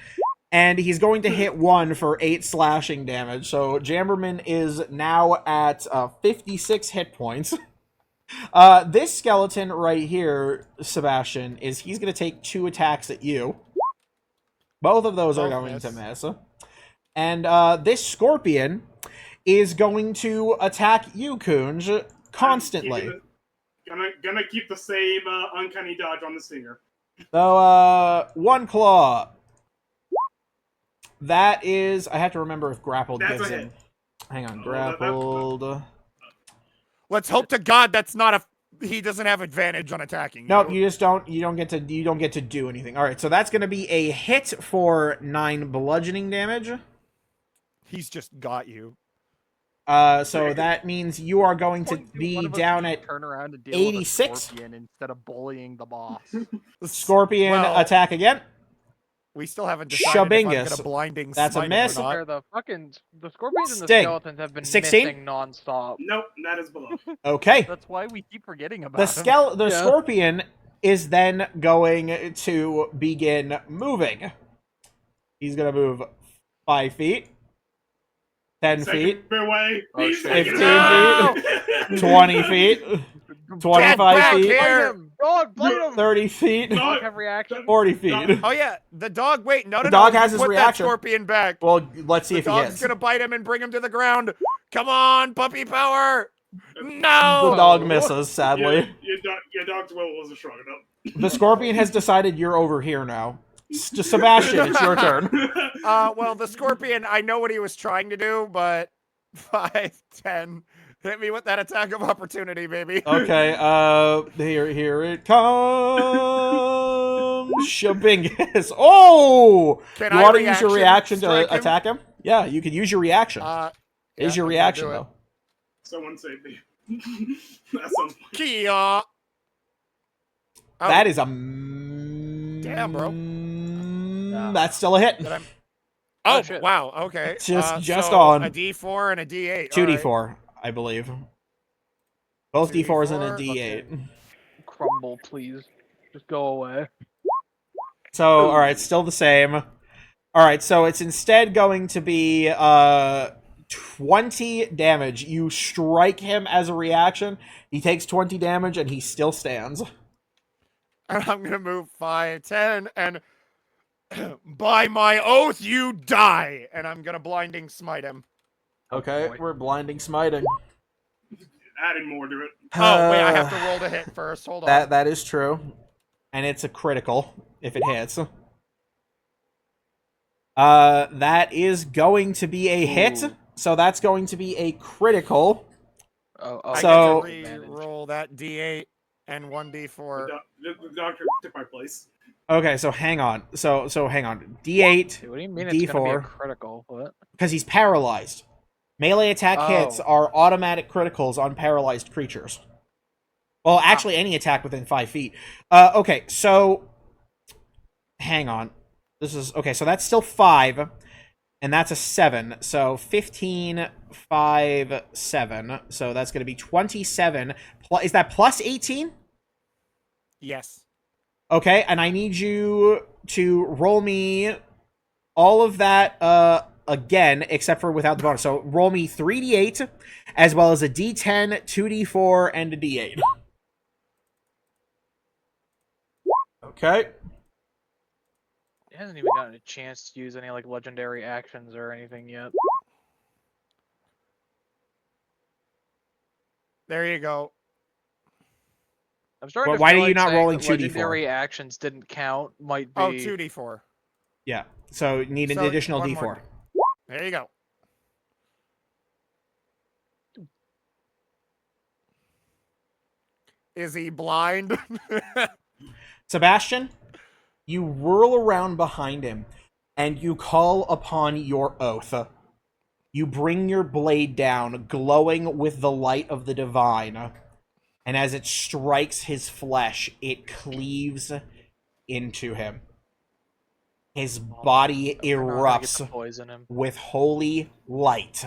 And he's going to hit 1 for 8 slashing damage. So Jamberman is now at 56 hit points. This skeleton right here, Sebastian, he's going to take 2 attacks at you. Both of those are Both going miss. to miss. And this scorpion is going to attack you, Kunj, constantly. Gonna keep the same uncanny dodge on the stinger. So, 1 claw. That is... I have to remember if grappled That's gives a him... hit. Hang on, Oh, that- grappled... Let's hope to God that's not a. He doesn't have advantage on attacking. Nope, you. you just don't. You don't get to do anything. All right, so that's gonna be a hit for 9 bludgeoning damage. He's just got you. So that means you are going to Point be one of us down need at to turn around and deal 86? with a scorpion instead of bullying the boss. Scorpion Well, attack again. We still haven't decided if I'm Shabingus. gonna blinding That's a smite him or miss. not. Or the scorpions and the Sting. skeletons have been 16? missing nonstop. Nope, that is below. Okay. That's why we keep forgetting about The him. the Yeah. scorpion is then going to begin moving. He's gonna move 5 feet, 10 feet, Second fairway. Oh, shit. 15 feet, 20 feet. 25 back feet, here! Bite him! Dog, bite him! 30 feet, Dog- Dog have reaction. 40 feet. Oh yeah, the dog. Wait, no, The no, dog no. has you his put reaction. that scorpion back. Well, let's see The if he dog's hits. gonna bite him and bring him to the ground. Come on, puppy power. The No. dog misses, sadly. Your dog's will wasn't strong enough. The scorpion has decided you're over here now. Sebastian, it's your turn. Well, the scorpion. I know what he was trying to do, but 5, 10. Hit me with that attack of opportunity, baby. Okay, here it comes. Shabingus. Oh! Can You I want to use your reaction strike to him? attack him? Yeah, you can use your reaction. Is your I'm gonna reaction, do it. though. Someone save me. That's something. Kia. Oh, That is a... Damn, bro. That's still a hit. did I- Oh, Oh, shit. wow. Okay. Just so on. a D4 and a D8. 2d4, I believe. Both 2d4, d4s and a okay. d8. Crumble, please. Just go away. So, alright, still the same. Alright, so it's instead going to be 20 damage. You strike him as a reaction, he takes 20 damage, and he still stands. And I'm gonna move 5, 10, and by my oath, you die. And I'm gonna blinding smite him. Okay, boy. we're blinding smiting. Adding more to it. Oh wait, I have to roll to hit first. Hold on. That is true. And it's a critical, if it hits. That is going to be a hit, Ooh. so that's going to be a critical. Oh, I So- get to re-roll that D8 and 1D4. The doctor took my place. Okay, so hang on. So hang on. D8, what do you mean it's gonna be a D4. critical? What? because he's paralyzed. Melee attack hits Oh. are automatic criticals on paralyzed creatures. Well, actually, any attack within 5 feet. Okay, so hang on. This is okay. So that's still 5, and that's a 7. So 15, 5, 7. So that's going to be 27. Is that plus 18? Yes. Okay, and I need you to roll me all of that again, except for without the bonus. So roll me 3d8, as well as a d10, 2d4, and a d8. Okay. He hasn't even gotten a chance to use any like legendary actions or anything yet. There you go. I'm starting Well, to why feel are you like not saying rolling that 2d4? legendary actions didn't count. Might be. Oh, 2d4. Yeah. So you need an So, additional one d4. more. There you go. Is he blind? Sebastian, you whirl around behind him, and you call upon your oath. You bring your blade down, glowing with the light of the divine. And as it strikes his flesh, it cleaves into him. His body We're not gonna get to erupts poison him. with holy light.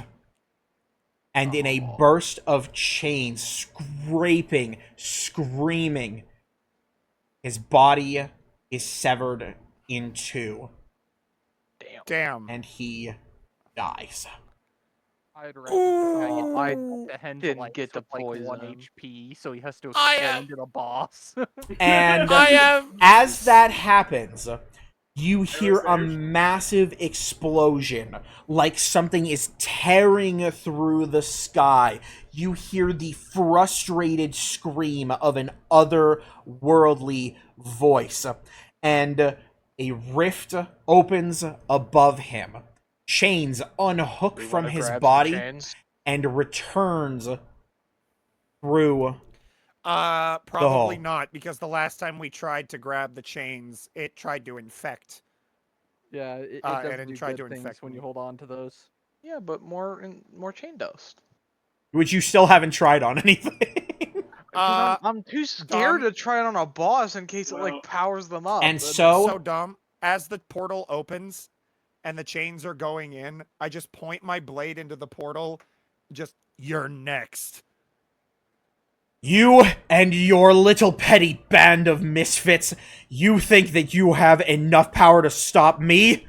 And in a burst of chains, scraping, screaming, his body is severed in two, Damn. Damn. and he dies. I'd Ooh. rather the hen didn't like, get to for, like, poison 1 him. HP, so he has to I extend to the boss. And I have. as that happens, you hear a Devastator. massive explosion, like something is tearing through the sky. You hear the frustrated scream of an otherworldly voice, and a rift opens above him. Chains unhook We from wanna his grab some body chains? and returns through. Probably hall. not, because the last time we tried to grab the chains, it tried to infect. Yeah, it and doesn't it do tried good to things infect when me. you hold on to those. Yeah, but more chain dust. Which you still haven't tried on anything. I'm too scared Dom- to try it on a boss in case it Well, like powers them up. And That's- So dumb. As the portal opens and the chains are going in, I just point my blade into the portal. Just, you're next. You and your little petty band of misfits, you think that you have enough power to stop me?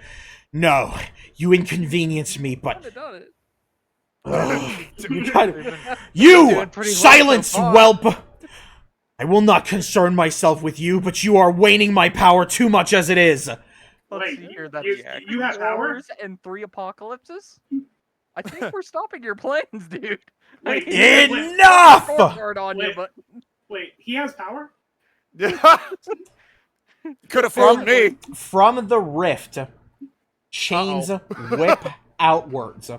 No, you inconvenience me, but Done it. Ugh, We've been you doing pretty well so silence, far. whelp! I will not concern myself with you, but you are waning my power too much as it is. Let's Wait, see here. That's you have power? wars and 3 apocalypses. I think we're stopping your plans, dude. Wait, Enough! Scorecard on you, Wait. but Wait, he has power? Could have fooled me. From the rift, chains whip outwards.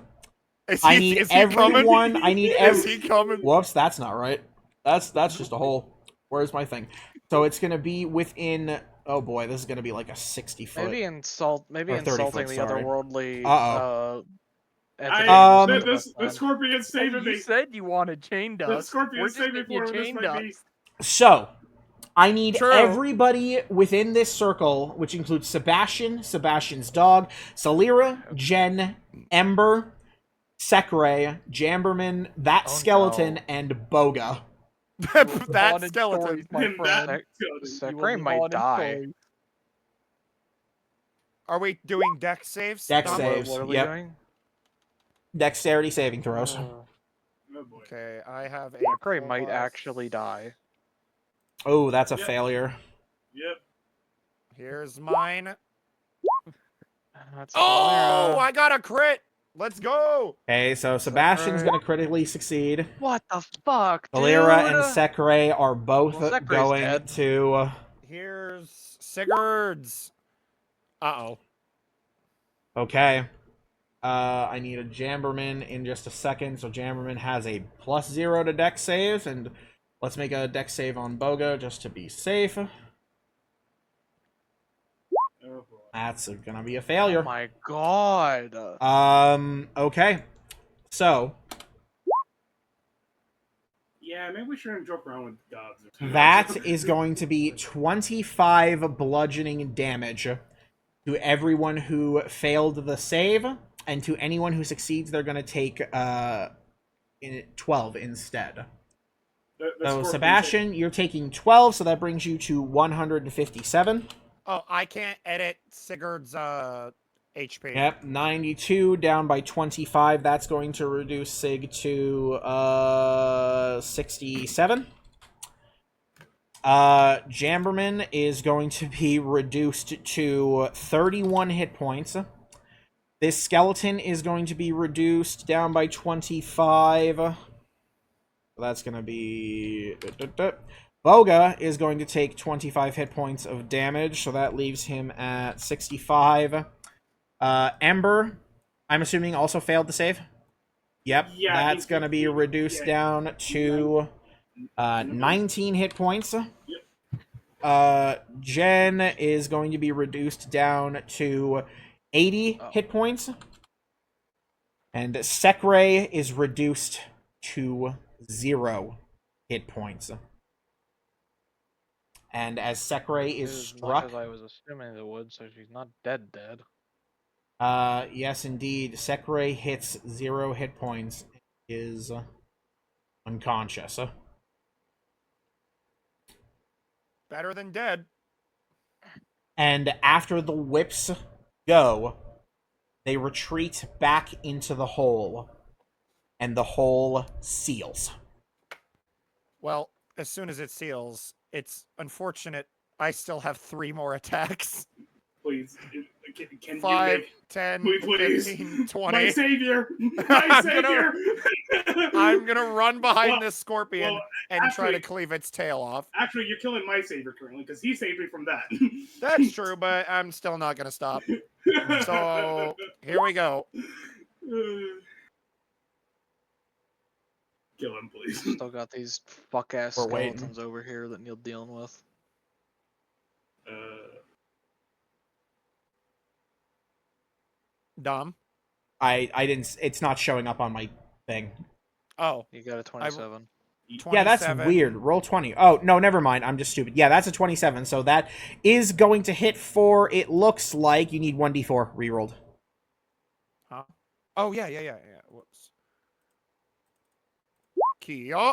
Is I he- need is he coming? everyone. I need Is he coming? Whoops, that's not right. That's just a hole. Where's my thing? So it's gonna be within. Oh boy, this is gonna be like a 60-foot. Maybe Or 30 insulting foot, the sorry. otherworldly. Uh-oh. Entities I, is the, not this, the the best scorpion's hey, saving you me. said you wanted chain The dust. We're scorpion's just saving getting you for this chain might be. dust. So, I need True. everybody within this circle, which includes Sebastian, Sebastian's dog, Salira, Jen, Ember, Sekre, Jamberman, that Oh, skeleton, no. and Boga. that Haunted skeleton. stories, my Him friend. that You skeleton. will Sekre be might haunted die. stories. Are we doing deck saves? Dex Dom? saves. What are we Yep. doing? Dexterity saving throws. Oh boy. Okay, I have a. Sekre might plus- actually die. Oh, that's a Yep. failure. Yep. Here's mine. That's Oh, Valera. I got a crit. Let's go. Okay, so Sebastian's right? gonna critically succeed. What the fuck, dude? Valera and Sekre are both Well, Sekre's going dead. to. Here's Sigurd's. Uh-oh. Okay. I need a Jamberman in just a second. So Jamberman has a +0 to Dex saves, and let's make a Dex save on Boga just to be safe. Oh boy. That's gonna be a Oh failure. my god. Okay. So Yeah, maybe we shouldn't joke around with gods. Or something. that is going to be 25 bludgeoning damage to everyone who failed the save, and to anyone who succeeds, they're gonna take 12 instead. The So scorpion Sebastian, you're taking 12, so that brings you to 157. Oh, I can't edit Sigurd's HP. Yep, 92 down by 25. That's going to reduce Sig to 67. Jamberman is going to be reduced to 31 hit points. This skeleton is going to be reduced down by 25. That's going to be... Boga is going to take 25 hit points of damage, so that leaves him at 65. Ember, I'm assuming, also failed the save? Yep, Yeah, that's going to be reduced down to 19 hit points. Jen is going to be reduced down to 80 hit points. And Sekre is reduced to 0 hit points. And as Sekre is As much struck, as I was assuming it would, so she's not dead. yes indeed, Sekre hits 0 hit points, is unconscious. Better than dead. And after the whips go, they retreat back into the hole, and the hole seals. Well, as soon as it seals, it's unfortunate I still have 3 more attacks. Please, can 5, you make 10, please. 15, 20. my savior? My I'm savior! I'm gonna run behind Well- this scorpion well, and try to actually- cleave its tail off. Actually, you're killing my savior currently because he saved me from that. That's true, but I'm still not gonna stop. So here we go. Kill him, please. Still got these fuck ass We're waiting. skeletons over here that Neil's dealing with. Dom. I didn't. It's not showing up on my thing. Oh, You got a 27. Yeah, that's 27. weird. Roll 20. Oh, no, never mind. I'm just stupid. Yeah, that's a 27. So that is going to hit for, it looks like, you need 1d4 rerolled. Huh? Oh yeah. Whoops. Kia.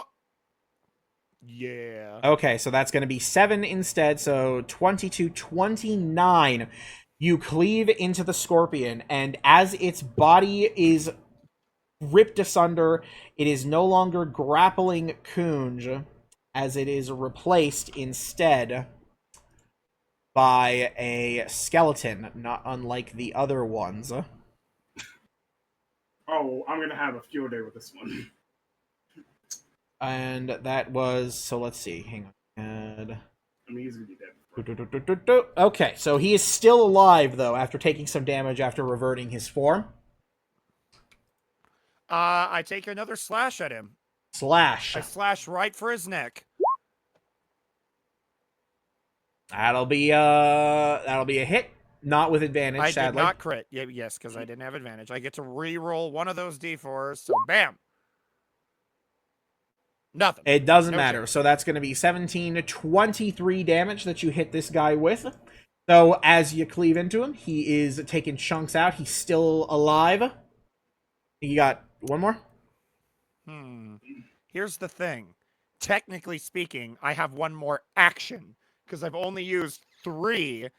Yeah. Okay, so that's going to be 7 instead. So 22, 29. You cleave into the scorpion, and as its body is ripped asunder, it is no longer grappling Kunj. as it is replaced instead by a skeleton, not unlike the other ones. Oh, I'm gonna have a field day with this one. And that was, so let's see, hang on. I mean, he's gonna be dead. Okay, so he is still alive, though, after taking some damage after reverting his form. I take another slash at him. Slash. I slash right for his neck. That'll be a hit, not with advantage, I sadly. did not crit. Yeah, yes, because I didn't have advantage. I get to re-roll one of those d4s. So bam. Nothing. It doesn't No matter. chance. So that's going to be 17 to 23 damage that you hit this guy with. So as you cleave into him, he is taking chunks out. He's still alive. You got one more? Here's the thing. Technically speaking, I have one more action because I've only used 3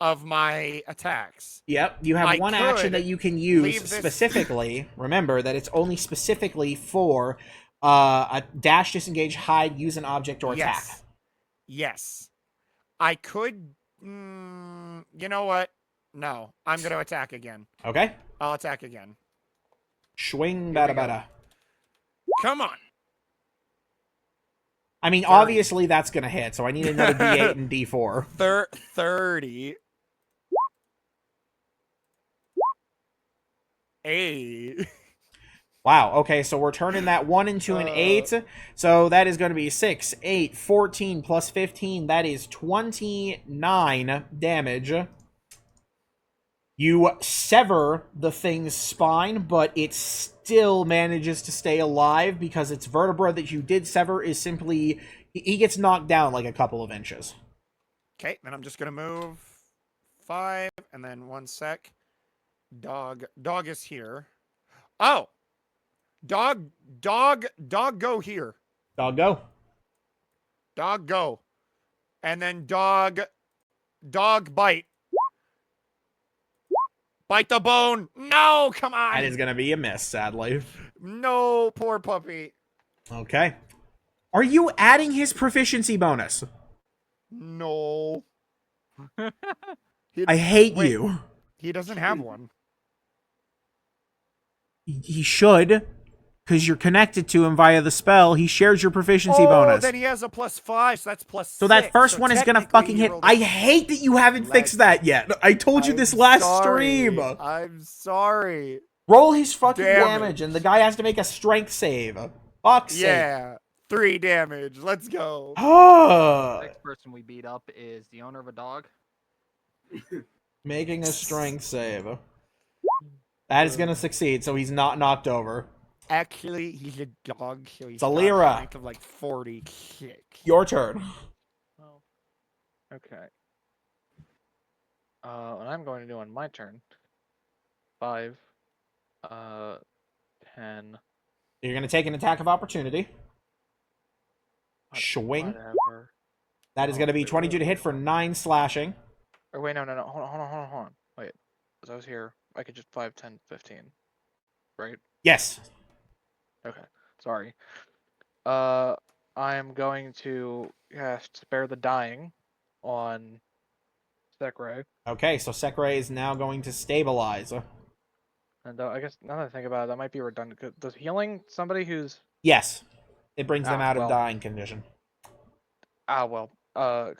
of my attacks. Yep. You have I one action could that you can leave use this- specifically. Remember that it's only specifically for a dash, disengage, hide, use an object, or attack. Yes. Yes. I could. You know what? No. I'm going to attack again. Okay. I'll attack again. Swing, Here we bada, go. bada. Come on. I mean, 30. obviously that's going to hit, so I need another D8 and D4. 30. 8. Wow, okay, so we're turning that 1 into an 8. So that is going to be 6, 8, 14 plus 15. That is 29 damage. You sever the thing's spine, but it still manages to stay alive because its vertebra that you did sever is simply... He gets knocked down like a couple of inches. Okay, then I'm just going to move 5, and then 1 sec. Dog is here. Oh! Dog go here. Dog go. Dog go. And then dog bite. Bite the bone. No, come on. That is going to be a miss, sadly. No, poor puppy. Okay. Are you adding his proficiency bonus? No. He- I hate Wait. you. He doesn't have one. He should, because you're connected to him via the spell. He shares your proficiency bonus. Then he has a +5, so that's +6. So that first one is gonna fucking hit. I hate that you haven't fixed that yet. I told you this last stream. I'm sorry. Roll his fucking Damn damage, and the guy has to make a strength save. Fuck's sake. Yeah. 3 damage. Let's go. Oh, Next person we beat up is the owner of a dog. making a strength save. That is gonna succeed, so he's not knocked over. Actually, he's a dog, so he's Zalira. got a strength of like 40 kick. Your turn. Oh. Okay. And I'm going to do on my turn. 5. 10. You're gonna take an attack of opportunity. Swing. Whatever. That is gonna be 22 to hit for 9 slashing. Or wait, no. Hold on. Wait. As I was here, I could just 5, 10, 15. Right? Yes. Okay. Sorry. I am going to cast Spare the Dying on Sekre. Okay, so Sekre is now going to stabilize. And I guess now that I think about it, that might be redundant. Does healing somebody who's Yes. It brings them Ah, out of well. dying condition. because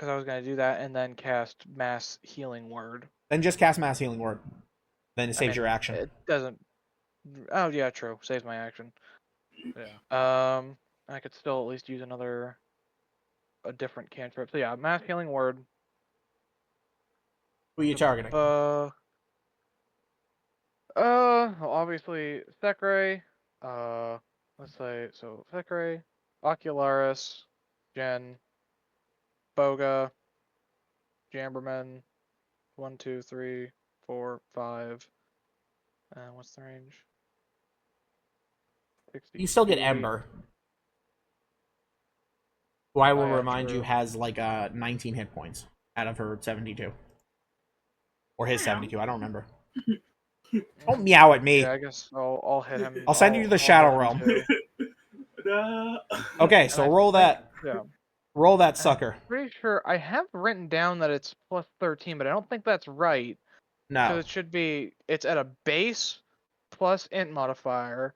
I was gonna do that and then cast Mass Healing Word. Then just cast Mass Healing Word. Then it I saves mean, your action. It doesn't. Oh yeah, true. Saves my action. Yeah. I could still at least use a different cantrip. So yeah, Mass Healing Word. Who are you targeting? Well, obviously Sekre. Let's say so Sekre, Ocularis, Jen, Boga, Jamberman. 1, 2, 3, 4, 5. What's the range? 60 You still get feet. Ember. Who I will Oh, yeah, remind you true. has like 19 hit points out of her 72. Or his 72, I don't remember. Don't meow at me. Yeah, I guess I'll hit him. I'll send you to the Shadow hit him Realm. too. No. Okay, so roll that. Yeah. Roll that sucker. Pretty sure I have written down that it's plus 13, but I don't think that's right. Because No. it should be, it's at a base plus int modifier,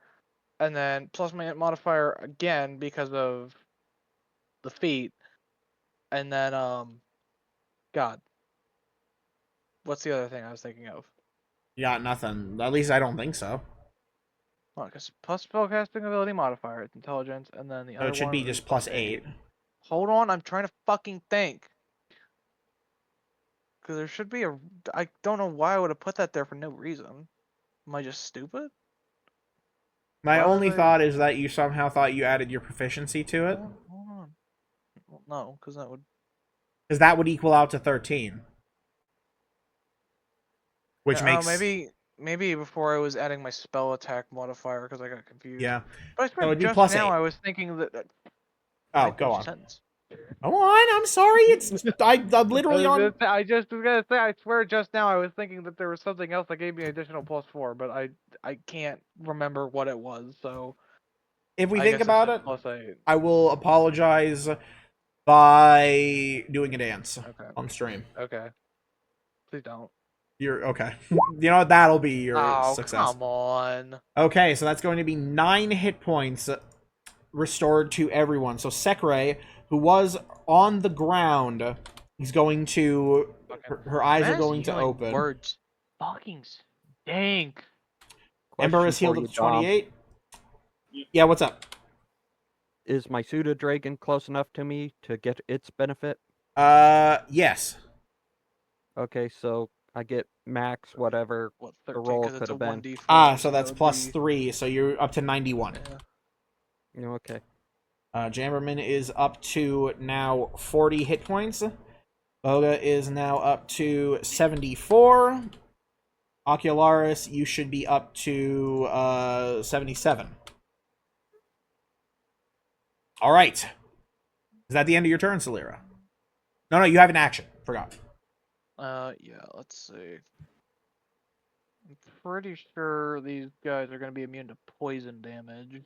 and then plus my int modifier again because of the feat, and then, God. What's the other thing I was thinking of? You got nothing. At least I don't think so. Well, because plus spellcasting ability modifier, it's intelligence, and then the So other it should be one just is plus 8. Hold on, I'm trying to fucking think. Because there should be a. I don't know why I would have put that there for no reason. Am I just stupid? My Why would only I- thought is that you somehow thought you added your proficiency to it. Hold on. Well, no, because that would. Because that would equal out to 13. Which Oh, makes... maybe before I was adding my spell attack modifier because I got confused. Yeah. But I So swear it'd be just plus now 8. I was thinking that. Oh, I go finished on. the sentence. Go on, I'm sorry. I'm literally on... I just was gonna say, I swear just now I was thinking that there was something else that gave me an additional +4, but I can't remember what it was, so If we I think guess it's about just it, +8. I will apologize by doing a dance Okay. on stream. Okay. Please don't. You're okay. You know what? That'll be your Oh, success. come on. Okay, so that's going to be 9 hit points restored to everyone. So Sekre, who was on the ground, is going to... Her eyes are Mass going to healing open. Words fucking stink. Ember is Question healed for up you, to Dom. 28. Yeah, what's up? Is my Pseudo-Dragon close enough to me to get its benefit? Yes. Okay, so I get max whatever What, the 13? roll Because it's could a have been. 1d4. So that's that would plus be- 3, so you're up to 91. Yeah. Okay. Jammerman is up to now 40 hit points. Boga is now up to 74. Ocularis, you should be up to 77. All right. Is that the end of your turn, Celira? No, you have an action. Forgot. Yeah, let's see. I'm pretty sure these guys are going to be immune to poison damage.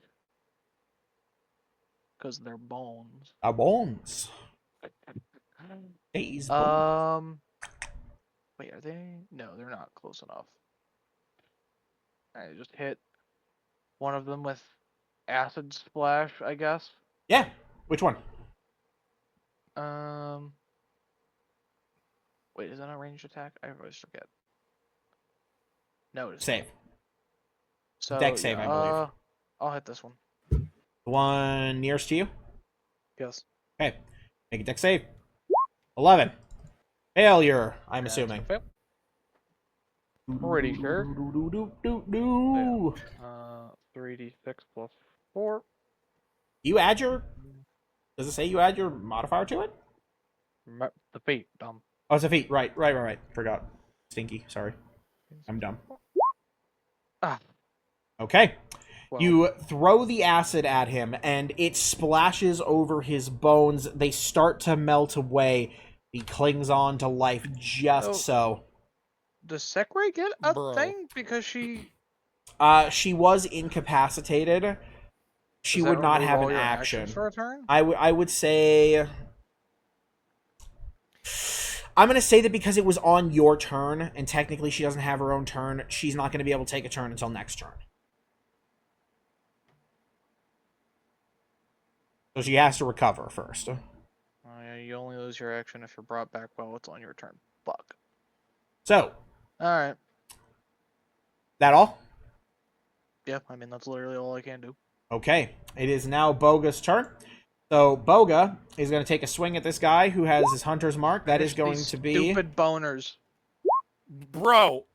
Because they're bones. Bones. Days bones. Wait, are they? No, they're not close enough. I just hit one of them with acid splash, I guess. Yeah. Which one? Wait, is that a ranged attack? I always forget. No, it's Save. not. So, Dex save, I believe. I'll hit this one. The one nearest to you? Yes. Okay. Make a dex save. 11. Failure, I'm That's assuming. a fail. Pretty sure. Do. 3d6 plus 4. You add your... Does it say you add your modifier to it? The feet, dumb. Oh, it's a feat. Right. Forgot. Stinky. Sorry. I'm dumb. Ah. Okay. Well, You throw the acid at him, and it splashes over his bones. They start to melt away. He clings on to life just Oh. so. Does Sekre get a Bro. thing? Because she... She was incapacitated. She Does that would not remove have all an your action. actions for a turn? I would say... I'm going to say that because it was on your turn, and technically she doesn't have her own turn, she's not going to be able to take a turn until next turn. So she has to recover first. Oh, yeah, you only lose your action if you're brought back while it's on your turn. Fuck. So, Alright. that all? Yeah, I mean, that's literally all I can do. Okay, it is now Boga's turn. So Boga is going to take a swing at this guy who has his hunter's mark. That is Finish going these to be... Stupid boners. Bro,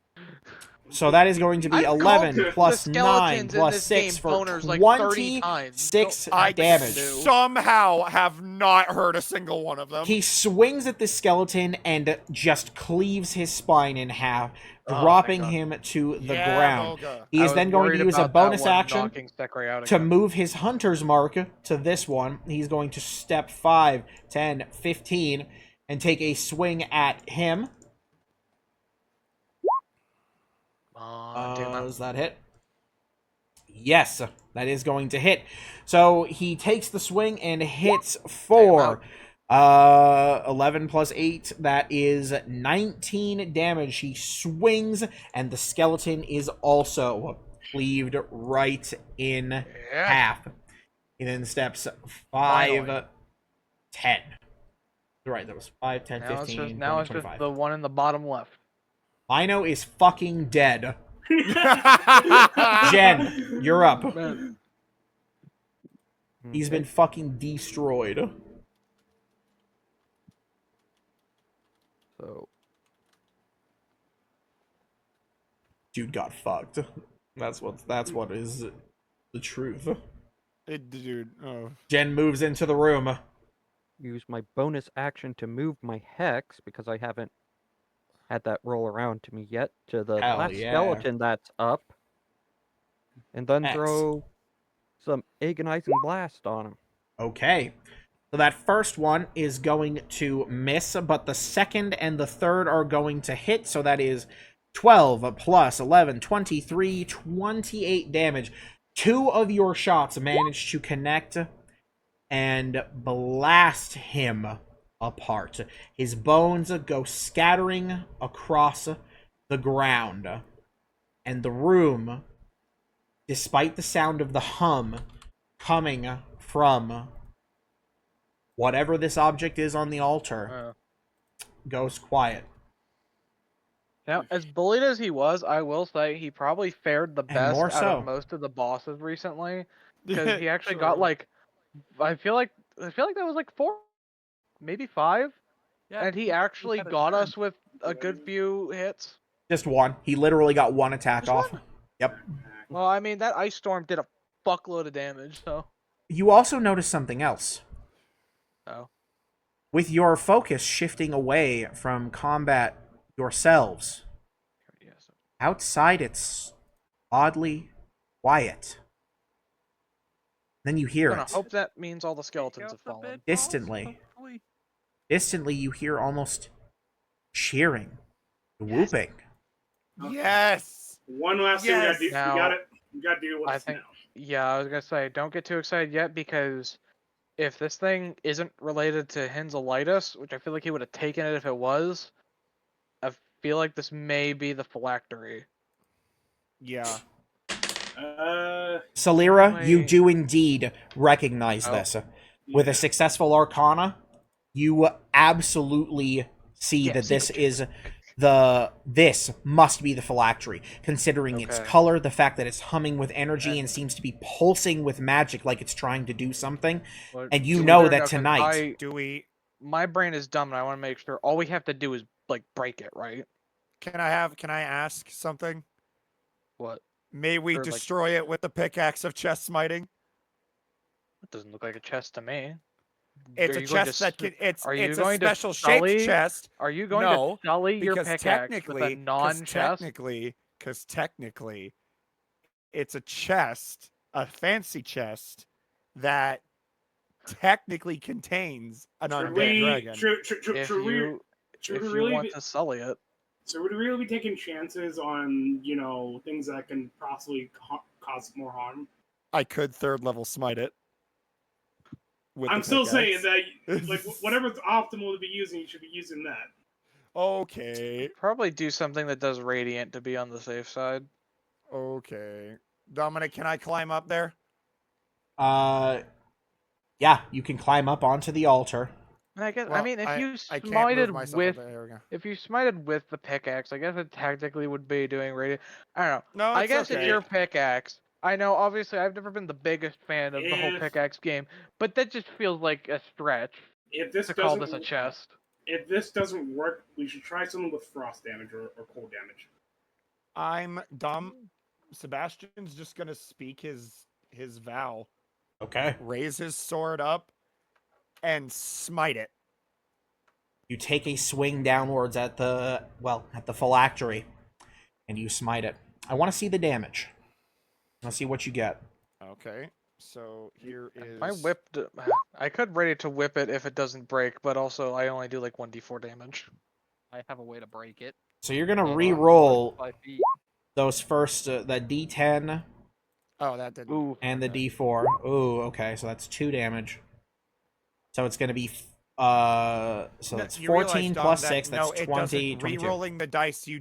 So that is going to be I've 11 called plus the 9 skeletons in plus this 6 game for boners like 30 26 I damage. somehow have not heard a single one of them. He swings at the skeleton and just cleaves his spine in half, Oh, thank dropping God. him to the Yeah, ground. Boga. He is then going to use a bonus action to move his hunter's mark to this one. He's going to step 5, 10, 15, and take a swing at him. Damn it. Does that hit? Yes, that is going to hit. So he takes the swing and hits for 11 plus 8. That is 19 damage. He swings, and the skeleton is also cleaved right in Yeah. half. He then steps 5, Finally. 10. Right, that was 5, 10, Now 15, it's 20, just 25. the one in the bottom left. Lino is fucking dead. Jen, you're up. Man, He's Okay. been fucking destroyed. So Dude got fucked. That's what is the truth. Dude, oh. Jen moves into the room. use my bonus action to move my hex because I haven't had that roll around to me yet to the Hell last yeah. skeleton that's up, and then X. throw some agonizing blast on him. Okay. So that first one is going to miss, but the second and the third are going to hit. So that is 12 plus 11, 23, 28 damage. 2 of your shots manage to connect and blast him apart. His bones go scattering across the ground. And the room, despite the sound of the hum coming from whatever this object is on the altar, goes quiet. now, as bullied as he was, I will say he probably fared the And best more out so. of most of the bosses recently, because he actually got True. like, I feel like that was like 4, maybe 5, Yeah, and he actually had a got turn. us with a good few hits. Just one. He literally got one attack Just off. one? Yep. Well, I mean that ice storm did a fuckload of damage, so. You also notice something else. Oh. With your focus shifting away from combat yourselves, Yes. outside it's oddly quiet. Then you hear I'm gonna it. hope that means all the skeletons have Just a fallen. bit, Distantly. hopefully. Distantly, you hear almost cheering, whooping. Yes. One last thing Yes. we Now, gotta deal with I this think- now. Yeah, I was gonna say, don't get too excited yet, because if this thing isn't related to Henzelitis, which I feel like he would have taken it if it was, I feel like this may be the phylactery. Yeah. Salira, you Wait. do indeed recognize Oh. this. With a successful Arcana, you absolutely see Yeah, that see this what is this must be the phylactery, considering its Okay. color, the fact that it's humming with energy and seems to be pulsing with magic like it's trying to do something. But And you it's know weird that now 'cause tonight- Do we? my brain is dumb, and I want to make sure all we have to do is like break it, right? Can I ask something? What? May we Or, like- destroy it with the pickaxe of chest smiting? It doesn't look like a chest to me. It's Are a you going to chest that s- can. It's are you it's a going to special shaped sully- chest. Are you going No, to sully your because pickaxe with a technically, non-chest? because technically, it's a chest, a fancy chest that technically contains an Should undead we? dragon. If Should we? you Should if we you really? want to sully it, So would we really be taking chances on things that can possibly cause more harm? I could third level smite it. with I'm the still saying pickaxe. that like whatever's optimal to be using, you should be using that. Okay. probably do something that does radiant to be on the safe side. Okay. Dominic, can I climb up there? Yeah, you can climb up onto the altar. And I guess Well, I mean if you I can't move smited myself with up there. There we go. if you smited with the pickaxe, I guess it technically would be doing radiant. I don't know. No, I it's guess okay. it's your pickaxe. I know, obviously, I've never been the biggest fan of the whole If- pickaxe game, but that just feels like a stretch If this to call this doesn't a chest. if this doesn't work, we should try something with frost damage or cold damage. I'm dumb. Sebastian's just gonna speak his vow, Okay. raise his sword up, and smite it. You take a swing downwards at the phylactery, and you smite it. I want to see the damage. I want to see what you get. Okay. So here is I whipped. I could ready to whip it if it doesn't break, but also I only do like 1d4 damage. I have a way to break it. So you're gonna Uh, re-roll 5 feet. those first that D10 Oh, that didn't. Ooh. and the okay. D4. Ooh, okay, so that's 2 damage. So it's going to be so No, that's you realize, 14 Dom, plus that 6, that's no, it 20, doesn't. 22. Re-rolling the dice, you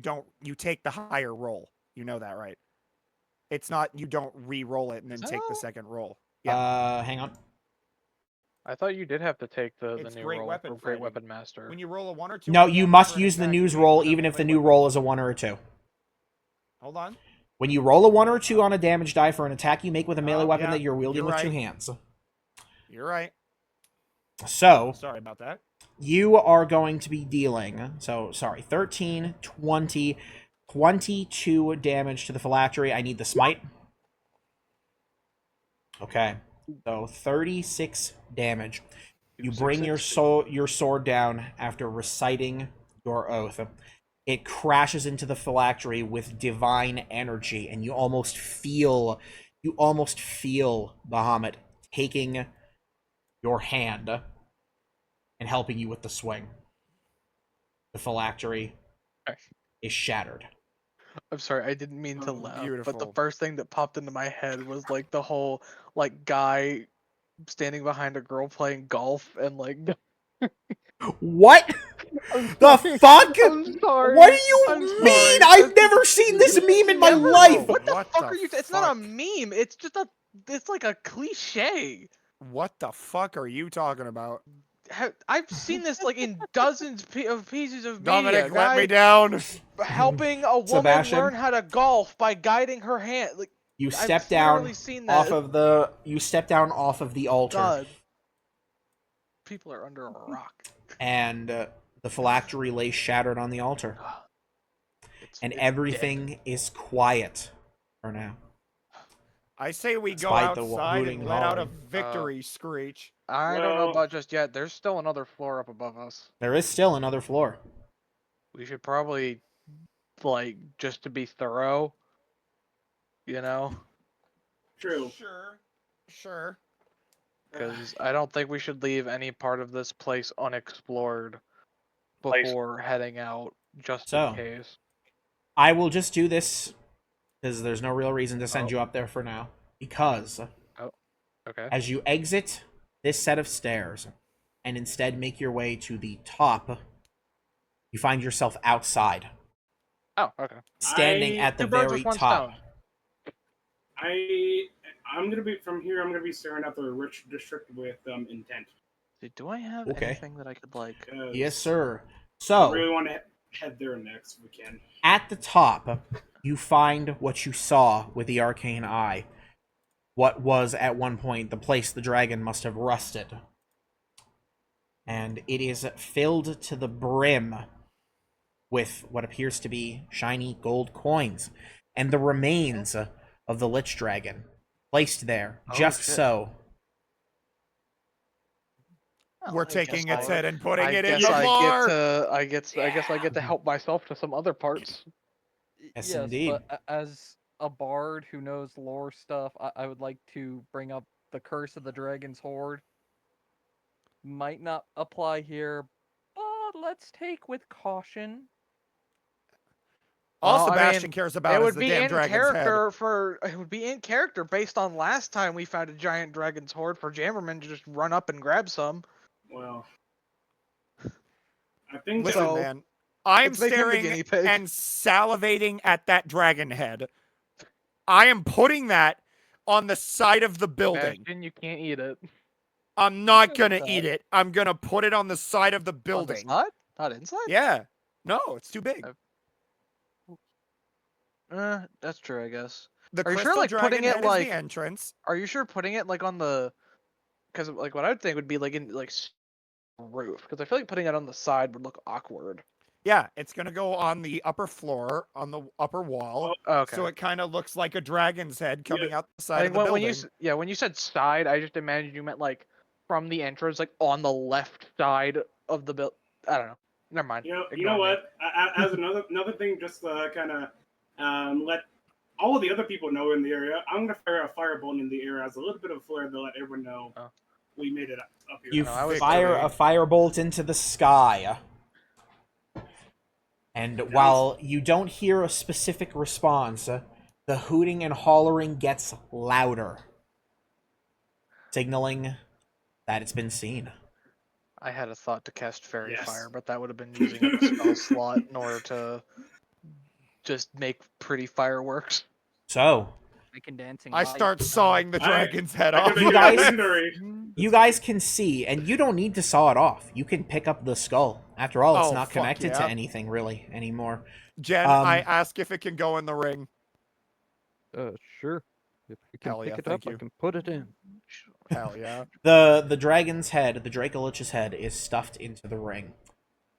take the higher roll. You know that, right? It's not you don't re-roll it and then take the No. second roll. Yeah. Hang on. I thought you did have to take the It's new great roll weapon for Great fighting. Weapon Master. When you roll a 1 or 2. No, on you damage must for an use the attack, news you roll put a even if the melee new weapon. roll is a 1 or a 2. Hold on. When you roll a 1 or 2 on a damage die for an attack you make with a melee weapon Yeah, that you're wielding you're with 2 right. hands. You're right. So, Sorry about that. you are going to be dealing, 13, 20, 22 damage to the phylactery. I need the smite. Okay. So 36 damage. You bring your 660. sword down after reciting your oath. It crashes into the phylactery with divine energy, and you almost feel Bahamut taking your hand and helping you with the swing. The phylactery Okay. is shattered. I'm sorry, I didn't mean to Oh, laugh, but the beautiful. first thing that popped into my head was like the whole like guy standing behind a girl playing golf and like What I'm the sorry, fuck? I'm sorry. What do you I'm mean? sorry. I've never seen this meme in my Never? life. What the What fuck the are you? It's not a fuck? meme. It's just a. It's like a cliche. What the fuck are you talking about? I've seen this like in dozens of pieces of media. Dominic, let Guy me down. helping a woman Sebastian? learn how to golf by guiding her hand. Like You I've step down literally seen off that. of the altar, God, people are under a rock. and the phylactery lays shattered on the altar, and It's everything is quiet for now. I say we go Despite the outside hooting and and let out a hollering. victory screech. I don't know Well- about just yet. There's still another floor up above us. There is still another floor. We should probably, like, just to be thorough, you know, True. Sure. because I don't think we should leave any part of this place unexplored before heading out, just So. in case. I will just do this because there's no real reason to send Oh. you up there for now. Because Okay. as you exit this set of stairs and instead make your way to the top, you find yourself outside, Oh, okay. standing at the Two birds very with one top. stone. I'm gonna be from here. I'm gonna be staring at the rich district with intent. Do I have Okay. anything that I could like? 'Cause Yes, sir. I So, really want to head there next if we can. at the top, you find what you saw with the arcane eye. What was at one point the place the dragon must have rusted. And it is filled to the brim with what appears to be shiny gold coins and the remains of the Lich Dragon placed there Oh, just shit. so. We're I guess taking its I- head and putting I it in guess the I floor. get to. I guess I get to help myself to some other parts. Yes, Yes, indeed. but as a bard who knows lore stuff, I would like to bring up the Curse of the Dragon's Horde. Might not apply here, but let's take with caution. All Well, I Sebastian mean, cares about It is would the be damn in dragon's head. character for. It would be in character based on last time we found a giant dragon's horde for Jammerman to just run up and grab some. Well, I think Listen, So, man. I'm let's make him the staring guinea pig. and salivating at that dragon head. I am putting that on the side of the building. Bastion, you can't eat it. I'm not Don't gonna do eat that. it. I'm gonna put it on the side of the On the building. side? Not inside? Yeah. No, it's too big. That's true, I guess. The Are you crystal sure, like, dragon putting it, head like- is the entrance. Are you sure putting it like on the? Because like what I would think would be like in like roof. Because I feel like putting it on the side would look awkward. Yeah, it's gonna go on the upper floor, on the upper wall. Okay. So it kind of looks like a dragon's head coming out the I side of think the when building. when you said side, I just imagined you meant like from the entrance, like on the left side of the build. I don't know. Never mind. you know Ignore me. what? As another thing, just kind of let all of the other people know in the area. I'm gonna fire a firebolt in the air as a little bit of flare to let everyone know Oh. we made it up here. You No, I was fire victory. a firebolt into the sky. And while you don't hear a specific response, The hooting and hollering gets louder, signaling that it's been seen. I had a thought to cast Fairy Yes. Fire, but that would have been using up a spell slot in order to just make pretty fireworks. So, Making dancing. I lights. start sawing the dragon's head I off. could You make a guys- legendary. you guys can see, and you don't need to saw it off. You can pick up the skull. After all, it's Oh, not fuck connected to yeah. anything really anymore. Jen, I ask if it can go in the ring. Sure. If you can Hell pick yeah, it up, thank I you. can put it in. Hell yeah. The dragon's head, the Dracolich's head, is stuffed into the ring.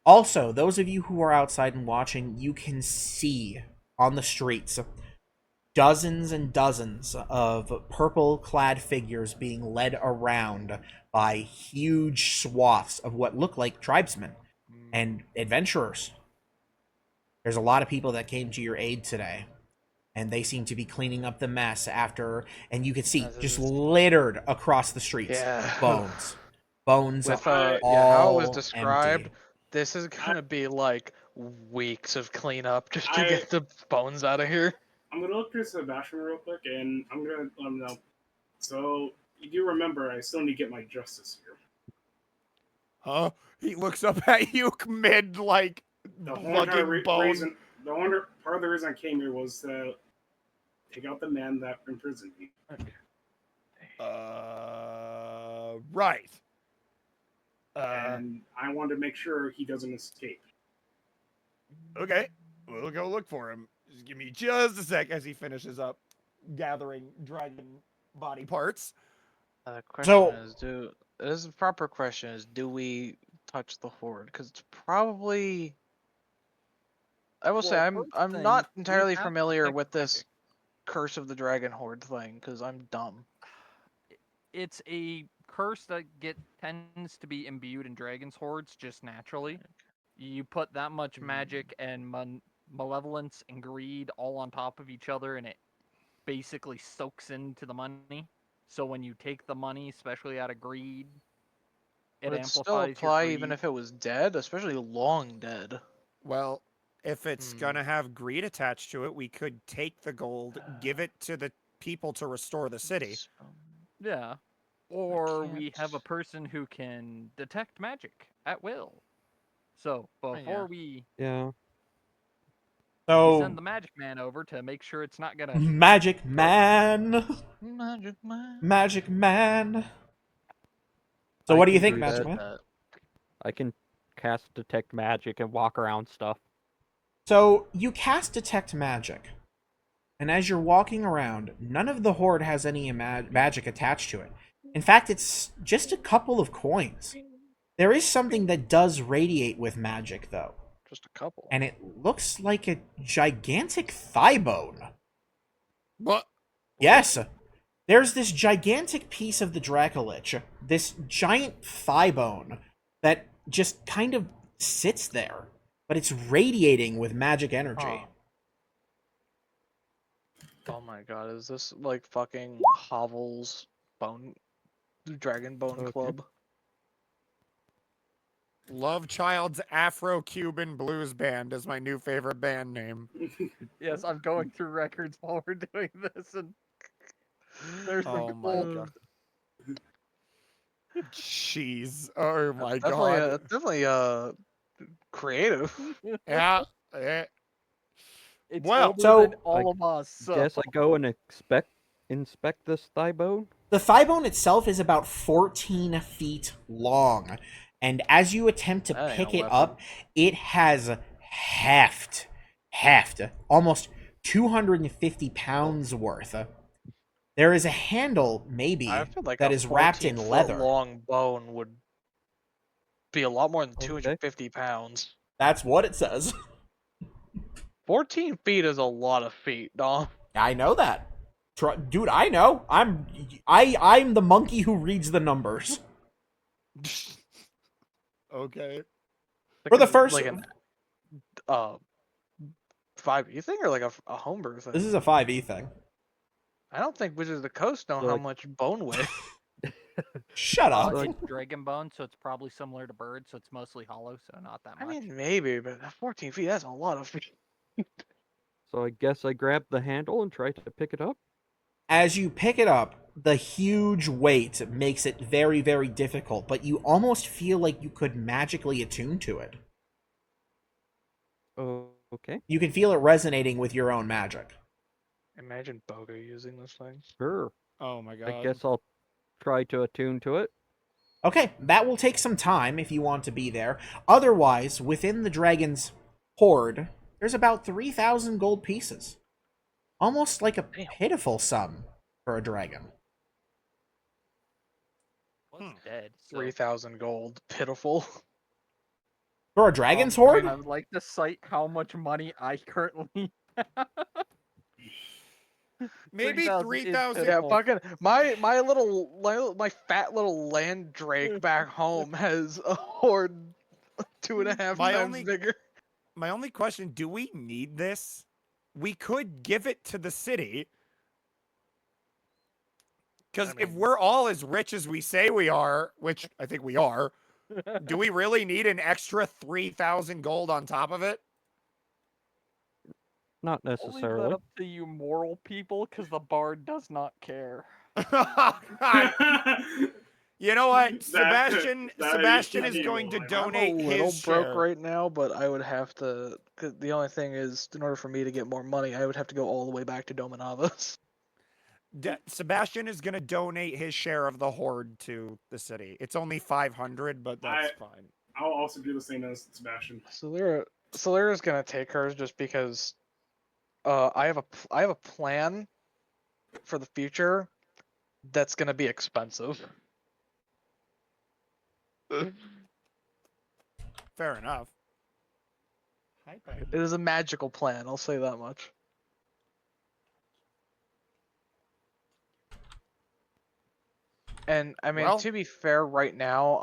Also, those of you who are outside and watching, you can see on the streets dozens and dozens of purple-clad figures being led around by huge swaths of what look like tribesmen and adventurers. There's a lot of people that came to your aid today, and they seem to be cleaning up the mess after, and you can see As it just is. littered across the streets, Yeah. bones With all how it was empty. described, this is gonna be like weeks of cleanup just to get the bones out of here. I'm gonna look through Sebastian real quick, and I'm gonna let him know. So you do remember, I still need to get my justice here. Huh? He looks up at you mid, like, The whole entire plugging bone. reason, part of the reason I came here was to take out the man that imprisoned me. Right. And I wanted to make sure he doesn't escape. Okay. We'll go look for him. Just give me just a sec as he finishes up gathering dragon body parts. The question So- is, the proper question is, do we touch the horde? Because it's probably. I will say Well, I'm first I'm thing, not we entirely have to familiar pick with this magic. Curse of the Dragon Horde thing because I'm dumb. It's a curse that tends to be imbued in dragons hordes just naturally. You put that much magic and malevolence and greed all on top of each other, and it basically soaks into the money. So when you take the money, especially out of greed, it Would it still amplifies your apply even greed. if it was dead, especially long dead? Well, if it's Hmm. gonna have greed attached to it, we could take the gold, give it to the people to restore the city. Yeah. Or we have a can't- person who can detect magic at will. So before yeah. we Yeah. So, send the magic man over to make sure it's not gonna Magic Man, Magic man. Magic Man. So, I what do you can think, do Magic that. Man? I can cast detect magic and walk around stuff. So, you cast Detect Magic, and as you're walking around, none of the horde has any magic attached to it. In fact, it's just a couple of coins. There is something that does radiate with magic, though, Just a couple. and it looks like a gigantic thigh bone. What? Yes, there's this gigantic piece of the Dracolich, this giant thigh bone that just kind of sits there, but it's radiating with magic energy. Oh my god, is this like fucking Hovel's Dragon Bone Okay. Club? Love Child's Afro-Cuban Blues Band is my new favorite band name. Yes, I'm going through records while we're doing this, and there's some Oh my cool- god. Jeez. Oh my Definitely, god. definitely creative. Yeah. eh. It's Well, older so- than all of us. So Guess I go and inspect this thigh bone. The thigh bone itself is about 14 feet long, and as you attempt to That ain't pick a it weapon. up, it has heft, almost 250 pounds worth. There is a handle, maybe, I feel like that a is wrapped in 14-foot leather. long bone would be a lot more than Okay. 250 pounds. That's what it says. 14 feet is a lot of feet, Dom. I know that. Dude, I know. I'm the monkey who reads the numbers. Okay. For the first- like an 5e thing or like a homebrew thing. This is a 5e thing. I don't think Wizards of the Coast know how Like- much bone weighs. Shut up. it's dragon bone, so it's probably similar to bird, so it's mostly hollow, so not that I much. mean, maybe, but 14 feet, that's a lot of feet. So I guess I grab the handle and try to pick it up. As you pick it up, the huge weight makes it very, very difficult, but you almost feel like you could magically attune to it. Oh, okay. You can feel it resonating with your own magic. Imagine Boga using this thing. Sure. Oh my god. I guess I'll try to attune to it. Okay, that will take some time if you want to be there. Otherwise, within the dragon's hoard, there's about 3,000 gold pieces. Almost like a Damn. pitiful sum for a dragon. Was dead. So 3,000 gold. Pitiful. For a dragon's I hoard? mean, I would like to cite how much money I currently Maybe 3,000 is 3,000. Yeah, pitiful. fucking my fat little land drake back home has a horde 2.5 My times only- bigger. My only question, do we need this? We could give it to the city. Because if mean- we're all as rich as we say we are, which I think we are, do we really need an extra 3,000 gold on top of it? Not I'll leave that necessarily. up to you moral people, because the bard does not care. You know what? That- Sebastian that Sebastian is is going to evil. I'm donate I'm a little his broke share. right now, but I would have to. Cause the only thing is, in order for me to get more money, I would have to go all the way back to Dominavas. Sebastian is going to donate his share of the hoard to the city. It's only 500, but that's fine. I'll also do the same as Sebastian. Solera's gonna take hers just because. I have a plan for the future that's gonna be expensive. Fair enough. Hi, buddy. It is a magical plan, I'll say that much. And I mean, Well- to be fair, right now,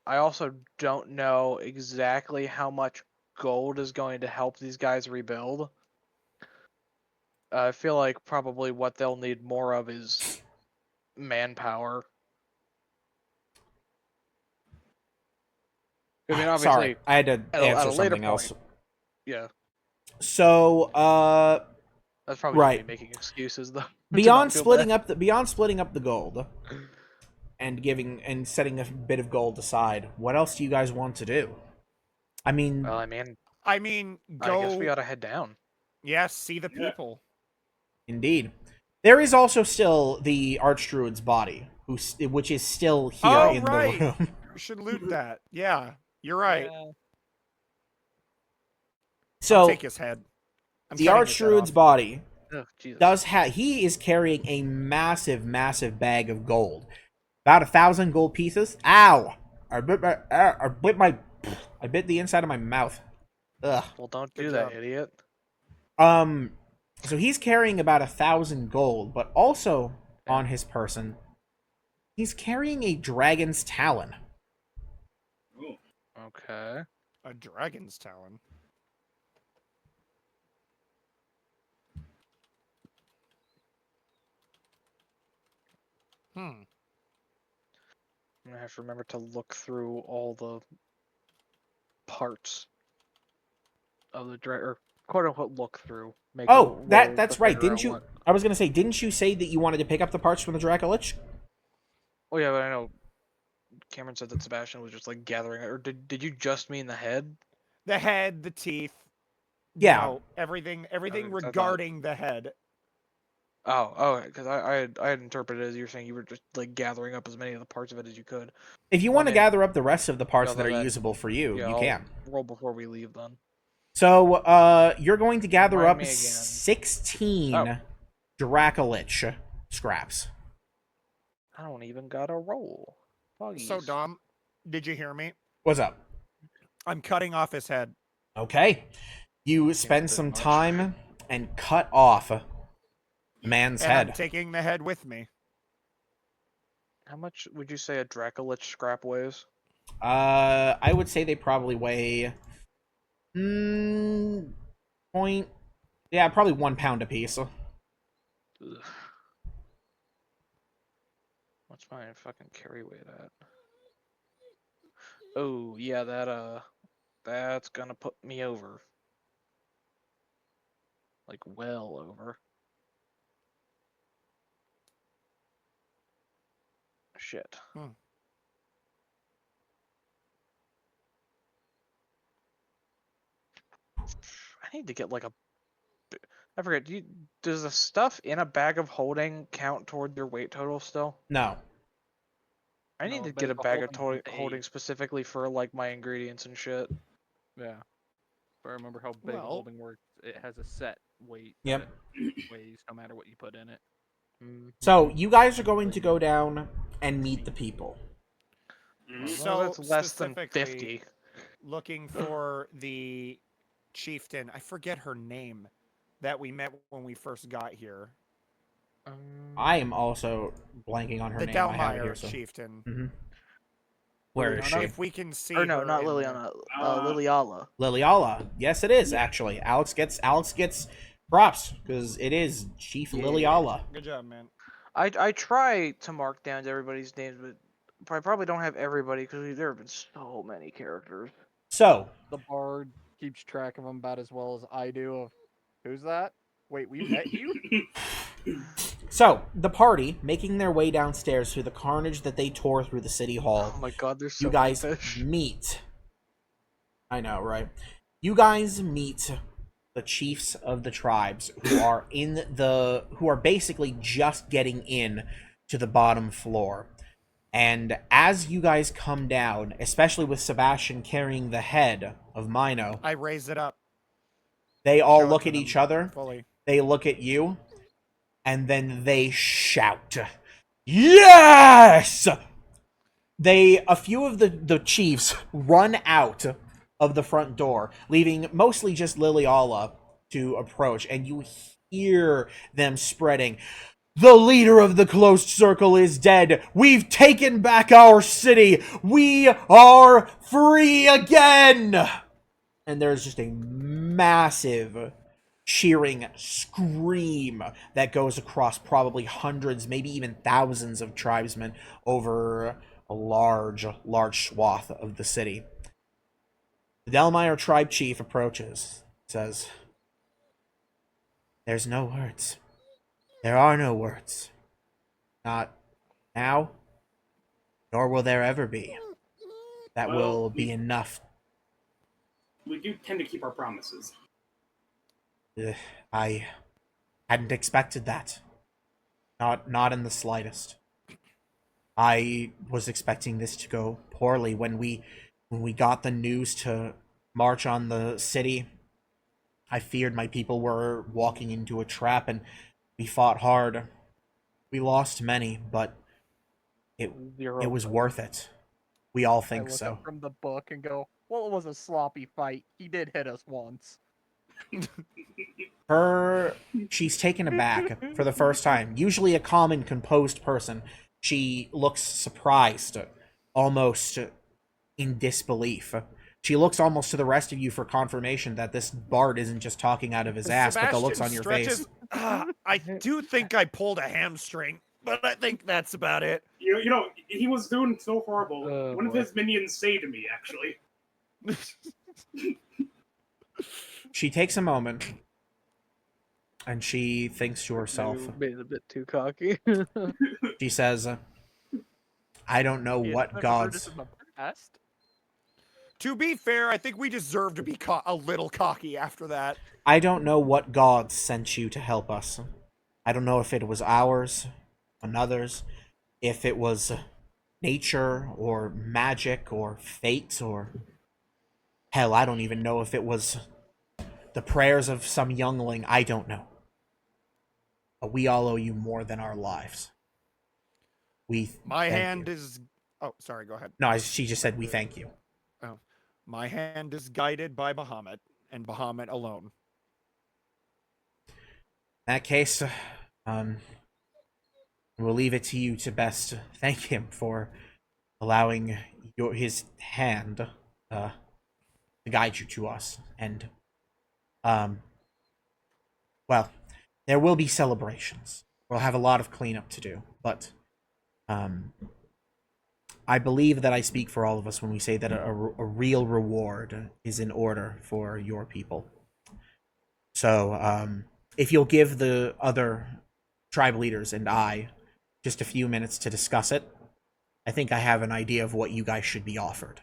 I also don't know exactly how much gold is going to help these guys rebuild. I feel like probably what they'll need more of is manpower. I mean, obviously, Sorry, I had to at a answer later something else. yeah, So, that's probably Right. me making excuses though. beyond splitting up the gold and giving and setting a bit of gold aside, what else do you guys want to do? I mean, Well, I mean, I mean, I guess we go. ought to head down. Yes, see the Yeah. people. indeed. There is also still the Archdruid's body, which is still here Oh, in right. the room. We should loot that. Yeah, you're right. Yeah. I'll So, take his head. I'm the cutting his head Archdruid's off. body Oh, Jesus. he is carrying a massive, massive bag of gold. About 1,000 gold pieces. Ow! I bit the inside of my mouth. Ugh. Well, don't Good do that, job. idiot. So he's carrying about 1,000 gold, but also on his person, he's carrying a dragon's talon. Ooh. Okay. A dragon's talon. Hmm. I'm gonna have to remember to look through all the parts of the or quote unquote look through. Make a Oh, roll that's to right. figure Didn't out you? what- I was gonna say, didn't you say that you wanted to pick up the parts from the Dracolich? Oh yeah, but I know. Cameron said that Sebastian was just like gathering, or did you just mean the head? The head, the teeth. Yeah. No, everything I thought- regarding the head. Oh, because I had interpreted it as you're saying you were just like gathering up as many of the parts of it as you could. If you Well, want to then- gather up the rest of the parts Yeah, that are then- usable for you, Yeah, you I'll can. roll before we leave then. So, you're going to gather Remind up me again. 16 Oh. Dracolich scraps. I don't even got a roll. So Buggies. Dom, did you hear me? What's up? I'm cutting off his head. Okay. You Seems a spend bit some much. time and cut off the man's And I'm head. taking the head with me. How much would you say a Dracolich scrap weighs? I would say they probably weigh probably 1 pound apiece. Ugh. What's my fucking carry weight at? Oh yeah, that's gonna put me over. Like, well over. Shit. I need to get like a. I forget. Does the stuff in a bag of holding count toward your weight total still? No. I need No, to get a bag of holding holding specifically for like my ingredients and shit. Yeah. If I remember how big Well- holding works, it has a set weight Yep. that it weighs no matter what you put in it. So you guys are going to go down and meet the people. Mhm. As So, long as that's less than specifically- 50. Looking for the chieftain. I forget her name that we met when we first got here. I am also blanking on her The name. I have it Delmire here. So. chieftain. Mhm. Where is Liliana? she? If we can see Or no, her not in there. Liliana. Uh, Liliala. Liliala. Yes, it is actually. Alex gets props because it is Chief Yeah. Liliala. Good job, man. I try to mark down everybody's names, but I probably don't have everybody because there have been so many characters. So The bard keeps track of them about as well as I do. Of who's that? Wait, we met you? the party making their way downstairs through the carnage that they tore through the city hall. Oh my god, there's so You guys many fish. meet. I know, right? You guys meet the chiefs of the tribes who are basically just getting in to the bottom floor. And as you guys come down, especially with Sebastian carrying the head of Mino, I raise it up. they all Show it look to at them each other. fully. They look at you, and then they shout, "Yes!" A few of the chiefs run out of the front door, leaving mostly just Liliala to approach, and you hear them spreading, "The leader of the closed circle is dead. We've taken back our city. We are free again!" And there's just a massive cheering scream that goes across probably hundreds, maybe even thousands of tribesmen over a large swath of the city. The Delmire tribe chief approaches, says, "There's no words. There are no words. Not now, nor will there ever be. That Well, will be enough." We do tend to keep our promises. I hadn't expected that. Not in the slightest. I was expecting this to go poorly when we got the news to march on the city. I feared my people were walking into a trap, and we fought hard. We lost many, but it Zero. was worth it. We all I think look so. up from the book and go, "Well, it was a sloppy fight. He did hit us once." She's taken aback for the first time. Usually a calm and composed person, she looks surprised, almost in disbelief. She looks almost to the rest of you for confirmation that this bard isn't just talking out of his ass, but the looks on your face. I do think I pulled a hamstring, but I think that's about it. You know, he was doing so horrible. Oh, One of boy. his minions say to me, actually. She takes a moment, and she thinks to herself. Maybe being a bit too cocky. She says, "I don't know He had what never heard us gods." in the past. To be fair, I think we deserve to be a little cocky after that. I don't know what gods sent you to help us. I don't know if it was ours, another's, if it was nature or magic or fate or hell, I don't even know if it was the prayers of some youngling. I don't know. But we all owe you more than our lives. My thank hand you. is. Oh, sorry. Go ahead. No, she just said we thank you. My hand is guided by Bahamut and Bahamut alone. In that case, we'll leave it to you to best thank him for allowing his hand to guide you to us. And, well, there will be celebrations. We'll have a lot of cleanup to do, but I believe that I speak for all of us when we say that a real reward is in order for your people. So, if you'll give the other tribe leaders and I just a few minutes to discuss it, I think I have an idea of what you guys should be offered.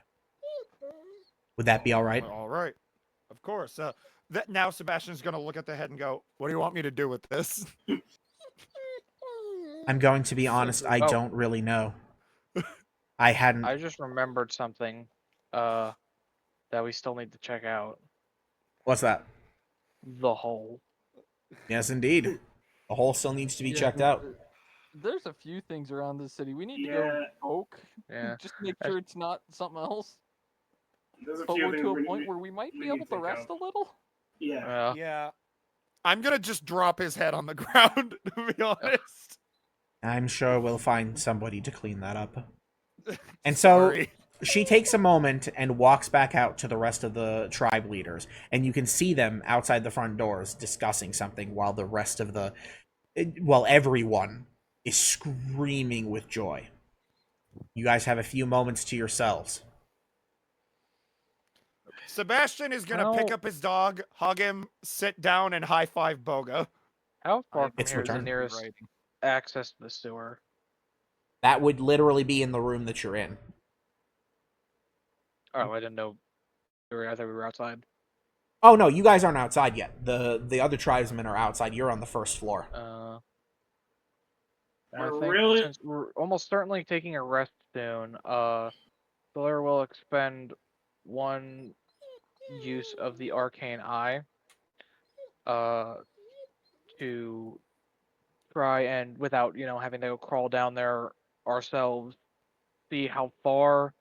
Would that be all right? All right. Of course. Now Sebastian's going to look at the head and go, what do you want me to do with this? I'm going to be honest, I Oh. don't really know. I hadn't. I just remembered something that we still need to check out. What's that? The hole. Yes, indeed. The hole still needs to be Yeah, checked out. There's a few things around the city. We need to Yeah. go poke. Yeah. Just make sure it's not something else. There's a But few we're things to a we- point we- where we might we be need able to to think rest of. a little. Yeah. Yeah. I'm going to just drop his head on the ground, to be honest. I'm sure we'll find somebody to clean that up. And so Sorry. she takes a moment and walks back out to the rest of the tribe leaders, and you can see them outside the front doors discussing something while the rest of everyone is screaming with joy. You guys have a few moments to yourselves. Sebastian is going to pick Well- up his dog, hug him, sit down, and high five Boga. How far from It's here is the returned. nearest Writing. access to the sewer? That would literally be in the room that you're in. Oh, I didn't know. I thought we were outside. Oh no, you guys aren't outside yet. The other tribesmen are outside. You're on the first floor. I We're think really- since we're almost certainly taking a rest soon, Solaire will expend one use of the arcane eye to try and, without having to go crawl down there ourselves, see how far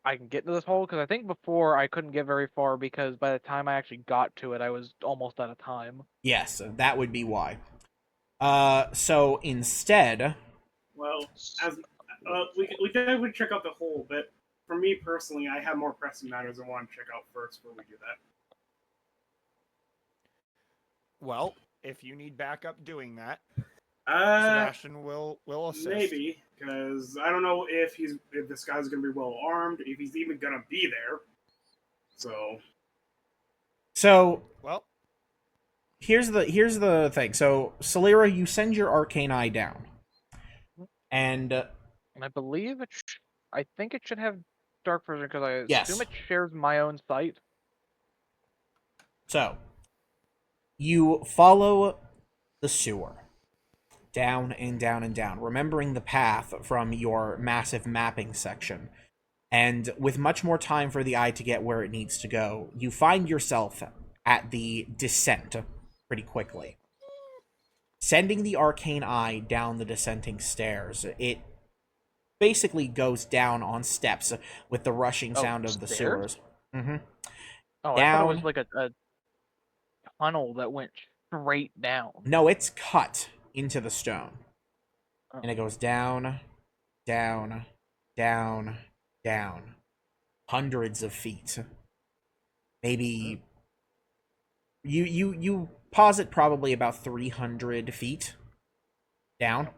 I can get into this hole, because I think before I couldn't get very far because by the time I actually got to it, I was almost out of time. Yes, that would be why. So instead, Well, as we would check out the hole, but for me personally, I have more pressing matters I want to check out first before we do that. Well, if you need backup doing that, Sebastian Sebastian will assist. maybe, because I don't know if this guy's gonna be well armed, if he's even gonna be there. so Well, here's the thing. So Solera, you send your arcane eye down, and And I believe I think it should have dark vision because I Yes. assume it shares my own sight. so you follow the sewer down and down and down, remembering the path from your massive mapping section. And with much more time for the eye to get where it needs to go, you find yourself at the descent pretty quickly. Sending the arcane eye down the descending stairs, it basically goes down on steps with the rushing Oh, sound of the stairs? sewers. Mm-hmm. Oh, I thought it was Down. like a tunnel that went straight down. No, it's cut into the stone. Oh. And it goes down, down, down, down. Hundreds of feet. Maybe you posit probably about 300 feet down.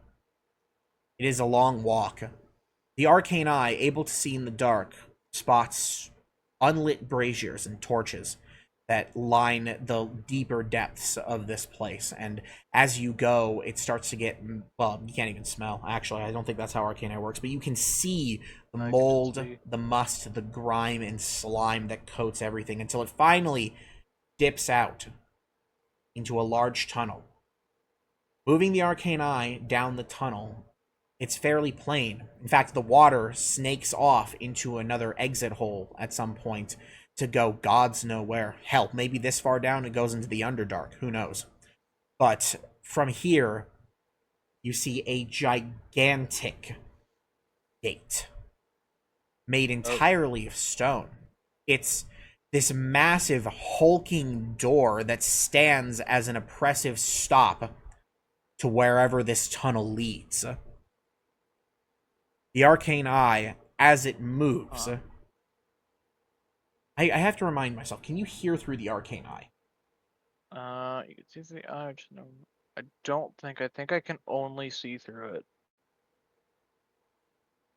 It is a long walk. The arcane eye, able to see in the dark, spots unlit braziers and torches that line the deeper depths of this place. And as you go, it starts to get, well, you can't even smell. Actually, I don't think that's how arcane eye works, but you can see the I can mold, see. the must, the grime, and slime that coats everything until it finally dips out into a large tunnel. Moving the arcane eye down the tunnel, it's fairly plain. In fact, the water snakes off into another exit hole at some point to go gods know where. Hell, maybe this far down it goes into the Underdark. Who knows? But from here, you see a gigantic gate made entirely of stone. It's this massive hulking door that stands as an oppressive stop to wherever this tunnel leads. The arcane eye, as it moves, I have to remind myself, can you hear through the arcane eye? You can see the eye. I don't think. I think I can only see through it.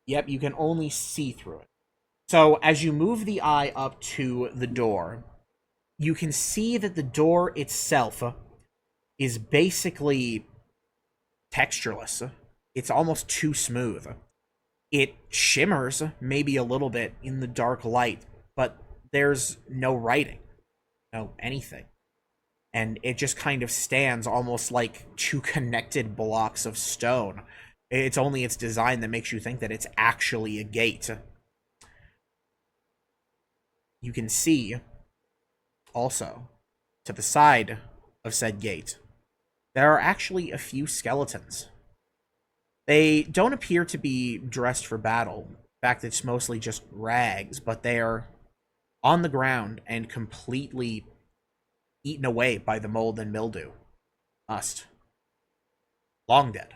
Yep, you can only see through it. So as you move the eye up to the door, you can see that the door itself is basically textureless. It's almost too smooth. It shimmers maybe a little bit in the dark light, but there's no writing, no anything. And it just kind of stands almost like two connected blocks of stone. It's only its design that makes you think that it's actually a gate. You can see, also, to the side of said gate, there are actually a few skeletons. They don't appear to be dressed for battle. In fact, it's mostly just rags, but they are on the ground and completely eaten away by the mold and mildew. Long dead.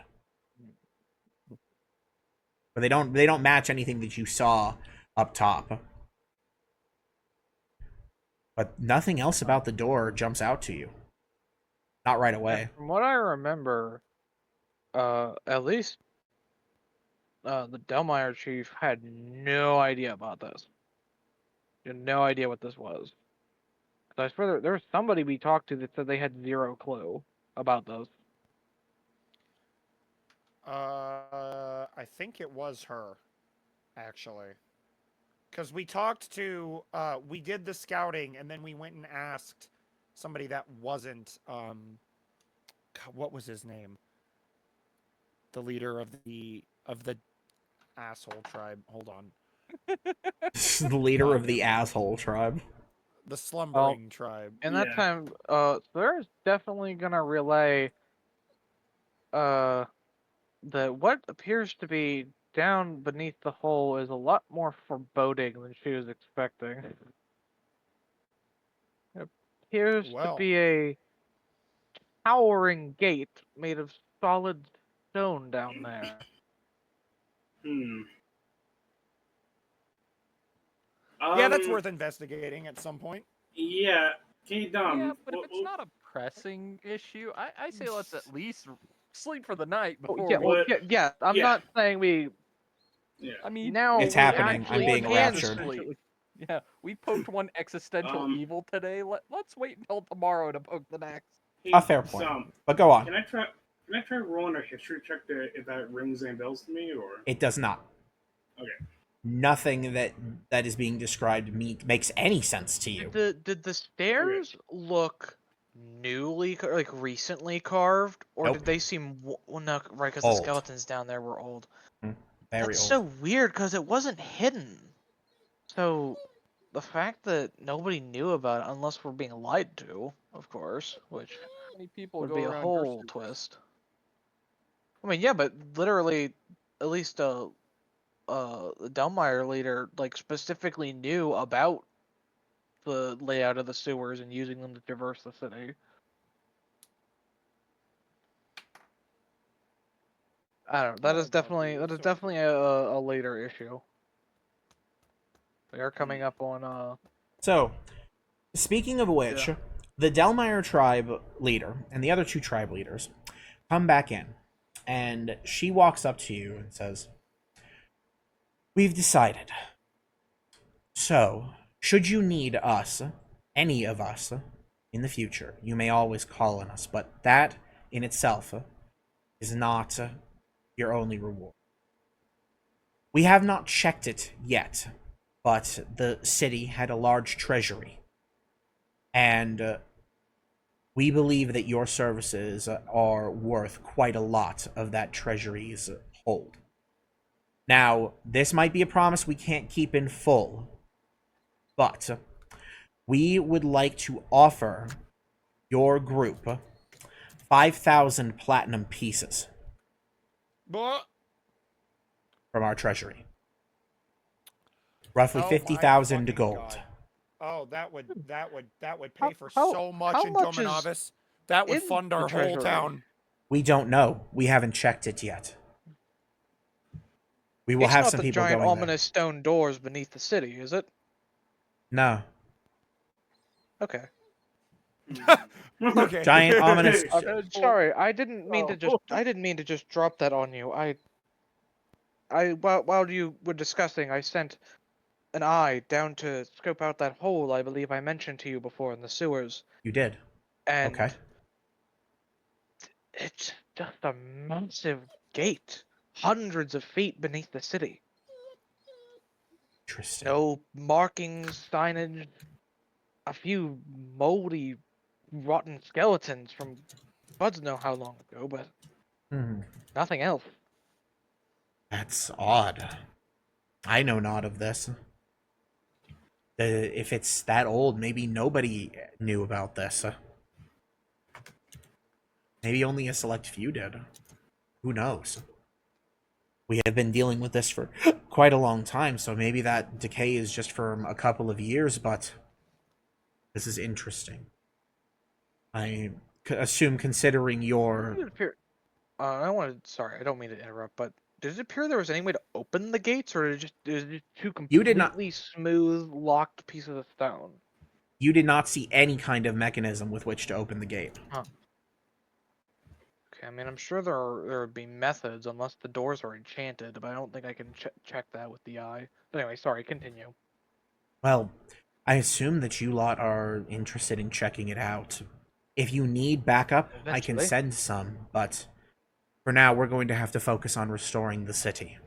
But they don't match anything that you saw up top. But nothing else about the door jumps out to you. Not right away. From what I remember, at least the Delmeyer chief had no idea about this. He had no idea what this was. 'Cause I swear there was somebody we talked to that said they had zero clue about this. I think it was her, actually. Because we talked to, we did the scouting, and then we went and asked somebody that wasn't, God, what was his name? The leader of the asshole tribe. Hold on. The leader of the asshole tribe. The slumbering tribe. And that Yeah. time, there's definitely gonna relay, that what appears to be down beneath the hole is a lot more foreboding than she was expecting. It appears Well. to be a towering gate made of solid stone down there. Yeah, that's Um, worth investigating at some point. Yeah, King Dom. Yeah, but if it's not a pressing issue, I say let's at least sleep for the night Oh, before yeah, we. well, What- yeah, I'm yeah. not saying we Yeah. I mean, now It's we happening. I'm actually being can raptured. sleep. Yeah, we poked one existential evil today. Let's wait until tomorrow to poke the next. Hey, A fair point. Sam, But go on. can I try rolling a history check to if that rings any bells to me, or? It does not. Okay. Nothing that is being described makes any sense to you. Did the stairs look newly, like recently carved, or Nope. did they seem well, no, right? Because the Old. skeletons down there were old. Very That's old. so weird because it wasn't hidden. So the fact that nobody knew about it, unless we're being lied to, of course, which How many people would go be a around your whole sewers? twist. I mean, yeah, but literally, at least the Delmeyer leader like specifically knew about the layout of the sewers and using them to traverse the city. I don't know. That Oh, is definitely God, that is so definitely a later issue. We are coming up on So, speaking of which, Yeah. the Delmeyer tribe leader and the other two tribe leaders come back in, and she walks up to you and says, "We've decided. So, should you need us, any of us, in the future, you may always call on us, but that in itself is not your only reward. We have not checked it yet, but the city had a large treasury, and we believe that your services are worth quite a lot of that treasury's hold. Now, this might be a promise we can't keep in full, but we would like to offer your group 5,000 platinum pieces But from our treasury. Roughly Oh my 50,000 fucking gold. God. Oh, that would pay How- for how- so much how in much is Dominavis. That would in fund the our whole treasury? town. We don't know. We haven't checked it yet. We will it's have not some the people giant going there. ominous stone doors beneath the city, is it? No. Okay. Okay. Giant ominous- Sorry, I didn't mean to just Oh. I didn't mean to just drop that on you. While you were discussing, I sent an eye down to scope out that hole I believe I mentioned to you before in the sewers, You did. and Okay. It's just a massive gate, hundreds of feet beneath the city. Interesting. No markings, signage, a few moldy, rotten skeletons from Buds know how long ago, but Hmm. nothing else. That's odd. I know not of this. If it's that old, maybe nobody knew about this. Maybe only a select few did. Who knows? We have been dealing with this for quite a long time, so maybe that decay is just for a couple of years, but this is interesting. I assume, considering your... Did it appear? I wanted. Sorry, I don't mean to interrupt, but did it appear there was any way to open the gates, or is it just two You did not- completely smooth, locked pieces of stone? You did not see any kind of mechanism with which to open the gate. Okay, I mean, I'm sure there would be methods, unless the doors are enchanted, but I don't think I can check that with the eye. But anyway, sorry, continue. Well, I assume that you lot are interested in checking it out. If you need backup, I can Eventually. send some, but for now, we're going to have to focus on restoring the city.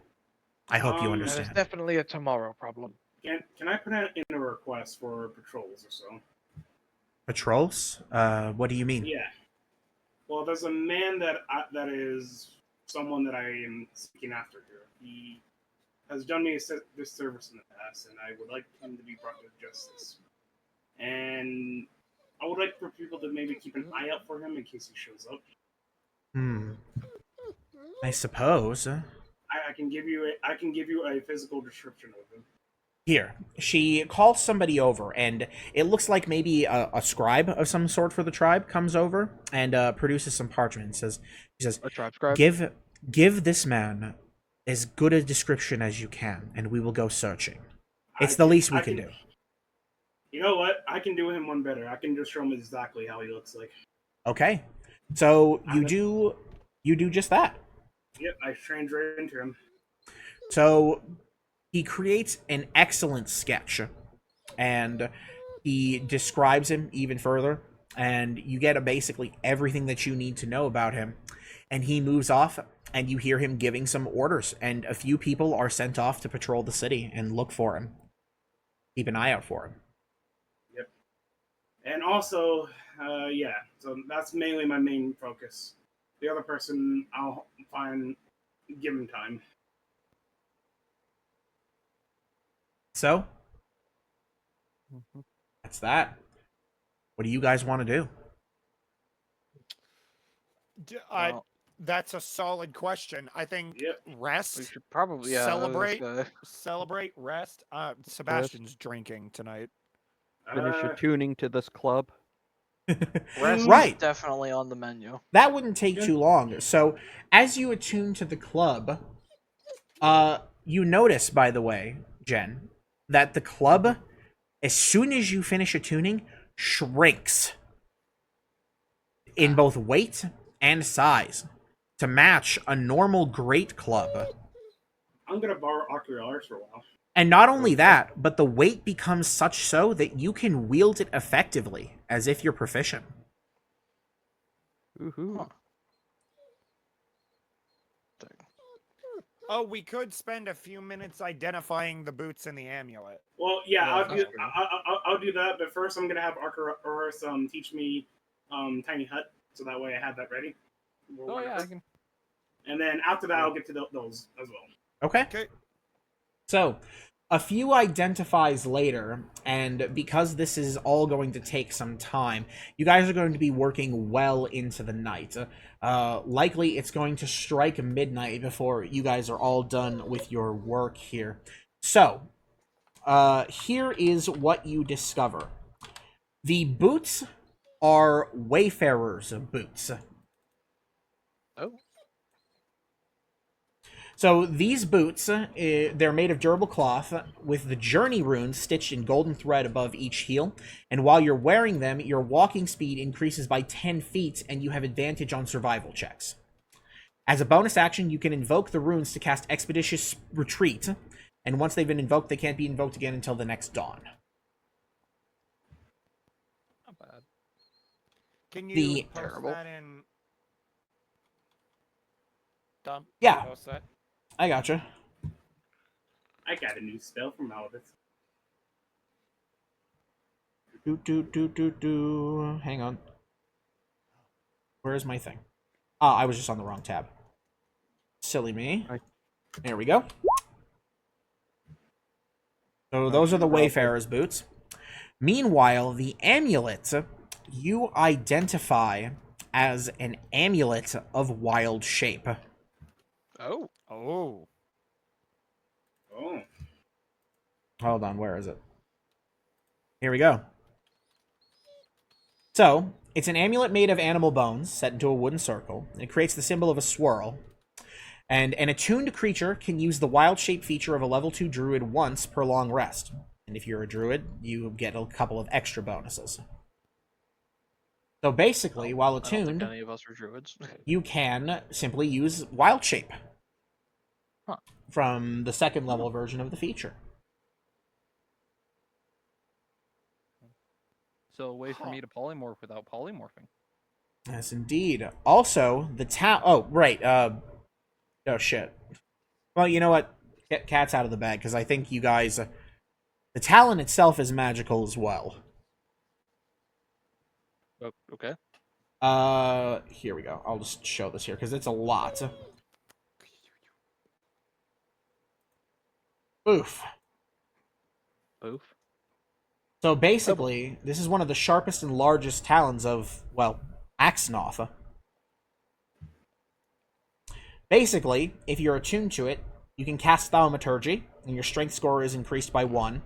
I hope you That is That is understand. definitely a tomorrow problem. Can I put in a request for patrols or so? Patrols? What do you mean? Yeah. Well, there's a man that is someone that I am seeking after here. He has done me this service in the past, and I would like him to be brought to justice. And I would like for people to maybe keep an eye out for him in case he shows up. I suppose. I can give you a physical description of him. Here, she calls somebody over, and it looks like maybe a scribe of some sort for the tribe comes over and produces some parchment. And she says, A tribe scribe? give this man as good a description as you can, and we will go searching. It's the least we can do. You know what? I can do him one better. I can just show him exactly how he looks like. Okay, so you do just that. Yep, I trained right into him. So he creates an excellent sketch, and he describes him even further, and you get basically everything that you need to know about him. And he moves off, and you hear him giving some orders, and a few people are sent off to patrol the city and look for him. Keep an eye out for him. Yep. And also, yeah, so that's mainly my main focus. The other person, I'll give him time. So, Mhm. that's that. What do you guys want to do? Well, That's a solid question. I think Yep. rest, we should probably celebrate, rest. Sebastian's drinking tonight. Finish your tuning to this club. Rest Right. is definitely on the menu. That wouldn't take too long. So, as you attune to the club, you notice, by the way, Jen, that the club, as soon as you finish attuning, shrinks in both weight and size to match a normal great club. I'm gonna borrow Ocularis for a while. And not only that, but the weight becomes such so that you can wield it effectively, as if you're proficient. Woohoo. Huh. Oh, we could spend a few minutes identifying the boots and the amulet. Well, yeah, Yeah, I'll do. that's true. I'll do that. But first, I'm gonna have Ocularis teach me Tiny Hut, so that way I have that ready. Oh yeah, I can. And then after that, I'll get to those as well. Okay? Okay. So, a few identifies later, and because this is all going to take some time, you guys are going to be working well into the night. Likely, it's going to strike midnight before you guys are all done with your work here. So, here is what you discover. The boots are Wayfarer's boots. Oh. So these boots, they're made of durable cloth with the journey runes stitched in golden thread above each heel. And while you're wearing them, your walking speed increases by 10 feet and you have advantage on survival checks. As a bonus action, you can invoke the runes to cast Expeditious Retreat. And once they've been invoked, they can't be invoked again until the next dawn. Not bad. Can you The- post Terrible. that in Dom? Yeah. You all set? I gotcha. I got a new spell from Albus. Hang on. Where is my thing? Ah, I was just on the wrong tab. Silly me. Right. There we go. So those are the Wayfarer's boots. Meanwhile, the amulet you identify as an amulet of wild shape. Oh. Oh. Oh. Hold on, where is it? Here we go. So, it's an amulet made of animal bones set into a wooden circle. It creates the symbol of a swirl. And an attuned creature can use the wild shape feature of a level 2 druid once per long rest. And if you're a druid, you get a couple of extra bonuses. So basically, while I don't think attuned, any of us are druids. you can simply use wild shape. Huh. From the second level version of the feature. So a way for me to polymorph without polymorphing. Yes, indeed. Also, the oh, right. Oh, shit. Well, you know what? Cat's out of the bag, because I think you guys... the talent itself is magical as well. Okay. Here we go. I'll just show this here, because it's a lot. Oof. Oof. So basically, this is one of the sharpest and largest talons of, well, Axnoth. Basically, if you're attuned to it, you can cast Thaumaturgy, and your strength score is increased by 1.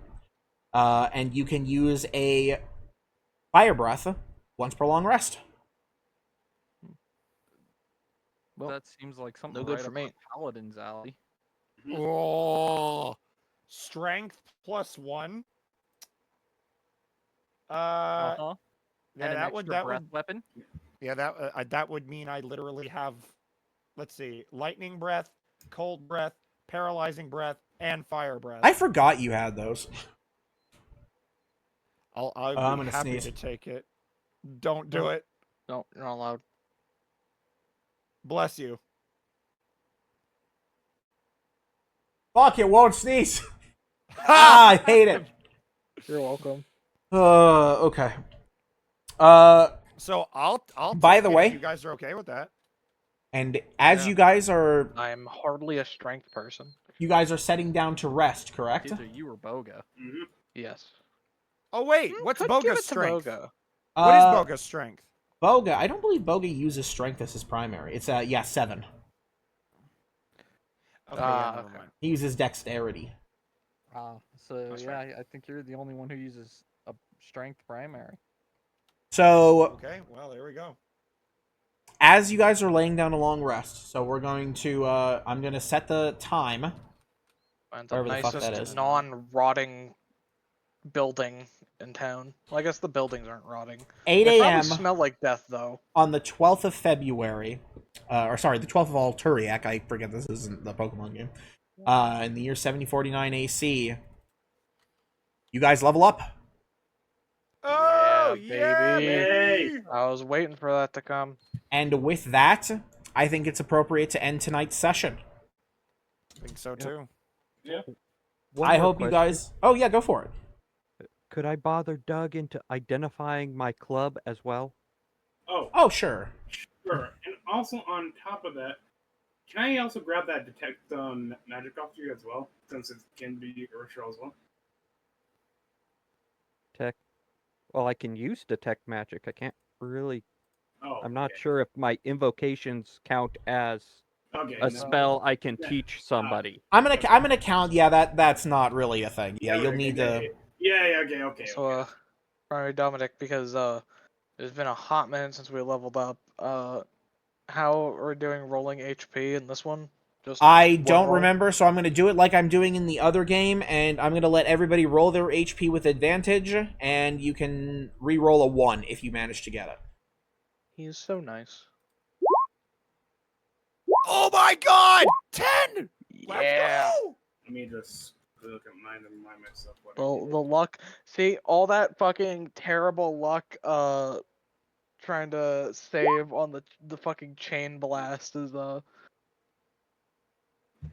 And you can use a Fire Breath once per long rest. Well, That seems like something no good right for up me. our Paladin's alley. Oh. Strength +1. Uh-huh. Yeah, And an that would extra breath would weapon. yeah that would mean I literally have, let's see, lightning breath, cold breath, paralyzing breath, and fire breath. I forgot you had those. I'll I'm be gonna happy sneeze. to take it. Don't do it. No, you're not allowed. Bless you. Fuck, it won't sneeze. I hate it. You're welcome. Okay. So I'll By take the it way- if you guys are okay with that. And as Yeah. you guys are I'm hardly a strength person. setting down to rest, correct? Either you or Boga. Mm-hmm. Yes. Oh wait, what's Could give Boga's it to strength? Boga. What is Boga's strength? Boga, I don't believe Boga uses strength as his primary. It's 7. Okay, Ah, never okay. mind. He uses dexterity. So That's yeah, right. I think you're the only one who uses a strength primary. So Okay, well there we go. as you guys are laying down a long rest, so we're going to I'm gonna set the time. Find the Wherever the fuck that nicest is. non-rotting building in town. Well, I guess the buildings aren't rotting. 8 They probably a.m. smell like death, though. on the 12th of February, the 12th of Alturiac, I forget this isn't the Pokemon game, in the year 7049 AC, you guys level up. Oh Yeah, yeah, baby. baby! I was waiting for that to come. And with that, I think it's appropriate to end tonight's session. I think so too. One I more hope you question. guys... Oh, yeah, go for it. Could I bother Doug into identifying my club as well? Oh, Oh, sure. sure. And also on top of that, can I also grab that detect magic off you as well, since it can be ritual as well? Well, I can use detect magic. I can't really. Oh, I'm not okay. sure if my invocations count as Okay, a no. spell I can Yeah. teach somebody. I'm gonna count... Yeah, that's not really a thing. Yeah, you'll okay, need yeah, to... Yeah, okay. So, Primary Dominic, because it's been a hot minute since we leveled up. How are we doing rolling HP in this one? Just I one don't roll? remember, so I'm going to do it like I'm doing in the other game, and I'm going to let everybody roll their HP with advantage, and you can re-roll a 1 if you manage to get it. He's so nice. Oh my god! 10! Let's Yeah. go! Let me just look at mine and remind myself what The I did. luck. See, all that fucking terrible luck. Trying to save on the fucking chain blast is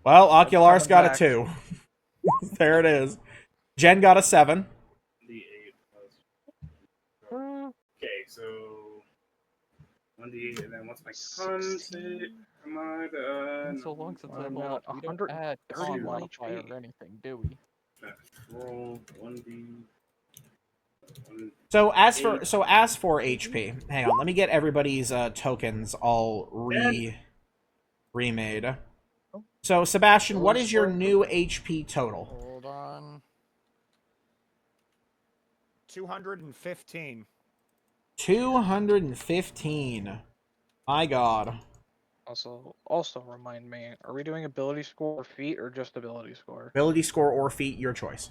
Well, I'm Ocularis coming got back. a 2. There it is. Jen got a 7. The 8 plus. Uh, Okay, so 1d8, and then what's my con save? 16. Come on, Been so long since I I'm leveled at up. We don't add con 131 modifier HP. or anything, do we? roll 1d. So as for HP, hang on, let me get everybody's tokens all remade. So Sebastian, what is your new HP total? Hold on. 215. 215. My God. Also remind me, are we doing ability score or feat or just ability score? Ability score or feat, your choice.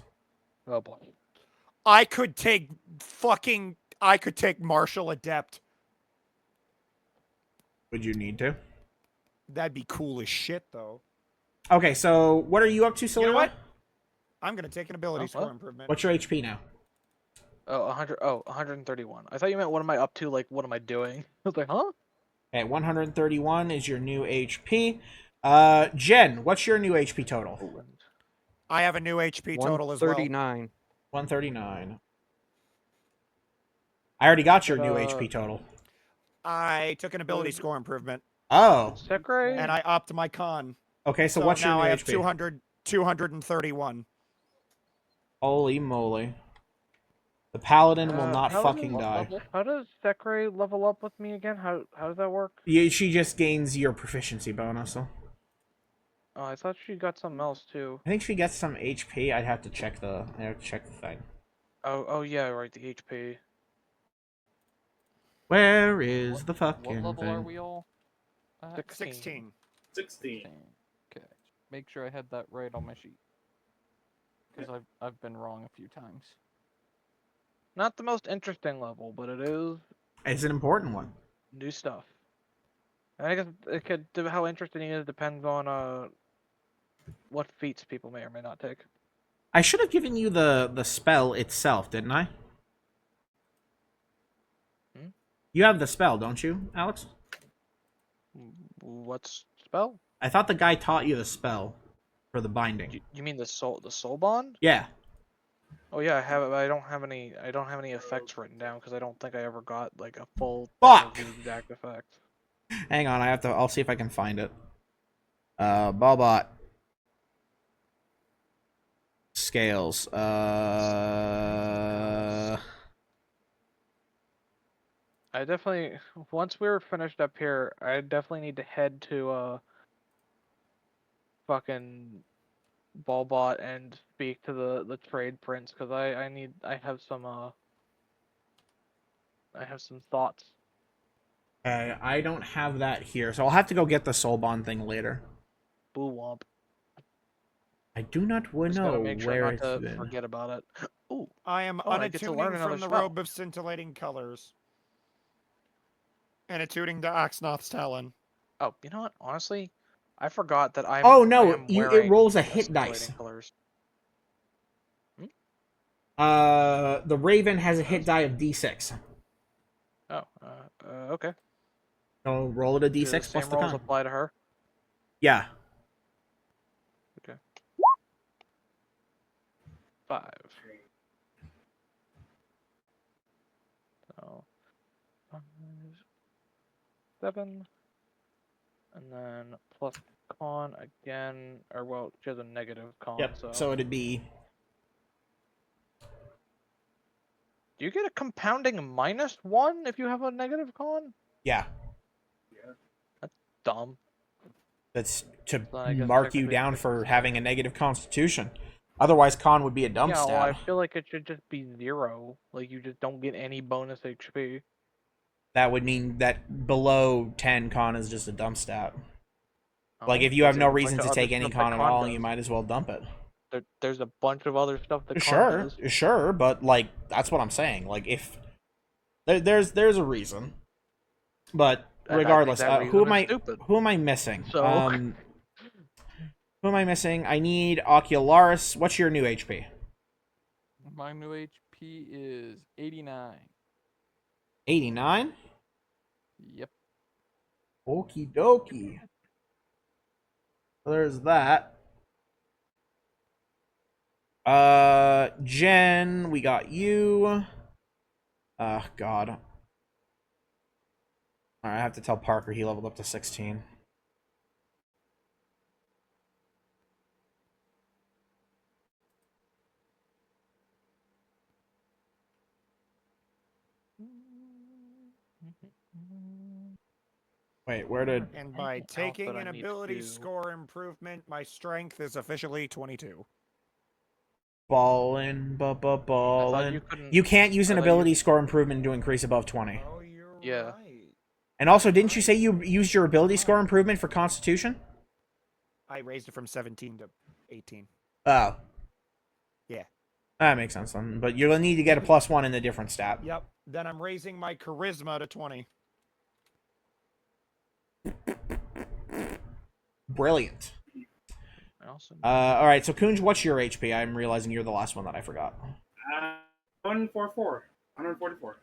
Oh boy. I could take Martial Adept. Would you need to? That'd be cool as shit, though. Okay, so what are you up to, Celera? You know what? I'm gonna take an ability Oh, score what? improvement. What's your HP now? Oh, 100. Oh, 131. I thought you meant what am I up to? Like, what am I doing? I was like, huh? Okay, 131 is your new HP. Jen, what's your new HP total? Oh, and I have a new HP total as well. 139. 139. I already got your But, new HP total. I took an ability Good. score improvement, Oh, Sekre? and I upped my con. okay, so So what's your now new I have HP? 231. Holy moly. The paladin will not how fucking does- die. How does Sekre level up with me again? How does that work? She just gains your proficiency bonus. So. Oh, I thought she got something else too. I think she gets some HP. I'd have to check the thing. Oh yeah, right, the HP. Where is the What fucking level thing? are we all? At? 16. 16. Okay. Make sure I had that right on my sheet. Because I've been wrong a few times. Not the most interesting level, but it is It's an important one. new stuff. And I guess it could how interesting it is depends on what feats people may or may not take. I should have given you the spell itself, didn't I? Hmm? You have the spell, don't you, Alex? What's spell? I thought the guy taught you the spell for the binding. You mean the soul bond? Yeah. Oh yeah, I have it, but I don't have any effects written down because I don't think I ever got like a full Fuck! thing of the exact effect. Hang on, I'll see if I can find it. Ballbot. Scales. I definitely once we're finished up here, I definitely need to head to fucking Ballbot and speak to the trade prince because I have some thoughts. I don't have that here, so I'll have to go get the soul bond thing later. Boo womp. I do not Just gotta know make sure where not it's to been. forget about it. Ooh. I am Oh, I get to learn unattuning another from the spell. robe of scintillating colors. And attuning to Axnoth's Talon. Oh, you know what? Honestly, I forgot that I Oh no, am it wearing rolls a hit scintillating dice. colors. The Raven has a hit die of D6. Oh, okay. So roll it a Do D6 the plus same the rolls con. apply to her? Yeah. Okay. 5. So, 5, 7, and then plus con again, or well, she has a negative con. Yep. So it'd be. Do you get a compounding -1 if you have a negative con? Yeah. Dumb. That's to So I guess mark you technically down it's for just- having a negative constitution. Otherwise, con would be a dump Yeah, well, I stat. feel like it should just be 0. Like you just don't get any bonus HP. That would mean that below 10 con is just a dump stat. Like Oh, if you have there's no a bunch reason of to other take any stuff that con at all, does. you might as well dump it. There's a bunch of other stuff that con Sure, does. sure, but like that's what I'm saying. Like if there's a reason, but And I think regardless, that who reason am is I? stupid. Who am I missing? So- Who am I missing? I need Ocularis. What's your new HP? My new HP is 89. 89. Yep. Okie dokie. So there's that. Jen, we got you. God. Alright, I have to tell Parker he leveled up to 16. Wait, where did... And by Anything else taking that I an need to ability do? score improvement, my strength is officially 22. Ballin', I thought ballin'. you couldn't. You can't use an I thought you- ability score improvement to increase above 20. Oh, you're Yeah. right. And also, didn't you say you used your ability score improvement for Constitution? I raised it from 17 to 18. Oh. Yeah. That makes sense then. But you'll need to get a +1 in a different stat. Yep. Then I'm raising my charisma to 20. Brilliant. Awesome. Alright, so Kunj, what's your HP? I'm realizing you're the last one that I forgot. 144. 144.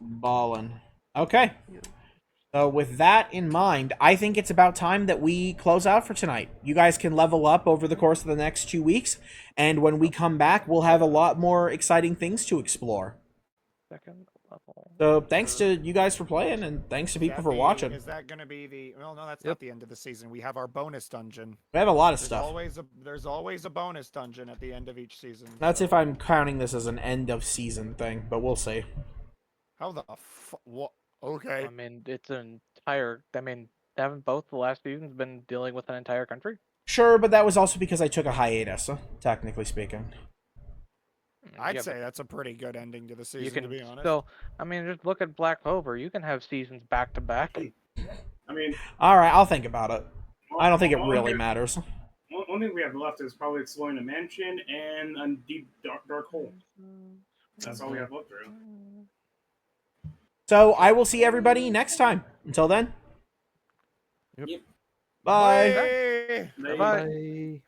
Ballin'. Okay. So with that in mind, I think it's about time that we close out for tonight. You guys can level up over the course of the next 2 weeks, and when we come back, we'll have a lot more exciting things to explore. Second level. So thanks to you guys for playing, and thanks to people for watching. Is that going to be the? Well, no, that's Yep. not the end of the season. We have our bonus dungeon. We have a lot of There's stuff. always a bonus dungeon at the end of each season. That's so- if I'm counting this as an end of season thing, but we'll see. How the what? Okay. I mean, it's an entire. I mean, haven't both the last seasons been dealing with an entire country? Sure, but that was also because I took a hiatus, technically speaking. I'd Yeah, say that's a pretty good ending to the season, you can to be honest. still. I mean, just look at Black Clover. You can have seasons back to back. I mean, Alright, I'll think about it. I don't think it only really thing- matters. Only thing we have left is probably exploring a mansion and a deep dark hole. That's all we have left, really. So I will see everybody next time. Until then. Yep. Bye. Bye. They- Bye. Bye.